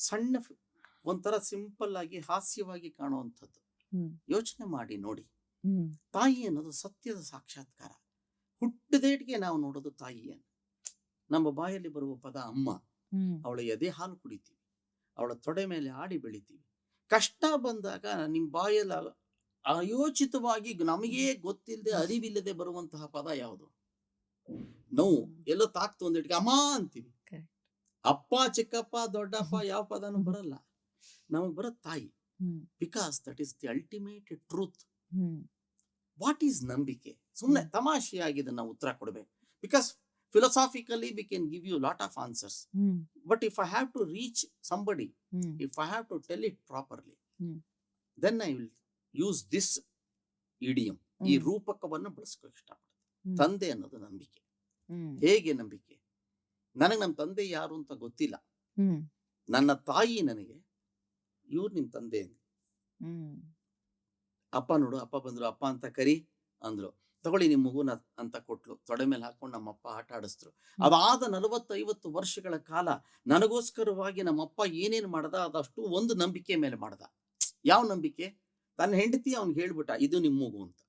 ಸಣ್ಣ ಒಂಥರ ಸಿಂಪಲ್ ಆಗಿ ಹಾಸ್ಯವಾಗಿ ಕಾಣುವಂಥದ್ದು ಯೋಚನೆ ಮಾಡಿ ನೋಡಿ. ತಾಯಿ ಅನ್ನೋದು ಸತ್ಯದ ಸಾಕ್ಷಾತ್ಕಾರ. ಹುಟ್ಟದೇಟಿಗೆ ನಾವು ನೋಡೋದು ತಾಯಿಯನ್ನು. ನಮ್ಮ ಬಾಯಲ್ಲಿ ಬರುವ ಪದ ಅಮ್ಮ. ಅವಳ ಎದೆ ಹಾಲು ಕುಡಿತೀವಿ, ಅವಳ ತೊಡೆ ಮೇಲೆ ಆಡಿ ಬೆಳಿತೀವಿ. ಕಷ್ಟ ಬಂದಾಗ ನಿಮ್ ಬಾಯಲ್ಲಿ ಅಯೋಚಿತವಾಗಿ ನಮಗೇ ಗೊತ್ತಿಲ್ಲದೆ ಅರಿವಿಲ್ಲದೆ ಬರುವಂತಹ ಪದ ಯಾವುದು? ನೋವು. ಎಲ್ಲೋ ತಾಕ್ತು ಒಂದಿಟ್ಟಿಗೆ ಅಮ್ಮ ಅಂತೀವಿ. ಅಪ್ಪ, ಚಿಕ್ಕಪ್ಪ, ದೊಡ್ಡಪ್ಪ ಯಾವ ಪದನೂ ಬರಲ್ಲ. ನಮಗ್ ಬರೋದು ತಾಯಿ. Because that is the ultimate truth. What is ನಂಬಿಕೆ? ಸುಮ್ಮನೆ ತಮಾಷೆಯಾಗಿ ಇದನ್ನ ಉತ್ತರ ಕೊಡ್ಬೇಕು. Because philosophically we can give you a lot of answers, but if I have to reach somebody, if I have to tell it properly, then I will use this idiom. ಈ ರೂಪಕವನ್ನು ಬಳಸ್ಕೊಳ್ಳೋಕೆ ಇಷ್ಟಪಡ್ತೀನಿ. ತಂದೆ ಅನ್ನೋದು ನಂಬಿಕೆ. ಹೇಗೆ ನಂಬಿಕೆ? ನನಗೆ ನಮ್ಮ ತಂದೆ ಯಾರು ಅಂತ ಗೊತ್ತಿಲ್ಲ. ನನ್ನ ತಾಯಿ ನನಗೆ ಇವ್ರು ನಿಮ್ ತಂದೆ ಅಂದ್ರು. ಅಪ್ಪ ನೋಡು, ಅಪ್ಪ ಬಂದ್ರು, ಅಪ್ಪ ಅಂತ ಕರಿ ಅಂದ್ರು. ತಗೊಳ್ಳಿ ನಿಮ್ ಮಗುನ ಅಂತ ಕೊಟ್ಲು. ತೊಡೆ ಮೇಲೆ ಹಾಕೊಂಡು ನಮ್ಮಪ್ಪ ಆಟ ಆಡಿಸಿದ್ರು. ಅದಾದ 40-50 ವರ್ಷಗಳ ಕಾಲ ನನಗೋಸ್ಕರವಾಗಿ ನಮ್ಮಪ್ಪ ಏನೇನು ಮಾಡ್ದ ಅದಷ್ಟು ಒಂದು ನಂಬಿಕೆ ಮೇಲೆ ಮಾಡ್ದ. ಯಾವ ನಂಬಿಕೆ? ತನ್ನ ಹೆಂಡತಿ ಅವ್ನಿಗೆ ಹೇಳ್ಬಿಟ್ಟ, ಇದು ನಿಮ್ ಮಗು ಅಂತ.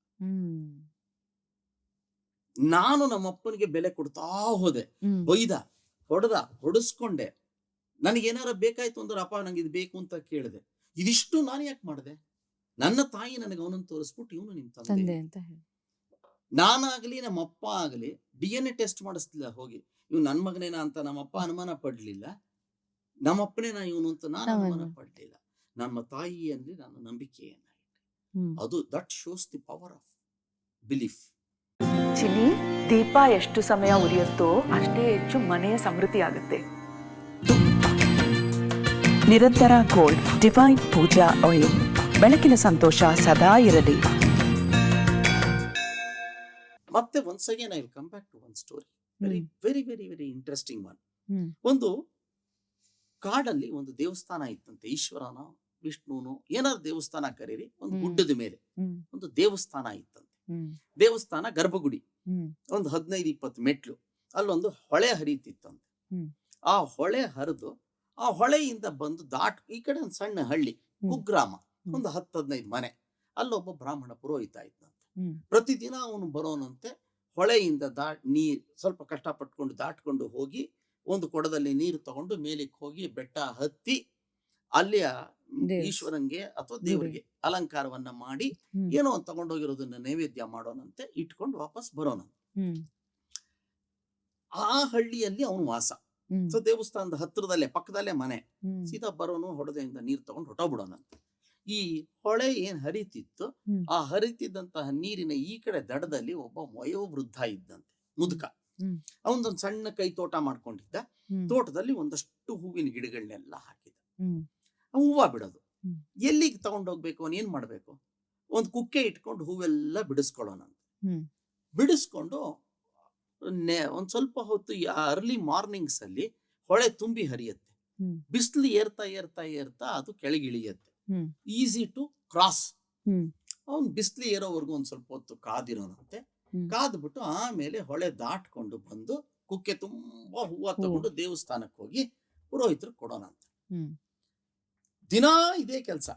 ನಾನು ನಮ್ಮಪ್ಪನಿಗೆ ಬೆಲೆ ಕೊಡ್ತಾ ಹೋದೆ. ಬೈದ, ಹೊಡೆಸ್ಕೊಂಡೆ. ನನಗೇನಾರ ಬೇಕಾಯ್ತು ಅಂದ್ರೆ, ಅಪ್ಪ ನಂಗೆ ಇದು ಬೇಕು ಅಂತ ಕೇಳಿದೆ. ಇದಿಷ್ಟು ನಾನು ಯಾಕೆ ಮಾಡಿದೆ? ನನ್ನ ತಾಯಿ ನನಗೆ ಅವನನ್ನು ತೋರಿಸ್ಬಿಟ್ಟು ಇವನು ನಿಮ್ ತಂದೆ ಅಂತ. ನಾನಾಗ್ಲಿ ನಮ್ಮಪ್ಪ ಆಗ್ಲಿ DNA ಟೆಸ್ಟ್ ಮಾಡಿಸ್ಲಿಲ್ಲ ಹೋಗಿ, ಇವ್ ನನ್ ಮಗನೇನ ಅಂತ ನಮ್ಮಪ್ಪ ಅನುಮಾನ ಪಡ್ಲಿಲ್ಲ. ನಮ್ಮಪ್ಪನೇನ ಇವನು ಅಂತ ನಾನು ಅನುಮಾನ ಪಡ್ಲಿಲ್ಲ. ನಮ್ಮ ತಾಯಿಯಲ್ಲಿ ನಾನು ನಂಬಿಕೆಯನ್ನ ಇಟ್ಟೆ. ಅದು that shows the power of belief. ಚಿನ್ನಿ, ದೀಪ ಎಷ್ಟು ಸಮಯ ಉರಿಯುತ್ತೋ ಅಷ್ಟೇ ಹೆಚ್ಚು ಮನೆಯ ಸಮೃದ್ಧಿ ಆಗುತ್ತೆ. ನಿರಂತರ ಗೋಲ್ಡ್ ಡಿವೈನ್ ಪೂಜಾ ಆಯಿಲ್. ಬೆಳಕಿನ ಸಂತೋಷ ಸದಾ ಇರಲಿ. ಮತ್ತೆ once again I will come back to one story. Very very very very interesting one. ಒಂದು ಕಾಡಲ್ಲಿ ಒಂದು ದೇವಸ್ಥಾನ ಇತ್ತಂತೆ. ಈಶ್ವರನ ವಿಷ್ಣುನು ಏನಾದ್ರು ದೇವಸ್ಥಾನ ಕರೀರಿ, ಒಂದು ಗುಡ್ಡದ ಮೇಲೆ ಒಂದು ದೇವಸ್ಥಾನ ಇತ್ತಂತೆ. ದೇವಸ್ಥಾನ ಗರ್ಭಗುಡಿ, ಒಂದು 15-20 ಮೆಟ್ಲು. ಅಲ್ಲೊಂದು ಹೊಳೆ ಹರಿತಿತ್ತಂತೆ. ಆ ಹೊಳೆ ಹರಿದು ಆ ಹೊಳೆಯಿಂದ ಬಂದು ಈ ಕಡೆ ಒಂದು ಸಣ್ಣ ಹಳ್ಳಿ, ಕುಗ್ರಾಮ, ಒಂದು 10-15 ಮನೆ. ಅಲ್ಲೊಬ್ಬ ಬ್ರಾಹ್ಮಣ ಪುರೋಹಿತ ಇದ್ದಂತೆ. ಪ್ರತಿದಿನ ಅವನು ಬರೋನಂತೆ. ಹೊಳೆಯಿಂದ ನೀರ್ ಸ್ವಲ್ಪ ಕಷ್ಟಪಟ್ಕೊಂಡು ದಾಟ್ಕೊಂಡು ಹೋಗಿ ಒಂದು ಕೊಡದಲ್ಲಿ ನೀರು ತಗೊಂಡು ಮೇಲಿಕ್ಕೆ ಹೋಗಿ ಬೆಟ್ಟ ಹತ್ತಿ ಅಲ್ಲಿಯ ಈಶ್ವರಂಗೆ ಅಥವಾ ದೇವರಿಗೆ ಅಲಂಕಾರವನ್ನ ಮಾಡಿ ಏನೋ ಒಂದು ತಗೊಂಡೋಗಿರೋದನ್ನ ನೈವೇದ್ಯ ಮಾಡೋನಂತೆ, ಇಟ್ಕೊಂಡು ವಾಪಸ್ ಬರೋನಂತೆ. ಆ ಹಳ್ಳಿಯಲ್ಲಿ ಅವನು ವಾಸ. ಸೊ ದೇವಸ್ಥಾನದ ಹತ್ರದಲ್ಲೇ ಪಕ್ಕದಲ್ಲೇ ಮನೆ. ಸೀದಾ ಬರೋನು ಹೊಡೆದಿಂದ ನೀರು ತಗೊಂಡು ಹೊಟ್ಟೋಗ್ಬಿಡೋನಂತೆ. ಈ ಹೊಳೆ ಏನ್ ಹರಿತಿತ್ತು, ಆ ಹರಿತಿದ್ದಂತಹ ನೀರಿನ ಈ ಕಡೆ ದಡದಲ್ಲಿ ಒಬ್ಬ ವಯೋವೃದ್ಧ ಇದ್ದಂತೆ, ಮುದುಕ. ಅವನದೊಂದು ಸಣ್ಣ ಕೈ ತೋಟ ಮಾಡ್ಕೊಂಡಿದ್ದ. ತೋಟದಲ್ಲಿ ಒಂದಷ್ಟು ಹೂವಿನ ಗಿಡಗಳನ್ನೆಲ್ಲ ಹಾಕಿದ. ಹೂವ ಬಿಡೋದು. ಎಲ್ಲಿಗೆ ತಗೊಂಡೋಗ್ಬೇಕು, ಅವನ್ ಏನ್ ಮಾಡ್ಬೇಕು, ಒಂದ್ ಕುಕ್ಕೆ ಇಟ್ಕೊಂಡು ಹೂವೆಲ್ಲ ಬಿಡಿಸ್ಕೊಳ್ಳೋನಂತೆ. ಬಿಡಿಸ್ಕೊಂಡು ಒಂದ್ ಸ್ವಲ್ಪ ಹೊತ್ತು ಅರ್ಲಿ ಮಾರ್ನಿಂಗ್ಸ್ ಅಲ್ಲಿ ಹೊಳೆ ತುಂಬಿ ಹರಿಯತ್ತೆ. ಬಿಸಿಲು ಏರ್ತಾ ಏರ್ತಾ ಏರ್ತಾ ಅದು ಕೆಳಗಿಳಿಯತ್ತೆ. Easy to cross. ಅವನ್ ಬಿಸಿಲು ಏರೋವರೆಗೂ ಒಂದ್ ಸ್ವಲ್ಪ ಹೊತ್ತು ಕಾದಿರೋನಂತೆ. ಕಾದ್ಬಿಟ್ಟು ಆಮೇಲೆ ಹೊಳೆ ದಾಟ್ಕೊಂಡು ಬಂದು ಕುಕ್ಕೆ ತುಂಬಾ ಹೂವ ತಗೊಂಡು ದೇವಸ್ಥಾನಕ್ಕೆ ಹೋಗಿ ಪುರೋಹಿತರು ಕೊಡೋನಂತೆ. ದಿನಾ ಇದೇ ಕೆಲ್ಸ.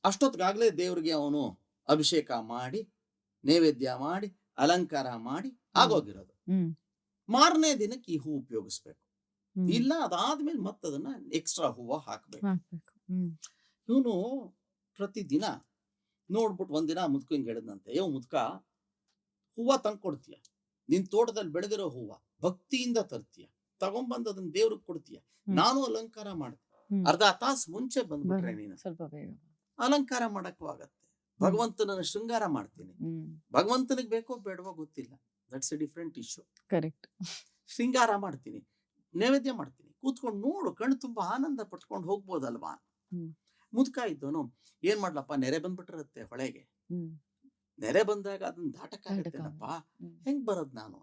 ಅಷ್ಟೊತ್ತಿಗಾಗ್ಲೇ ದೇವ್ರಿಗೆ ಅವನು ಅಭಿಷೇಕ ಮಾಡಿ ನೈವೇದ್ಯ ಮಾಡಿ ಅಲಂಕಾರ ಮಾಡಿ ಆಗೋಗಿರೋದು. ಮಾರನೇ ದಿನಕ್ಕೆ ಈ ಹೂ ಉಪಯೋಗಿಸ್ಬೇಕು. ಇಲ್ಲ ಅದಾದ್ಮೇಲೆ ಮತ್ತದನ್ನ ಎಕ್ಸ್ಟ್ರಾ ಹೂವ ಹಾಕ್ಬೇಕು. ಇವನು ಪ್ರತಿದಿನ ನೋಡ್ಬಿಟ್ಟು ಒಂದಿನ ಮುದ್ಕಂಗ್ ಹೇಳಿದಂತೆ, ಮುದ್ಕ, ಹೂವ ತಂಗ್ ಕೊಡ್ತೀಯ, ನಿನ್ ತೋಟದಲ್ಲಿ ಬೆಳೆದಿರೋ ಹೂವ ಭಕ್ತಿಯಿಂದ ತರ್ತೀಯ, ತಗೊಂಡ್ಬಂದ್ ಅದನ್ನ ದೇವ್ರಿಗೆ ಕೊಡ್ತೀಯ, ನಾನು ಅಲಂಕಾರ ಮಾಡ್ತೀನಿ. ಅರ್ಧ ತಾಸು ಮುಂಚೆ ಬಂದ್ಬಿಟ್ರೆ ನೀನು ಸ್ವಲ್ಪ ಬೇಗ ಅಲಂಕಾರ ಮಾಡಕ್ಕೂ ಆಗತ್ತೆ. ಭಗವಂತನ ಶೃಂಗಾರ ಮಾಡ್ತೀನಿ. ಭಗವಂತನಿಗೆ ಬೇಕೋ ಬೇಡವೋ ಗೊತ್ತಿಲ್ಲ, that's A different issue. Correct. ಶೃಂಗಾರ ಮಾಡ್ತೀನಿ, ನೈವೇದ್ಯ ಮಾಡ್ತೀನಿ, ಕೂತ್ಕೊಂಡು ನೋಡು, ಕಣ್ಣು ತುಂಬಾ ಆನಂದ ಪಟ್ಕೊಂಡು ಹೋಗ್ಬೋದಲ್ವಾ. ಮುದ್ಕ ಇದ್ದವನು ಏನ್ ಮಾಡ್ಲಪ್ಪ, ನೆರೆ ಬಂದ್ಬಿಟ್ಟಿರತ್ತೆ ಹೊಳೆಗೆ. ನೆರೆ ಬಂದಾಗ ಅದನ್ನ ದಾಟಕ್ಕಾಗತ್ತೇನಪ್ಪ, ಹೆಂಗ್ ಬರೋದ್ ನಾನು?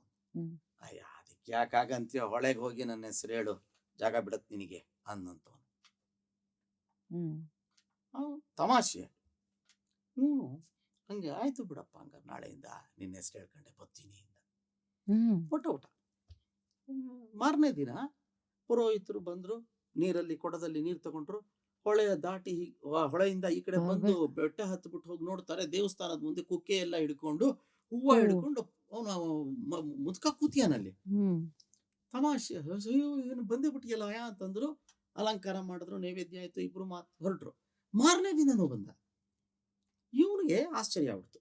ಅಯ್ಯ, ಅದಕ್ಕೆ ಯಾಕಾಗಂತೀಯ, ಹೊಳೆಗೆ ಹೋಗಿ ನನ್ನ ಹೆಸರು ಹೇಳು, ಜಾಗ ಬಿಡತ್ ನಿನಗೆ ಅನ್ನಂತವನು. ತಮಾಷೆ. ಹಂಗೆ ಆಯ್ತು ಬಿಡಪ್ಪ, ಹಂಗ ನಾಳೆಯಿಂದ ನಿನ್ನ ಹೆಸರು ಹೇಳ್ಕೊಂಡೆ ಬರ್ತೀನಿ ಅಂತ ಊಟ. ಮಾರನೇ ದಿನ ಪುರೋಹಿತರು ಬಂದ್ರು, ನೀರಲ್ಲಿ ಕೊಡದಲ್ಲಿ ನೀರು ತಗೊಂಡ್ರು. ಹೊಳೆಯ ದಾಟಿ ಹೊಳೆಯಿಂದ ಈ ಕಡೆ ಬಂದು ಬೆಟ್ಟ ಹತ್ಬಿಟ್ಟು ಹೋಗಿ ನೋಡ್ತಾರೆ, ದೇವಸ್ಥಾನದ ಮುಂದೆ ಕುಕ್ಕೆ ಎಲ್ಲ ಹಿಡ್ಕೊಂಡು ಹೂವ ಹಿಡ್ಕೊಂಡು ಅವನು ಮುದ್ಕ ಕೂತಿಯಾನಲ್ಲಿ. ತಮಾಷೆ, ಅಯ್ಯೋ ಏನು ಬಂದೇ ಬಿಟ್ಟಿಯಲ್ಲ ಅಂತಂದ್ರು. ಅಲಂಕಾರ ಮಾಡಿದ್ರು, ನೈವೇದ್ಯ ಆಯ್ತು, ಇಬ್ರು ಮಾತು ಹೊರಟ್ರು. ಮಾರನೇ ದಿನನೂ ಬಂದ. ಇವನಿಗೆ ಆಶ್ಚರ್ಯ ಆಗ್ಬಿಡ್ತು,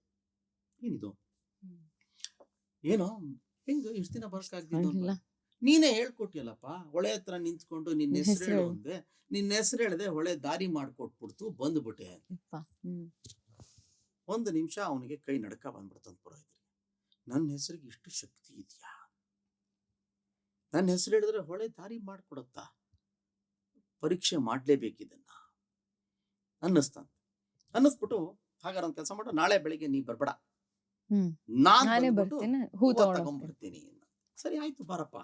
ಏನಿದು, ಏನೋ ಹೆಂಗ ಇಷ್ಟ ದಿನ ಬರ್ಕಾಗ್ತಿದ್ದ, ನೀನೇ ಹೇಳ್ಕೊಟ್ಟಿಯಲ್ಲಪ್ಪ, ಹೊಳೆ ಹತ್ರ ನಿಂತ್ಕೊಂಡು ನಿನ್ನ ಹೆಸರು ಹೇಳು ಅಂದೆ, ನಿನ್ನ ಹೆಸರು ಹೇಳದೆ ಹೊಳೆ ದಾರಿ ಮಾಡ್ಕೊಟ್ಬಿಡ್ತು, ಬಂದ್ಬಿಟ್ಟೆ. ಒಂದು ನಿಮಿಷ ಅವನಿಗೆ ಕೈ ನಡ್ಕ ಬಂದ್ಬಿಡ್ತಂತ ಪುರೋಹಿತರಿಗೆ. ನನ್ನ ಹೆಸರಿಗೆ ಇಷ್ಟು ಶಕ್ತಿ ಇದೆಯಾ, ನನ್ನ ಹೆಸರು ಹೇಳಿದ್ರೆ ಹೊಳೆ ದಾರಿ ಮಾಡ್ಕೊಡತ್ತಾ, ಪರೀಕ್ಷೆ ಮಾಡ್ಲೇಬೇಕಿದನ್ನ ಅನ್ನಿಸ್ಬಿಟ್ಟು, ಹಾಗಾರ ಒಂದ್ ಕೆಲಸ ಮಾಡು, ನಾಳೆ ಬೆಳಿಗ್ಗೆ ನೀ ಬರ್ಬೇಡ, ನಾನೇ ತಗೊಂಡ್ಬರ್ತೀನಿ. ಸರಿ ಆಯ್ತು ಬಾರಪ್ಪ.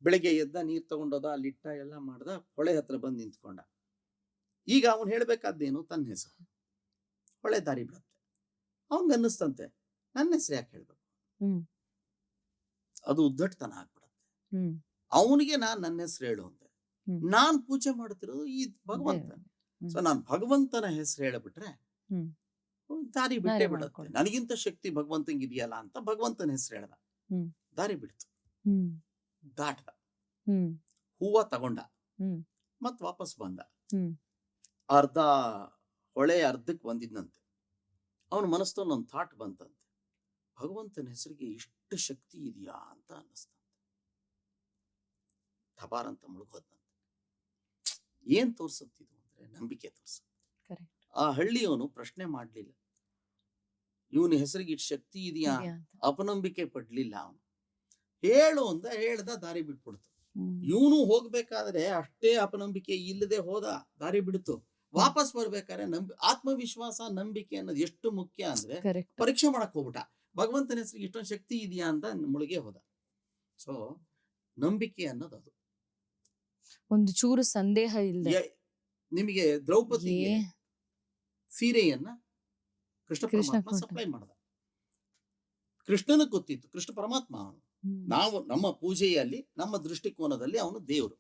ಬೆಳಿಗ್ಗೆ ಎದ್ದ, ನೀರ್ ತಗೊಂಡೋದ, ಅಲ್ಲಿಟ್ಟ, ಎಲ್ಲ ಮಾಡ್ದ, ಹೊಳೆ ಹತ್ರ ಬಂದ್ ನಿಂತ್ಕೊಂಡ. ಈಗ ಅವನು ಹೇಳ್ಬೇಕಾದ್ದೇನು, ತನ್ನ ಹೆಸರು. ಹೊಳೆ ದಾರಿ ಬಿಡತ್ತೆ. ಅವನ್ಗೆ ಅನ್ನಿಸ್ತಂತೆ, ನನ್ನ ಹೆಸರು ಯಾಕೆ ಹೇಳ್ಬೇಕು, ಅದು ಉದ್ದಟತನ ಆಗ್ಬಿಡತ್ತೆ. ಅವನಿಗೆ ನನ್ನ ಹೆಸರು ಹೇಳು ಅಂತೆ. ನಾನ್ ಪೂಜೆ ಮಾಡ್ತಿರೋದು ಈ ಭಗವಂತ. ಸೊ ನಾನ್ ಭಗವಂತನ ಹೆಸರು ಹೇಳ್ಬಿಟ್ರೆ ದಾರಿ ಬಿಟ್ಟೆ ಬಿಡತ್ತೆ. ನನಗಿಂತ ಶಕ್ತಿ ಭಗವಂತಂಗೆ ಇದೆಯಲ್ಲ ಅಂತ ಭಗವಂತನ ಹೆಸರು ಹೇಳ್ದ. ದಾರಿ ಬಿಡ್ತು, ದಾಟ್ದ, ಹೂವ ತಗೊಂಡ, ಮತ್ ವಾಪಸ್ ಬಂದ. ಅರ್ಧ ಹೊಳೆ ಅರ್ಧಕ್ಕೆ ಬಂದಿದ್ನಂತೆ. ಅವನ ಮನಸ್ಸಲ್ಲಿ ಒಂದು ಥಾಟ್ ಬಂತಂತೆ, ಭಗವಂತನ ಹೆಸರಿಗೆ ಇಷ್ಟು ಶಕ್ತಿ ಇದೆಯಾ ಅಂತ ಅನ್ನಿಸ್ತಂತೆ. ಥಬಾರ್ ಅಂತ ಮುಳುಗೋದ್ನಂತೆ. ಏನ್ ತೋರ್ಸತ್ತಿದು ಅಂದ್ರೆ ನಂಬಿಕೆ ತೋರ್ಸತ್ತೆ. ಆ ಹಳ್ಳಿಯವನು ಪ್ರಶ್ನೆ ಮಾಡ್ಲಿಲ್ಲ, ಇವನ ಹೆಸರಿಗೆ ಇಷ್ಟು ಶಕ್ತಿ ಇದೆಯಾ, ಇದೆಯಾ ಅಂತ. ಅಪನಂಬಿಕೆ ಪಡ್ಲಿಲ್ಲ. ಅವನು ಹೇಳು ಅಂತ ಹೇಳ್ದ, ದಾರಿ ಬಿಟ್ಬಿಡ್ತು. ಹ್ಮ್. ಇವನು ಹೋಗ್ಬೇಕಾದ್ರೆ ಅಷ್ಟೇ ಅಪನಂಬಿಕೆ ಇಲ್ಲದೆ ಹೋದ, ದಾರಿ ಬಿಡ್ತು. ವಾಪಸ್ ಬರ್ಬೇಕಾದ್ರೆ ಆತ್ಮವಿಶ್ವಾಸ ನಂಬಿಕೆ ಅನ್ನೋದು ಎಷ್ಟು ಮುಖ್ಯ ಅಂದ್ರೆ Correct. ಪರೀಕ್ಷೆ ಮಾಡಕ್ ಹೋಗ್ಬಿಟ್ಟ. ಭಗವಂತನ ಹೆಸರಿಗೆ ಇಷ್ಟೊಂದು ಶಕ್ತಿ ಇದೆಯಾ ಅಂತ ಮುಳುಗೆ ಹೋದ. ಸೊ ನಂಬಿಕೆ ಅನ್ನೋದು ಅದು. ಒಂದು ಚೂರು ಸಂದೇಹ ಇಲ್ಲದೆ ನಿಮಗೆ ದ್ರೌಪದಿಗೆ ಏ- ಸೀರೆಯನ್ನ ಕೃಷ್ಣ ಕೃಷ್ಣ ಪರಮಾತ್ಮ ಕೊಟ್ಟ. ಸಪ್ಲೈ ಮಾಡ್ದ. ಕೃಷ್ಣನ ಗೊತ್ತಿತ್ತು, ಕೃಷ್ಣ ಪರಮಾತ್ಮ ಅವನು. ನಾವು ನಮ್ಮ ಪೂಜೆಯಲ್ಲಿ ನಮ್ಮ ದೃಷ್ಟಿಕೋನದಲ್ಲಿ ಅವನು ದೇವರು.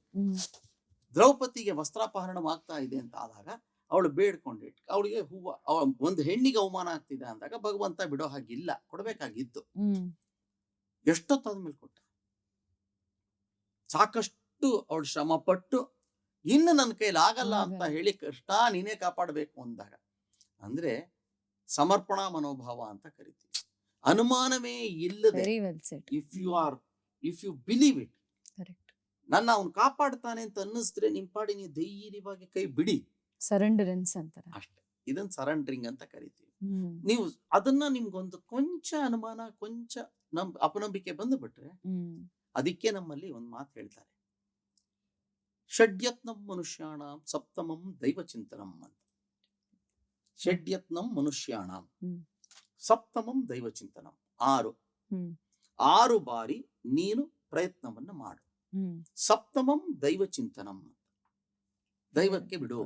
ದ್ರೌಪದಿಗೆ ವಸ್ತ್ರಾಪಹರಣವಾಗ್ತಾ ಇದೆ ಅಂತ ಆದಾಗ ಅವಳು ಬೇಡ್ಕೊಂಡಿಟ್ಟು ಅವಳಿಗೆ ಹೂವ, ಒಂದು ಹೆಣ್ಣಿಗೆ ಅವಮಾನ ಆಗ್ತಿದೆ ಅಂದಾಗ ಭಗವಂತ ಬಿಡೋ ಹಾಗಿಲ್ಲ, ಕೊಡ್ಬೇಕಾಗಿತ್ತು. ಎಷ್ಟೊತ್ತಾದ್ಮೇಲೆ ಕೊಟ್ಟ. ಸಾಕಷ್ಟು ಅವಳು ಶ್ರಮ ಪಟ್ಟು ಇನ್ನು ನನ್ನ ಕೈಲಿ ಆಗಲ್ಲ ಅಂತ ಹೇಳಿ ಕೃಷ್ಣ ನೀನೇ ಕಾಪಾಡಬೇಕು ಅಂದಾಗ, ಅಂದ್ರೆ ಸಮರ್ಪಣಾ ಮನೋಭಾವ ಅಂತ ಕರಿತೀವಿ. ಅನುಮಾನವೇ ಇಲ್ಲದೆ very well set. If you believe it, correct. ನನ್ನ ಅವನು ಕಾಪಾಡ್ತಾನೆ ಅಂತ ಅನ್ನಿಸಿದ್ರೆ ನಿಮ್ ಪಾಡಿ ನೀವು ಧೈರ್ಯವಾಗಿ ಕೈ ಬಿಡಿ. ಸರೆಂಡರೆನ್ಸ್ ಅಂತಾರೆ ಅಷ್ಟೇ. ಇದನ್ನ ಸರೆಂಡರಿಂಗ್ ಅಂತ ಕರಿತೀವಿ. ಹ್ಮ್. ನೀವು ಅದನ್ನ ನಿಮ್ಗೊಂದು ಕೊಂಚ ಅನುಮಾನ, ಕೊಂಚ ಅಪನಂಬಿಕೆ ಬಂದು ಬಿಟ್ರೆ, ಹ್ಮ್. ಅದಕ್ಕೆ ನಮ್ಮಲ್ಲಿ ಒಂದು ಮಾತು ಹೇಳ್ತಾರೆ, ಷಡ್ಯತ್ನಂ ಮನುಷ್ಯಾಣಂ ಸಪ್ತಮಂ ದೈವಚಿಂತನಂ ಅಂತ. ಷಡ್ಯತ್ನಂ ಮನುಷ್ಯಾಣಂ ಹ್ಮ್. ಸಪ್ತಮಂ ದೈವಚಿಂತನಂ. 6 ಹ್ಮ್. 6 ಬಾರಿ ನೀನು ಪ್ರಯತ್ನವನ್ನ ಮಾಡು. ಹ್ಮ್. ಸಪ್ತಮಂ ದೈವಚಿಂತನಂ ಅಂತ. ದೈವಕ್ಕೆ ಬಿಡು.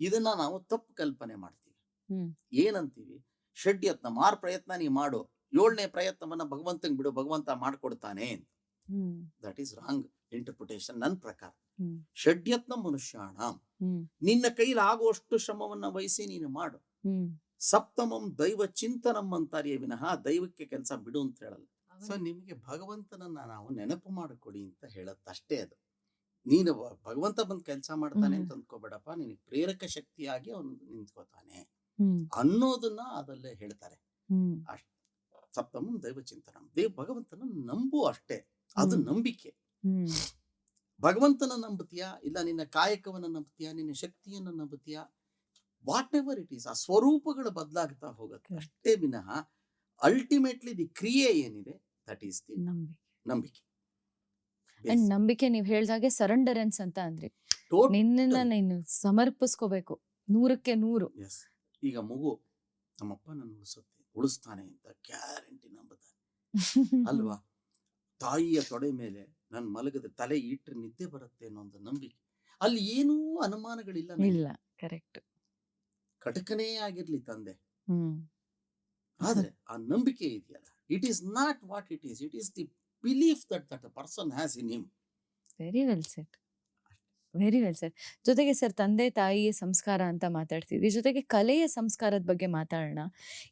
ಇದನ್ನ ನಾವು ತಪ್ಪು ಕಲ್ಪನೆ ಮಾಡ್ತೀವಿ. ಹ್ಮ್. ಏನಂತೀವಿ, ಷಡ್ಯತ್ನ 6 ಪ್ರಯತ್ನ ನೀ ಮಾಡು, 7ನೇ ಪ್ರಯತ್ನವನ್ನ ಭಗವಂತಂಗೆ ಬಿಡು, ಭಗವಂತ ಮಾಡ್ಕೊಡ್ತಾನೆ ಅಂತ. ಹ್ಮ್. ದಟ್ ಈಸ್ ರಾಂಗ್ ಇಂಟರ್ಪ್ರಿಟೇಷನ್ ನನ್ನ ಪ್ರಕಾರ. ಹ್ಮ್. ಷಡ್ಯತ್ನ ಮನುಷ್ಯಾಣ, ಹ್ಮ್. ನಿನ್ನ ಕೈಲಿ ಆಗುವಷ್ಟು ಶ್ರಮವನ್ನ ವಹಿಸಿ ನೀನು ಮಾಡು. ಹ್ಮ್. ಸಪ್ತಮಂ ದೈವ ಚಿಂತನಂ ಅಂತಾರಿಯೇ ವಿನಃ ದೈವಕ್ಕೆ ಕೆಲಸ ಬಿಡು ಅಂತ ಹೇಳಲ್ಲ. ಸೊ ನಿಮಗೆ ಭಗವಂತನನ್ನ ನಾವು ನೆನಪು ಮಾಡಿಕೊಡಿ ಅಂತ ಹೇಳತ್ತಷ್ಟೇ. ಅದು ನೀನು ಭಗವಂತ ಬಂದು ಕೆಲಸ ಮಾಡ್ತಾನೆ ಅಂತ ಅಂದ್ಕೋಬೇಡಪ್ಪ, ನಿನಗೆ ಪ್ರೇರಕ ಶಕ್ತಿಯಾಗಿ ಅವನು ನಿಂತ್ಕೋತಾನೆ ಹ್ಮ್. ಅನ್ನೋದನ್ನ ಅದಲ್ಲೇ ಹೇಳ್ತಾರೆ. ಹ್ಮ್. ಅಷ್ಟೇ. ಸಪ್ತಮಂ ದೈವ ಚಿಂತನಂ, ಭಗವಂತನ ನಂಬು ಅಷ್ಟೇ. ಅದು ನಂಬಿಕೆ. ಹ್ಮ್. ಭಗವಂತನ ನಂಬುತ್ತೀಯಾ, ಇಲ್ಲ ನಿನ್ನ ಕಾಯಕವನ್ನ ನಂಬುತ್ತೀಯಾ, ನಿನ್ನ ಶಕ್ತಿಯನ್ನ ನಂಬುತ್ತೀಯಾ, ವಾಟ್ ಎವರ್ ಇಟ್ ಈಸ್, ಆ ಸ್ವರೂಪಗಳು ಬದಲಾಗ್ತಾ ಹೋಗುತ್ತೆ ಅಷ್ಟೇ ವಿನಃ ಅಲ್ಟಿಮೇಟ್ಲಿ ದಿ ಕ್ರಿಯೆ ಏನಿದೆ ದಟ್ ಈಸ್ ದಿ ನಂಬಿಕೆ. ಅಂಡ್ ನಂಬಿಕೆ ನೀವ್ ಹೇಳ್ದಾಗೆ ಸರೆಂಡರೆನ್ಸ್ ಅಂತ ಅಂದ್ರಿ. Total. ನಿನ್ನ ನೀನು ಸಮರ್ಪಿಸ್ಕೋಬೇಕು 100ಕ್ಕೆ 100. Yes. ಈಗ ಮಗು ನಮ್ಮಪ್ಪ ನನ್ನ ಉಳಿಸ್ತಾನೆ ಅಂತ ಗ್ಯಾರಂಟಿ ನಂಬುತ್ತಾನೆ ಅಲ್ವಾ. ತಾಯಿಯ ತೊಡೆ ಮೇಲೆ ನನ್ನ ಮಲಗದ ತಲೆ ಇಟ್ಟರೆ ನಿದ್ದೆ ಬರುತ್ತೆ ಅನ್ನೋ ಒಂದು ನಂಬಿಕೆ. ಅಲ್ಲಿ ಏನೂ ಅನುಮಾನಗಳಿಲ್ಲ. ಇಲ್ಲ. ಕರೆಕ್ಟ್. ಕಟಕನೇ ಆಗಿರ್ಲಿ ತಂದೆ, ಹ್ಮ್. ಆದ್ರೆ ಆ ನಂಬಿಕೆ ಇದೆಯಲ್ಲ, it is not what it is, it is the belief that that person has in him. Very well set. Very well set. ಜೊತೆಗೆ ಸರ್, ತಂದೆ ತಾಯಿಯ ಸಂಸ್ಕಾರ ಅಂತ ಮಾತಾಡ್ತಿದ್ವಿ, ಜೊತೆಗೆ ಕಲೆಯ ಸಂಸ್ಕಾರದ ಬಗ್ಗೆ ಮಾತಾಡೋಣ.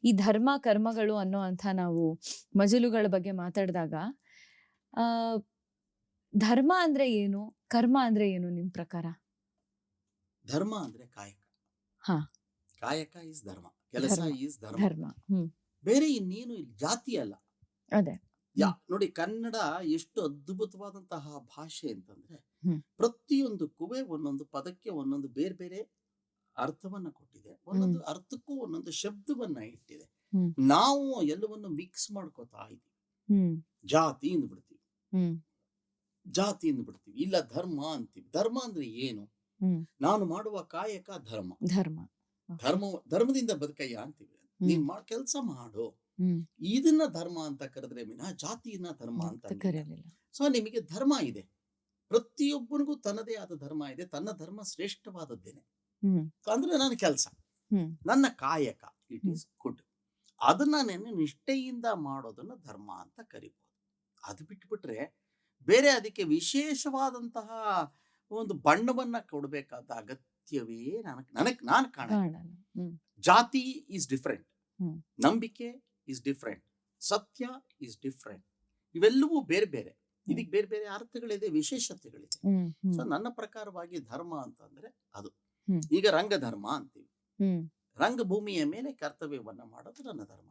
ಈ ಧರ್ಮ ಕರ್ಮಗಳು ಅನ್ನೋ ಅಂತ ನಾವು ಮಜಲುಗಳ ಬಗ್ಗೆ ಮಾತಾಡಿದಾಗ ಧರ್ಮ ಅಂದ್ರೆ ಏನು, ಕರ್ಮ ಅಂದ್ರೆ ಏನು ನಿಮ್ ಪ್ರಕಾರ? ಧರ್ಮ ಅಂದ್ರೆ ಕಾಯಕ. ಹಾ. ಕಾಯಕ ಈಸ್ ಧರ್ಮ, ಕೆಲಸ ಈಸ್ ಧರ್ಮ. ಧರ್ಮ. ಹ್ಮ್. ಬೇರೆ ಇನ್ನೇನು ಇಲ್ಲಿ ಜಾತಿ ಅಲ್ಲ. ಅದೇ. ನೋಡಿ, ಕನ್ನಡ ಎಷ್ಟು ಅದ್ಭುತವಾದಂತಹ ಭಾಷೆ ಅಂತಂದ್ರೆ, ಹ್ಮ್. ಪ್ರತಿಯೊಂದಕ್ಕೂ ಒಂದೊಂದು ಪದಕ್ಕೆ ಒಂದೊಂದು ಬೇರೆ ಬೇರೆ ಅರ್ಥವನ್ನ ಕೊಟ್ಟಿದೆ, ಒಂದೊಂದು ಅರ್ಥಕ್ಕೂ ಒಂದೊಂದು ಶಬ್ದವನ್ನ ಇಟ್ಟಿದೆ. ಹ್ಮ್. ನಾವು ಎಲ್ಲವನ್ನು ಮಿಕ್ಸ್ ಮಾಡ್ಕೋತಾ ಇದ್ದೀವಿ. ಹ್ಮ್. ಜಾತಿ ಬಿಡ್ತೀವಿ, ಹ್ಮ್. ಜಾತಿ ಬಿಡ್ತೀವಿ, ಇಲ್ಲ ಧರ್ಮ ಅಂತೀವಿ. ಧರ್ಮ ಅಂದ್ರೆ ಏನು? ಹ್ಮ್. ನಾನು ಮಾಡುವ ಕಾಯಕ ಧರ್ಮ. ಧರ್ಮ. ಧರ್ಮದಿಂದ ಬದುಕಯ್ಯ ಅಂತೀವಿ. ನೀನ್ ಕೆಲಸ ಮಾಡು, ಇದನ್ನ ಧರ್ಮ ಅಂತ ಕರೆದ್ರೆ ವಿನಃ ಜಾತಿಯನ್ನ ಧರ್ಮ ಅಂತ ಕರೆಯಲಿಲ್ಲ. ಸೊ ನಿಮಗೆ ಧರ್ಮ ಇದೆ, ಪ್ರತಿಯೊಬ್ಬನಿಗೂ ತನ್ನದೇ ಆದ ಧರ್ಮ ಇದೆ. ತನ್ನ ಧರ್ಮ ಶ್ರೇಷ್ಠವಾದದ್ದೇನೆ ಅಂದ್ರೆ ನನ್ನ ಕೆಲಸ, ನನ್ನ ಕಾಯಕ, ಇಟ್ ಈಸ್ ಗುಡ್. ಅದನ್ನ ನಾನು ನಿಷ್ಠೆಯಿಂದ ಮಾಡೋದನ್ನ ಧರ್ಮ ಅಂತ ಕರಿಬಹುದು. ಅದು ಬಿಟ್ಬಿಟ್ರೆ ಬೇರೆ ಅದಕ್ಕೆ ವಿಶೇಷವಾದಂತಹ ಒಂದು ಬಣ್ಣವನ್ನ ಕೊಡಬೇಕಾದ ಅಗತ್ಯವೇ ನಾನು ಕಾಣ. ಜಾತಿ ಈಸ್ ಡಿಫರೆಂಟ್, ನಂಬಿಕೆ ಈಸ್ ಡಿಫರೆಂಟ್, ಸತ್ಯ ಈಸ್ ಡಿಫರೆಂಟ್. ಇವೆಲ್ಲವೂ ಬೇರೆ ಬೇರೆ, ಇದಕ್ಕೆ ಬೇರೆ ಬೇರೆ ಅರ್ಥಗಳಿದೆ, ವಿಶೇಷತೆಗಳಿದೆ. ಸೊ ನನ್ನ ಪ್ರಕಾರವಾಗಿ ಧರ್ಮ ಅಂತಂದ್ರೆ ಅದು. ಈಗ ರಂಗಧರ್ಮ ಅಂತೀವಿ, ರಂಗಭೂಮಿಯ ಮೇಲೆ ಕರ್ತವ್ಯವನ್ನ ಮಾಡೋದು ನನ್ನ ಧರ್ಮ.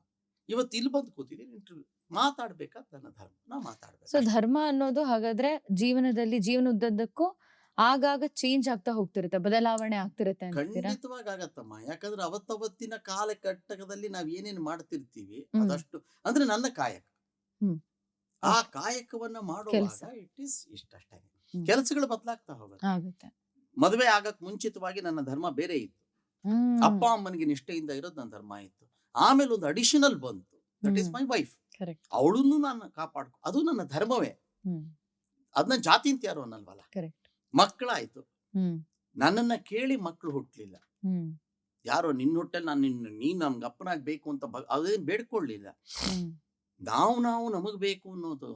ಇವತ್ತು ಇಲ್ಲಿ ಬಂದು ಕೂತಿದ್ದೀನಿ, ಇಂಟರ್ವ್ಯೂ ಮಾತಾಡ್ಬೇಕಾದ ನನ್ನ ಧರ್ಮ, ನಾ ಮಾತಾಡ್ಬೇಕು. ಸೊ ಧರ್ಮ ಅನ್ನೋದು ಹಾಗಾದ್ರೆ ಜೀವನದಲ್ಲಿ ಜೀವನೋದ್ದಕ್ಕೂ ಆಗಾಗ ಚೇಂಜ್ ಆಗ್ತಾ ಹೋಗ್ತಿರುತ್ತೆ, ಬದಲಾವಣೆ ಆಗ್ತಿರುತ್ತೆ ಅಂತೀರಾ? ಖಂಡಿತವಾಗಿ ಆಗತ್ತಮ್ಮ. ಯಾಕಂದ್ರೆ ಅವತ್ತವತ್ತಿನ ಕಾಲಘಟ್ಟದಲ್ಲಿ ನಾವ್ ಏನೇನ್ ಮಾಡ್ತಿರ್ತೀವಿ ಹ್ಮ್. ಅದಷ್ಟು ಅಂದ್ರೆ ನನ್ನ ಕಾಯಕ. ಹ್ಮ್. ಆ ಕಾಯಕವನ್ನ ಮಾಡುವಾಗ ಕೆಲ್ಸ. ಇಟ್ ಈಸ್ ಇಷ್ಟಷ್ಟೇ. ಹ್ಮ್. ಕೆಲಸಗಳು ಬದಲಾಗ್ತಾ ಹೋಗುತ್ತೆ. ಆಗುತ್ತೆ. ಮದುವೆ ಆಗಕ್ ಮುಂಚಿತವಾಗಿ ನನ್ನ ಧರ್ಮ ಬೇರೆ ಇತ್ತು. ಹ್ಮ್. ಅಪ್ಪ ಅಮ್ಮನಿಗೆ ನಿಷ್ಠೆಯಿಂದ ಇರೋದು ನನ್ನ ಧರ್ಮ ಇತ್ತು. ಆಮೇಲೆ ಒಂದು ಅಡಿಷನಲ್ ಬಂತು, that is my wife. Correct. ಅವಳನ್ನು ನಾನು ಅದು ನನ್ನ ಧರ್ಮವೇ. ಹ್ಮ್. ಅದನ್ನ ಜಾತಿ ಅಂತ ಯಾರು ಅನ್ನಲ್ವಲ್ಲ. ಕರೆಕ್ಟ್. ಮಕ್ಕಳಾಯ್ತು, ಹ್ಮ್. ನನ್ನನ್ನ ಕೇಳಿ ಮಕ್ಕಳು ಹುಟ್ಲಿಲ್ಲ. ಹ್ಮ್. ಯಾರೋ ನಿನ್ನ ಹೊಟ್ಟೆಲ್ ನಾನು ನೀನ್ ನಮ್ಗೆ ಅಪ್ಪನಾಗ್ಬೇಕು ಅಂತ ಅದೇನ್ ಬೇಡ್ಕೊಳ್ಳಿಲ್ಲ. ಹ್ಮ್. ನಾವು ನಮಗ್ ಬೇಕು ಅನ್ನೋದು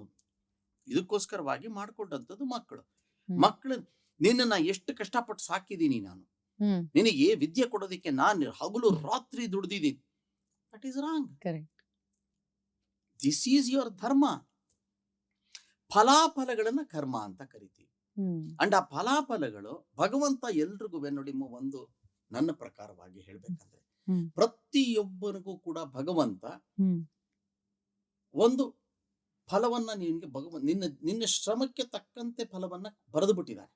ಇದಕ್ಕೋಸ್ಕರವಾಗಿ ಮಾಡ್ಕೊಂಡಂಥದ್ದು ಮಕ್ಕಳು. ಹ್ಮ್. ಮಕ್ಕಳು ನಿನ್ನ ಎಷ್ಟು ಕಷ್ಟಪಟ್ಟು ಸಾಕಿದೀನಿ ನಾನು, ಹ್ಮ್. ನಿನಗೆ ವಿದ್ಯೆ ಕೊಡೋದಿಕ್ಕೆ ನಾನು ಹಗಲು ರಾತ್ರಿ ದುಡ್ದಿದ್ದೀನಿ. That is wrong. Correct. This is your dharma. ಫಲಾಫಲಗಳನ್ನ ಕರ್ಮ ಅಂತ ಕರಿತೀವಿ. ಹ್ಮ್. ಅಂಡ್ ಆ ಫಲಾಫಲಗಳು ಭಗವಂತ ಎಲ್ರಿಗೂ ನೋಡಿ, ನನ್ನ ಪ್ರಕಾರವಾಗಿ ಹೇಳ್ಬೇಕಂದ್ರೆ ಹ್ಮ್. ಪ್ರತಿಯೊಬ್ಬನಿಗೂ ಕೂಡ ಭಗವಂತ ಹ್ಮ್. ಒಂದು ಫಲವನ್ನ ನಿನ್ಗೆ ನಿನ್ನ ಶ್ರಮಕ್ಕೆ ತಕ್ಕಂತೆ ಫಲವನ್ನ ಬರೆದು ಬಿಟ್ಟಿದ್ದಾನೆ.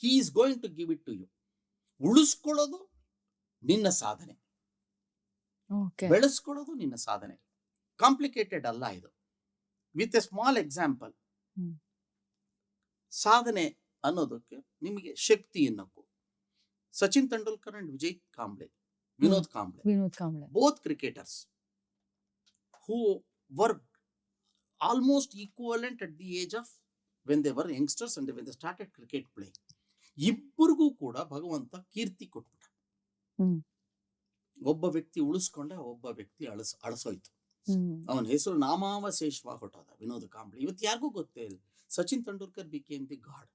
He is going to give it to you. ಉಳಿಸ್ಕೊಳ್ಳೋದು ನಿನ್ನ ಸಾಧನೆ, ಓಕೆ. ಬೆಳೆಸ್ಕೊಳ್ಳೋದು ನಿನ್ನ ಸಾಧನೆ. ಕಾಂಪ್ಲಿಕೇಟೆಡ್ ಅಲ್ಲ ಇದು. ವಿತ್ ಎ ಸ್ಮಾಲ್ ಎಕ್ಸಾಂಪಲ್, ಹ್ಮ್. ಸಾಧನೆ ಅನ್ನೋದಕ್ಕೆ ನಿಮಗೆ ಶಕ್ತಿ ಎನ್ನಕ್ಕೂ Sachin Tendulkar and Vinod Kambli both cricketers who were almost equivalent at the age of when they were youngsters and when they started cricket playing. ಇಬ್ಬರಿಗೂ ಕೂಡ ಭಗವಂತ ಕೀರ್ತಿ ಕೊಟ್ಬಿಟ್ಟ. ಒಬ್ಬ ವ್ಯಕ್ತಿ ಉಳಿಸ್ಕೊಂಡ, ಒಬ್ಬ ವ್ಯಕ್ತಿ ಅಳಸೋಯ್ತು. ಅವನ ಹೆಸರು ನಾಮಾವಶೇಷವಾಗಿ ಹೊಟ್ಟೋದ, ವಿನೋದ್ ಕಾಂಬ್ಳೆ. ಇವತ್ತು ಯಾರಿಗೂ ಗೊತ್ತೇ ಇಲ್ಲ. Sachin Tendulkar became the god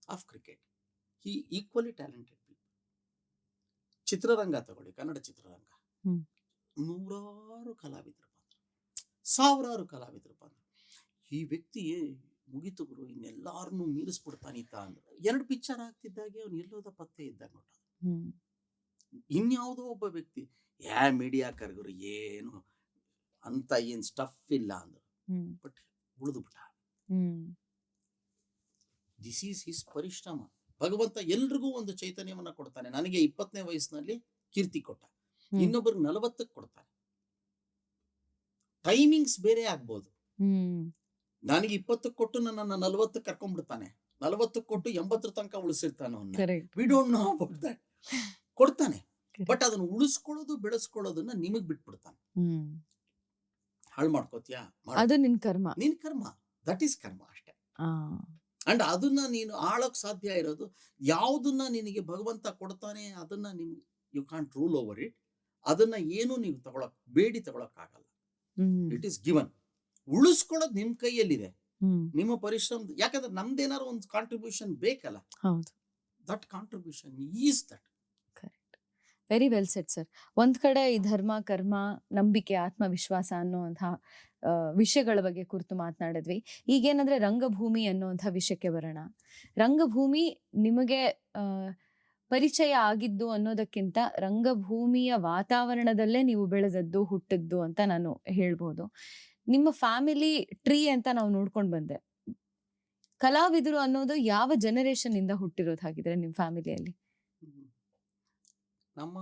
of cricket. He equally talented people. ಚಿತ್ರರಂಗ ತಗೊಳ್ಳಿ, ಕನ್ನಡ ಚಿತ್ರರಂಗ, ನೂರಾರು ಕಲಾವಿದರು ಬಂದ್ರು, ಸಾವಿರಾರು ಕಲಾವಿದರು ಬಂದ್ರು. ಈ ವ್ಯಕ್ತಿ ಮುಗಿತು ಗುರು, ಇನ್ನೆಲ್ಲಾರನ್ನು ಮೀರಿಸ್ಬಿಡ್ತಾನಿತ್ತ ಅಂದ್ರೆ 2 ಪಿಕ್ಚರ್ ಆಗ್ತಿದ್ದಾಗೆ ಅವ್ನು ಎಲ್ಲೋದ ಪತ್ತೆ ಇದ್ದಾಗ ಹೊಟ್ಟೋದ. ಇನ್ಯಾವುದೋ ಒಬ್ಬ ವ್ಯಕ್ತಿ ಮೀಡಿಯಾ ಕರ್ಗರು ಏನು ಅಂತ ಏನ್ ಸ್ಟಫ್ ಇಲ್ಲ ಅಂದ್ರು, ಬಟ್ ಉಳಿದು ಬಿಟ್ಟ. ದಿಸ್ ಈಸ್ ಹಿಸ್ ಪರಿಶ್ರಮ. ಭಗವಂತ ಎಲ್ರಿಗೂ ಒಂದು ಚೈತನ್ಯವನ್ನ ಕೊಡ್ತಾನೆ. ನನಗೆ 20ನೇ ವಯಸ್ಸಿನಲ್ಲಿ ಕೀರ್ತಿ ಕೊಟ್ಟ, ಇನ್ನೊಬ್ಬರು 40ಕ್ಕೆ ಕೊಡ್ತಾನೆ. ಟೈಮಿಂಗ್ಸ್ ಬೇರೆ ಆಗ್ಬೋದು. ನನಗೆ 20ಕ್ಕೆ ಕೊಟ್ಟು ನನ್ನ 40ಕ್ಕೆ ಕರ್ಕೊಂಡ್ಬಿಡ್ತಾನೆ, 40ಕ್ಕೆ ಕೊಟ್ಟು 80 ತನಕ ಉಳಿಸಿರ್ತಾನೆ. We don't know about that. ಕೊಡ್ತಾನೆ, ಬಟ್ ಅದನ್ನ ಉಳಿಸ್ಕೊಳ್ಳೋದು ಬೆಳೆಸ್ಕೊಳ್ಳೋದನ್ನ ನಿಮಗ್ ಬಿಟ್ಬಿಡ್ತಾನೆ. ಹಾಳು ಮಾಡ್ಕೋತೀಯಾ, ಅದು ನಿನ್ ಕರ್ಮ. ದಟ್ ಈಸ್ ಕರ್ಮ ಅಷ್ಟೇ. ಅಂಡ್ ಅದನ್ನ ನೀನು ಆಳೋಕ್ ಸಾಧ್ಯ ಇರೋದು ಯಾವುದನ್ನ ನಿನಗೆ ಭಗವಂತ ಕೊಡ್ತಾನೆ, ಅದನ್ನ you can't rule over it. ಅದನ್ನ ಏನು ನೀವು ತಗೊಳಕ್ ಆಗಲ್ಲ. It is given. ಉಳಿಸ್ಕೊಳ್ಳೋದು ನಿಮ್ ಕೈಯಲ್ಲಿದೆ, ನಿಮ್ಮ ಪರಿಶ್ರಮ. ಯಾಕಂದ್ರೆ ನಮ್ದೇನಾದ್ರು ಒಂದು ಕಾಂಟ್ರಿಬ್ಯೂಷನ್ ಬೇಕಲ್ಲ. That contribution is that. Very well set sir. ಒಂದ್ ಕಡೆ ಈ ಧರ್ಮ, ಕರ್ಮ, ನಂಬಿಕೆ, ಆತ್ಮವಿಶ್ವಾಸ ಅನ್ನುವಂತಹ ವಿಷಯಗಳ ಬಗ್ಗೆ ಕುರಿತು ಮಾತನಾಡಿದ್ವಿ. ಈಗೇನಂದ್ರೆ ರಂಗಭೂಮಿ ಅನ್ನುವಂಥ ವಿಷಯಕ್ಕೆ ಬರೋಣ. ರಂಗಭೂಮಿ ನಿಮಗೆ ಪರಿಚಯ ಆಗಿದ್ದು ಅನ್ನೋದಕ್ಕಿಂತ ರಂಗಭೂಮಿಯ ವಾತಾವರಣದಲ್ಲೇ ನೀವು ಬೆಳೆದದ್ದು, ಹುಟ್ಟಿದ್ದು ಅಂತ ನಾನು ಹೇಳ್ಬೋದು. ನಿಮ್ಮ ಫ್ಯಾಮಿಲಿ ಟ್ರೀ ಅಂತ ನಾವು ನೋಡ್ಕೊಂಡು ಬಂದೆ. ಕಲಾವಿದರು ಅನ್ನೋದು ಯಾವ ಜನರೇಷನ್ ಇಂದ ಹುಟ್ಟಿರೋದು ಹಾಗಿದ್ರೆ ನಿಮ್ಮ ಫ್ಯಾಮಿಲಿಯಲ್ಲಿ? ನಮ್ಮ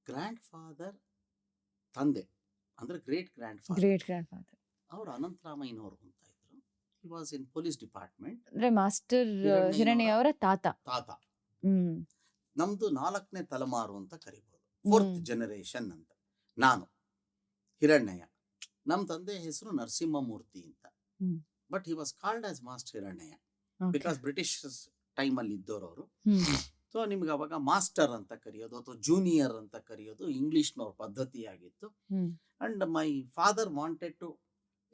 ಗ್ರ್ಯಾಂಡ್ ಫಾದರ್, ತಂದೆ ಅಂದ್ರೆ ಗ್ರೇಟ್ ಗ್ರ್ಯಾಂಡ್ ಫಾದರ್, ಅವರು ಅನಂತರಾಮಯ್ಯನವರು ಅಂತ ಇದ್ರು. ಹಿ ವಾಸ್ ಇನ್ ಪೊಲೀಸ್ ಡಿಪಾರ್ಟ್ಮೆಂಟ್. ಅಂದ್ರೆ ಮಾಸ್ಟರ್ ಹಿರಣ್ಯ ಅವರ ತಾತ. ನಮ್ದು 4ನೇ ತಲೆಮಾರು ಅಂತ ಕರಿಬಹುದು, 4th ಜನರೇಷನ್ ಅಂತ. ನಾನು ಹಿರಣ್ಯ, ನಮ್ ತಂದೆ ಹೆಸರು ನರಸಿಂಹಮೂರ್ತಿ ಅಂತ. But he was called as master Hiranya because British time ಅಲ್ಲಿ ಇದ್ದವರು ಅವರು. ಸೊ ನಿಮ್ಗೆ ಅವಾಗ ಮಾಸ್ಟರ್ ಅಂತ ಕರೆಯೋದು ಅಥವಾ ಜೂನಿಯರ್ ಅಂತ ಕರೆಯೋದು ಇಂಗ್ಲಿಷ್ನವ್ರ ಪದ್ಧತಿ ಆಗಿತ್ತು. And my father wanted to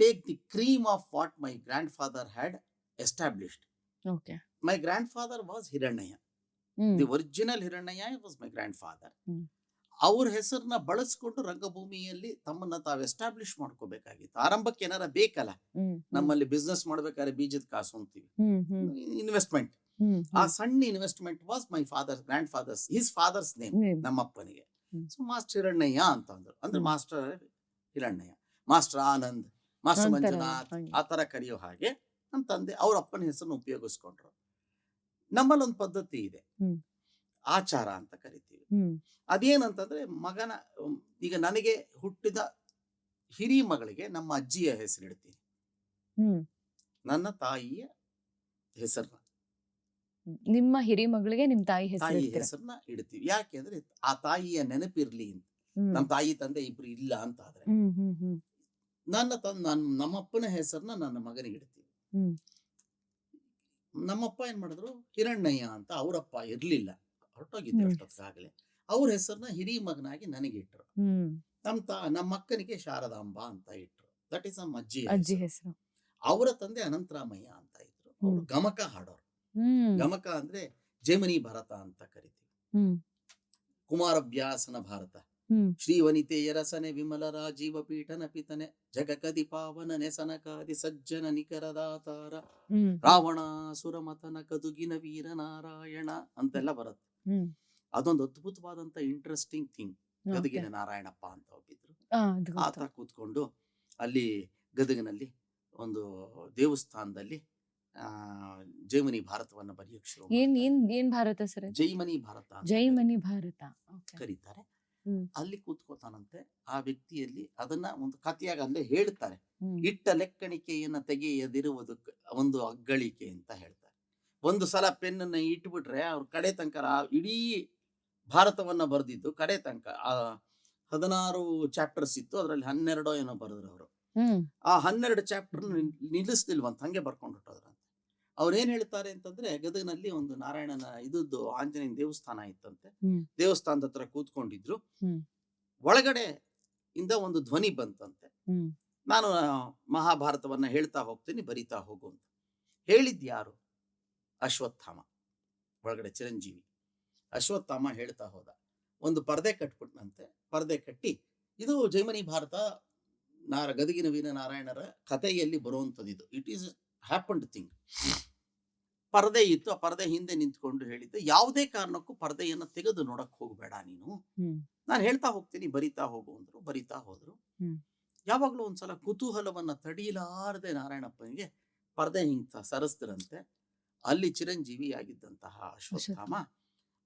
take the cream of what my grandfather had established. My grandfather was Hiranya. The original Hiranya was my grandfather. ಅವ್ರ ಹೆಸರನ್ನ ಬಳಸ್ಕೊಂಡು ರಂಗಭೂಮಿಯಲ್ಲಿ ತಮ್ಮನ್ನ ತಾವು ಎಸ್ಟಾಬ್ಲಿಷ್ ಮಾಡ್ಕೋಬೇಕಾಗಿತ್ತು. ಆರಂಭಕ್ಕೆ ಏನಾರ ಬೇಕಲ್ಲ, ನಮ್ಮಲ್ಲಿ ಬಿಸ್ನೆಸ್ ಮಾಡ್ಬೇಕಾದ್ರೆ ಬೀಜದ ಕಾಸು ಅಂತೀವಿ, ಇನ್ವೆಸ್ಟ್ಮೆಂಟ್. ಆ ಸಣ್ಣ investment was my father grandfather's, his father's name, ನಮ್ಮಪ್ಪನಿಗೆ. ಸೊ ಮಾಸ್ಟರ್ ಹಿರಣ್ಣಯ್ಯ ಅಂತ ಅಂದ್ರು. ಅಂದ್ರೆ master Hirannayya, master Anand, master Manjunath ಆ ತರ ಕರೆಯೋ ಹಾಗೆ ನಮ್ಮ ತಂದೆ ಅವ್ರ ಅಪ್ಪನ ಹೆಸರನ್ನು ಉಪಯೋಗಿಸ್ಕೊಂಡ್ರು. ನಮ್ಮಲ್ಲೊಂದು ಪದ್ಧತಿ ಇದೆ, ಆಚಾರ ಅಂತ ಕರಿತೀವಿ. ಅದೇನಂತಂದ್ರೆ ಮಗನ ಈಗ ನನಗೆ ಹುಟ್ಟಿದ ಹಿರಿ ಮಗಳಿಗೆ ನಮ್ಮ ಅಜ್ಜಿಯ ಹೆಸರಿಡ್ತೀನಿ, ನನ್ನ ತಾಯಿಯ ಹೆಸರನ್ನ, ನಿಮ್ಮ ಹಿರಿ ಮಗಳಿಗೆ ನಿಮ್ ತಾಯಿ ತಾಯಿ ಹೆಸರು ಹೆಸರನ್ನ ಇಡ್ತೀವಿ. ಯಾಕೆಂದ್ರೆ ಆ ತಾಯಿಯ ನೆನಪಿರ್ಲಿ ಅಂತ. ನಮ್ಮ ತಾಯಿ ತಂದೆ ಇಬ್ರು ಇಲ್ಲ ಅಂತ ಆದ್ರೆ ನಮ್ಮಪ್ಪನ ಹೆಸರನ್ನ ನನ್ನ ಮಗನಿಗೆ ಇಡ್ತೀವಿ. ನಮ್ಮಪ್ಪ ಏನ್ ಮಾಡಿದ್ರು, ಹಿರಣ್ಣಯ್ಯ ಅಂತ, ಅವರಪ್ಪ ಇರ್ಲಿಲ್ಲ, ಹೊರಟೋಗಿದ್ರು ಅಷ್ಟೊತ್ತಾಗಲೇ. ಅವ್ರ ಹೆಸರನ್ನ ಹಿರಿ ಮಗನಾಗಿ ನನಗೆ ಇಟ್ರು. ನಮ್ಮ ಅಕ್ಕನಿಗೆ ಶಾರದಾಂಬ ಅಂತ ಇಟ್ರು. ದಟ್ ಈಸ್ ನಮ್ಮ ಅಜ್ಜಿ ಹೆಸರು. ಅವರ ತಂದೆ ಅನಂತರಾಮಯ್ಯ ಅಂತ ಇದ್ರು. ಅವರು ಗಮಕ ಹಾಡೋರು. ಗಮಕ ಅಂದ್ರೆ ಜೈಮನಿ ಭಾರತ ಅಂತ ಕರಿತೀವಿ. ಕುಮಾರವ್ಯಾಸನ ಭಾರತ, ಶ್ರೀವನಿತೆಯ ರಸನೆ ವಿಮಲ ರಾಜೀವ ಪೀಠನ ಪಿತನೆ ಜಗಕದಿ ಪಾವನನೆ ಸನಕಾದಿ ಸಜ್ಜನ ನಿಖರದಾತಾರ ರಾವಣ ಸುರಮತನ ಕದುಗಿನ ವೀರ ನಾರಾಯಣ ಅಂತೆಲ್ಲ ಬರುತ್ತೆ. ಅದೊಂದು ಅದ್ಭುತವಾದಂತ ಇಂಟ್ರೆಸ್ಟಿಂಗ್ ಥಿಂಗ್. ಗದಗಿನ ನಾರಾಯಣಪ್ಪ ಅಂತ ಒಬ್ಬಿದ್ರು. ಆತ ಕೂತ್ಕೊಂಡು ಅಲ್ಲಿ ಗದಗಿನಲ್ಲಿ ಒಂದು ದೇವಸ್ಥಾನದಲ್ಲಿ ಜೈಮನಿ ಭಾರತವನ್ನ ಬರೆಯಕ್ಕೆ ಶುರು. ಏನ್ ಭಾರತ ಸರ್? ಜೈಮನಿ ಭಾರತ, ಜೈಮನಿ ಭಾರತ ಕರೀತಾರೆ. ಅಲ್ಲಿ ಕೂತ್ಕೋತಾನಂತೆ. ಆ ವ್ಯಕ್ತಿಯಲ್ಲಿ ಅದನ್ನ ಒಂದು ಕಥೆಯಾಗ ಅಲ್ಲೇ ಹೇಳ್ತಾರೆ. ಇಟ್ಟ ಲೆಕ್ಕಣಿಕೆಯನ್ನ ತೆಗೆಯದಿರುವುದು ಒಂದು ಅಗ್ಗಳಿಕೆ ಅಂತ ಹೇಳ್ತಾರೆ. ಒಂದು ಸಲ ಪೆನ್ನನ್ನ ಇಟ್ಬಿಟ್ರೆ ಅವ್ರ ಕಡೆ ತನಕ ಇಡೀ ಭಾರತವನ್ನ ಬರೆದಿದ್ದು ಕಡೆ ತನಕ 16 ಚಾಪ್ಟರ್ಸ್ ಇತ್ತು. ಅದ್ರಲ್ಲಿ 12 ಏನೋ ಬರೆದ್ರು ಅವರು. ಆ 12 ಚಾಪ್ಟರ್ ನಿಲ್ಲಿಸ್ತಿಲ್ವಂತ, ಹಂಗೆ ಬರ್ಕೊಂಡು ಹೊಟ್ಟೋದ್ರಂತೆ. ಅವ್ರೇನ್ ಹೇಳ್ತಾರೆ ಅಂತಂದ್ರೆ, ಗದಗಿನಲ್ಲಿ ಒಂದು ನಾರಾಯಣನ ಇದ್ದು ಆಂಜನೇಯನ ದೇವಸ್ಥಾನ ಇತ್ತಂತೆ. ದೇವಸ್ಥಾನದ ಹತ್ರ ಕೂತ್ಕೊಂಡಿದ್ರು. ಒಳಗಡೆ ಇಂದ ಒಂದು ಧ್ವನಿ ಬಂತಂತೆ, ನಾನು ಮಹಾಭಾರತವನ್ನ ಹೇಳ್ತಾ ಹೋಗ್ತೀನಿ, ಬರಿತಾ ಹೋಗು ಅಂತ. ಹೇಳಿದ್ಯಾರು? ಅಶ್ವತ್ಥಾಮ, ಒಳಗಡೆ ಚಿರಂಜೀವಿ. ಅಶ್ವತ್ಥಾಮ ಹೇಳ್ತಾ ಹೋದ. ಒಂದು ಪರದೆ ಕಟ್ಬಿಟ್ನಂತೆ. ಪರದೆ ಕಟ್ಟಿ, ಇದು ಜೈಮನಿ ಭಾರತ ಗದಗಿನ ವೀರ ನಾರಾಯಣರ ಕಥೆಯಲ್ಲಿ ಬರುವಂಥದ್ದು. ಇದು ಇಟ್ ಈಸ್ ಹ್ಯಾಪನ್ಡ್ ಥಿಂಗ್. ಪರದೆ ಇತ್ತು. ಆ ಪರದೆ ಹಿಂದೆ ನಿಂತ್ಕೊಂಡು ಹೇಳಿದ್ದೆ, ಯಾವುದೇ ಕಾರಣಕ್ಕೂ ಪರದೆಯನ್ನ ತೆಗೆದು ನೋಡಕ್ ಹೋಗ್ಬೇಡ ನೀನು, ನಾನು ಹೇಳ್ತಾ ಹೋಗ್ತೀನಿ, ಬರಿತಾ ಹೋಗು ಅಂದ್ರು. ಬರಿತಾ ಹೋದ್ರು. ಯಾವಾಗ್ಲೂ ಒಂದ್ಸಲ ಕುತೂಹಲವನ್ನ ತಡೀಲಾರದೆ ನಾರಾಯಣಪ್ಪನಿಗೆ ಪರದೆ ಹಿಂಗ್ ಸರಿಸ್ತಿರಂತೆ. ಅಲ್ಲಿ ಚಿರಂಜೀವಿ ಆಗಿದ್ದಂತಹ ಅಶ್ವತ್ಥಾಮ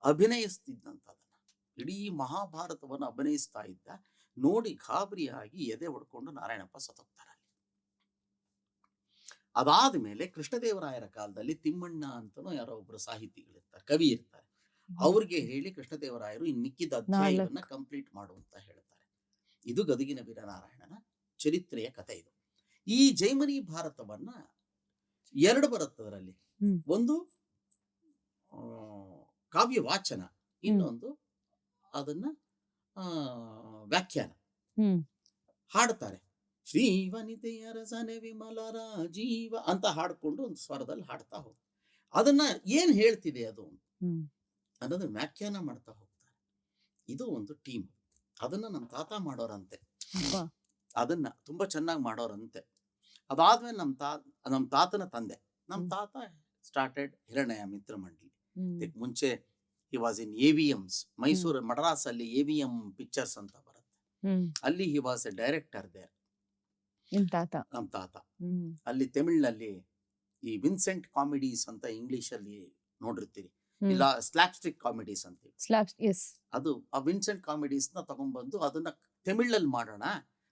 ಅಭಿನಯಿಸ್ತಿದ್ದಂಥದನ್ನ, ಇಡೀ ಮಹಾಭಾರತವನ್ನು ಅಭಿನಯಿಸ್ತಾ ಇದ್ದ. ನೋಡಿ ಗಾಬರಿಯಾಗಿ ಎದೆ ಹೊಡ್ಕೊಂಡು ನಾರಾಯಣಪ್ಪ ಸತ್ತೋಗ್ತಾರೆ. ಅದಾದ ಮೇಲೆ ಕೃಷ್ಣದೇವರಾಯರ ಕಾಲದಲ್ಲಿ ತಿಮ್ಮಣ್ಣ ಅಂತನೂ ಯಾರೋ ಒಬ್ರು ಸಾಹಿತಿಗಳಿರ್ತಾರೆ, ಕವಿ ಇರ್ತಾರೆ. ಅವ್ರಿಗೆ ಹೇಳಿ ಕೃಷ್ಣದೇವರಾಯರು ಇನ್ ಮಿಕ್ಕಿದ ಅಧ್ಯಾಯವನ್ನ ಕಂಪ್ಲೀಟ್ ಮಾಡು ಅಂತ ಹೇಳ್ತಾರೆ. ಇದು ಗದಗಿನ ವೀರನಾರಾಯಣನ ಚರಿತ್ರೆಯ ಕಥೆ. ಇದು ಈ ಜೈಮನಿ ಭಾರತವನ್ನ 2 ಬರುತ್ತೆ ಅದರಲ್ಲಿ. ಒಂದು ಕಾವ್ಯ ವಾಚನ, ಇನ್ನೊಂದು ಅದನ್ನ ವ್ಯಾಖ್ಯಾನ ಹಾಡ್ತಾರೆ. ಶ್ರೀವನಿತೆಯ ರಸನೆ ವಿಮಲ ರಾಜೀವ ಅಂತ ಹಾಡ್ಕೊಂಡು ಒಂದು ಸ್ವರದಲ್ಲಿ ಹಾಡ್ತಾ ಹೋಗ್ತಾರೆ. ಅದನ್ನ ಏನ್ ಹೇಳ್ತಿದೆ ಅದು ಅನ್ನೋದನ್ನ ವ್ಯಾಖ್ಯಾನ ಮಾಡ್ತಾ ಹೋಗ್ತಾರೆ. ಇದು ಒಂದು ಟೀಮ್. ಅದನ್ನ ನಮ್ಮ ತಾತ ಮಾಡೋರಂತೆ. ಅದನ್ನ ತುಂಬಾ ಚೆನ್ನಾಗಿ ಮಾಡೋರಂತೆ. ಅದಾದ್ಮೇಲೆ ನಮ್ಮ ತಾತನ ತಂದೆ, ನಮ್ಮ ತಾತ ಸ್ಟಾರ್ಟೆಡ್ ಹಿರಣ್ಣಯ್ಯ ಮಿತ್ರ ಮಂಡಳಿ. ಮುಂಚೆ he was in AVMs, Mysore Madras ಅಲ್ಲಿ AVM ಪಿಕ್ಚರ್ಸ್ ಅಂತ ಬರುತ್ತೆ. ಅಲ್ಲಿ he was a director there. ನಮ್ಮ ತಾತ ಅಲ್ಲಿ ತಮಿಳ್ನಲ್ಲಿ ಈ ವಿನ್ಸೆಂಟ್ ಕಾಮಿಡೀಸ್ ಅಂತ ಇಂಗ್ಲಿಷ್ ಅಲ್ಲಿ ನೋಡಿರ್ತೀರಿ, ಇಲ್ಲ ಸ್ಲಾಪ್ಸ್ಟಿಕ್ ಕಾಮಿಡೀಸ್ ಅಂತ. ಅದು ಆ ವಿನ್ಸೆಂಟ್ ಕಾಮಿಡೀಸ್ ನ ತಗೊಂಡ್ಬಂದು ಅದನ್ನ ತಮಿಳಲ್ಲಿ ಮಾಡೋಣ,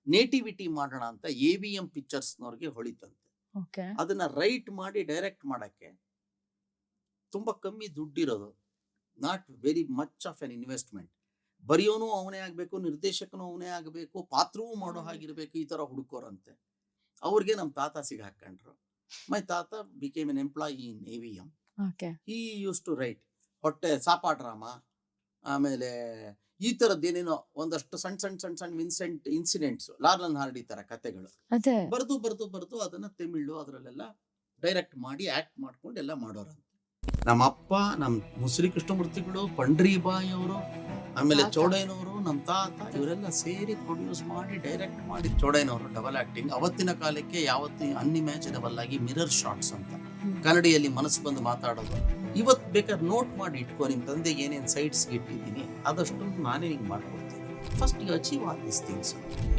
ನೇಟಿವಿಟಿ ಮಾಡೋಣ ಅಂತ AVM ಪಿಕ್ಚರ್ಸ್ ನವ್ರಿಗೆ ಹೊಳಿತಂತೆ. ಅದನ್ನ ರೈಟ್ ಮಾಡಿ ಡೈರೆಕ್ಟ್ ಮಾಡಕ್ಕೆ ತುಂಬಾ ಕಮ್ಮಿ ದುಡ್ಡಿರೋದು, not very much of an investment. ಬರೆಯೋನು ಅವನೇ ಆಗ್ಬೇಕು, ನಿರ್ದೇಶಕನು ಅವನೇ ಆಗಬೇಕು, ಪಾತ್ರವೂ ಮಾಡೋ ಹಾಗಿರ್ಬೇಕು, ಈ ತರ ಹುಡುಕೋರಂತೆ. ಅವ್ರಿಗೆ ನಮ್ಮ ತಾತ ಸಿಗಾಕೊಂಡ್ರು. ಮೈ ತಾತ became an employee in AVM. He use to write ಹೊಟ್ಟೆ ಸಾಪಾ ಡ್ರಾಮಾ, ಆಮೇಲೆ ಈ ತರದ್ದೇನೇನೋ ಒಂದಷ್ಟು ಸಣ್ಣ ವಿನ್ಸೆಂಟ್ ಇನ್ಸಿಡೆಂಟ್ಸ್, ಲಾರ್ಲನ್ ಹಾರ್ಡಿ ತರ ಕಥೆಗಳು ಬರ್ದು ಅದನ್ನ ತಮಿಳು ಅದರಲ್ಲೆಲ್ಲ ಡೈರೆಕ್ಟ್ ಮಾಡಿ ಆಕ್ಟ್ ಮಾಡ್ಕೊಂಡು ಎಲ್ಲ ಮಾಡೋರಂತೆ. ನಮ್ಮ ಅಪ್ಪ, ನಮ್ಮ ಮುಸ್ರಿ ಕೃಷ್ಣಮೂರ್ತಿಗಳು, ಪಂಡ್ರಿಬಾಯಿ ಅವರು, ಆಮೇಲೆ ಚೌಡಯ್ಯನವರು, ನಮ್ಮ ತಾತ, ಇವರೆಲ್ಲ ಸೇರಿ ಪ್ರೊಡ್ಯೂಸ್ ಮಾಡಿ ಡೈರೆಕ್ಟ್ ಮಾಡಿ. ಚೌಡಯ್ಯನವರು ಡಬಲ್ ಆಕ್ಟಿಂಗ್. ಅವತ್ತಿನ ಕಾಲಕ್ಕೆ ಯಾವತ್ತು ಅನ್ಇಮ್ಯಾಜಿನಬಲ್ ಆಗಿ ಮಿರರ್ ಶಾಟ್ಸ್ ಅಂತ ಕನ್ನಡಿಯಲ್ಲಿ ಮನಸ್ಸು ಬಂದು ಮಾತಾಡೋದು. ಇವತ್ತು ಬೇಕಾದ್ರೆ ನೋಟ್ ಮಾಡಿ ಇಟ್ಕೋ, ನಿಮ್ಮ ತಂದೆಗೆ ಏನೇನು ಸೈಡ್ಸ್ ಇಟ್ಟಿದ್ದೀನಿ ಅದಷ್ಟು ನಾನೇ ಹಿಂಗೆ ಮಾಡ್ಕೊಡ್ತೀನಿ. First you achieve all this things.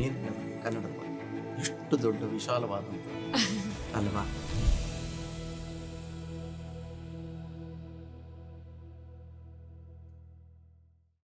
ಏನು ಕನ್ನಡದ ಬಗ್ಗೆ ಎಷ್ಟು ದೊಡ್ಡ ವಿಶಾಲವಾದಂಥ ಅಲ್ವಾ?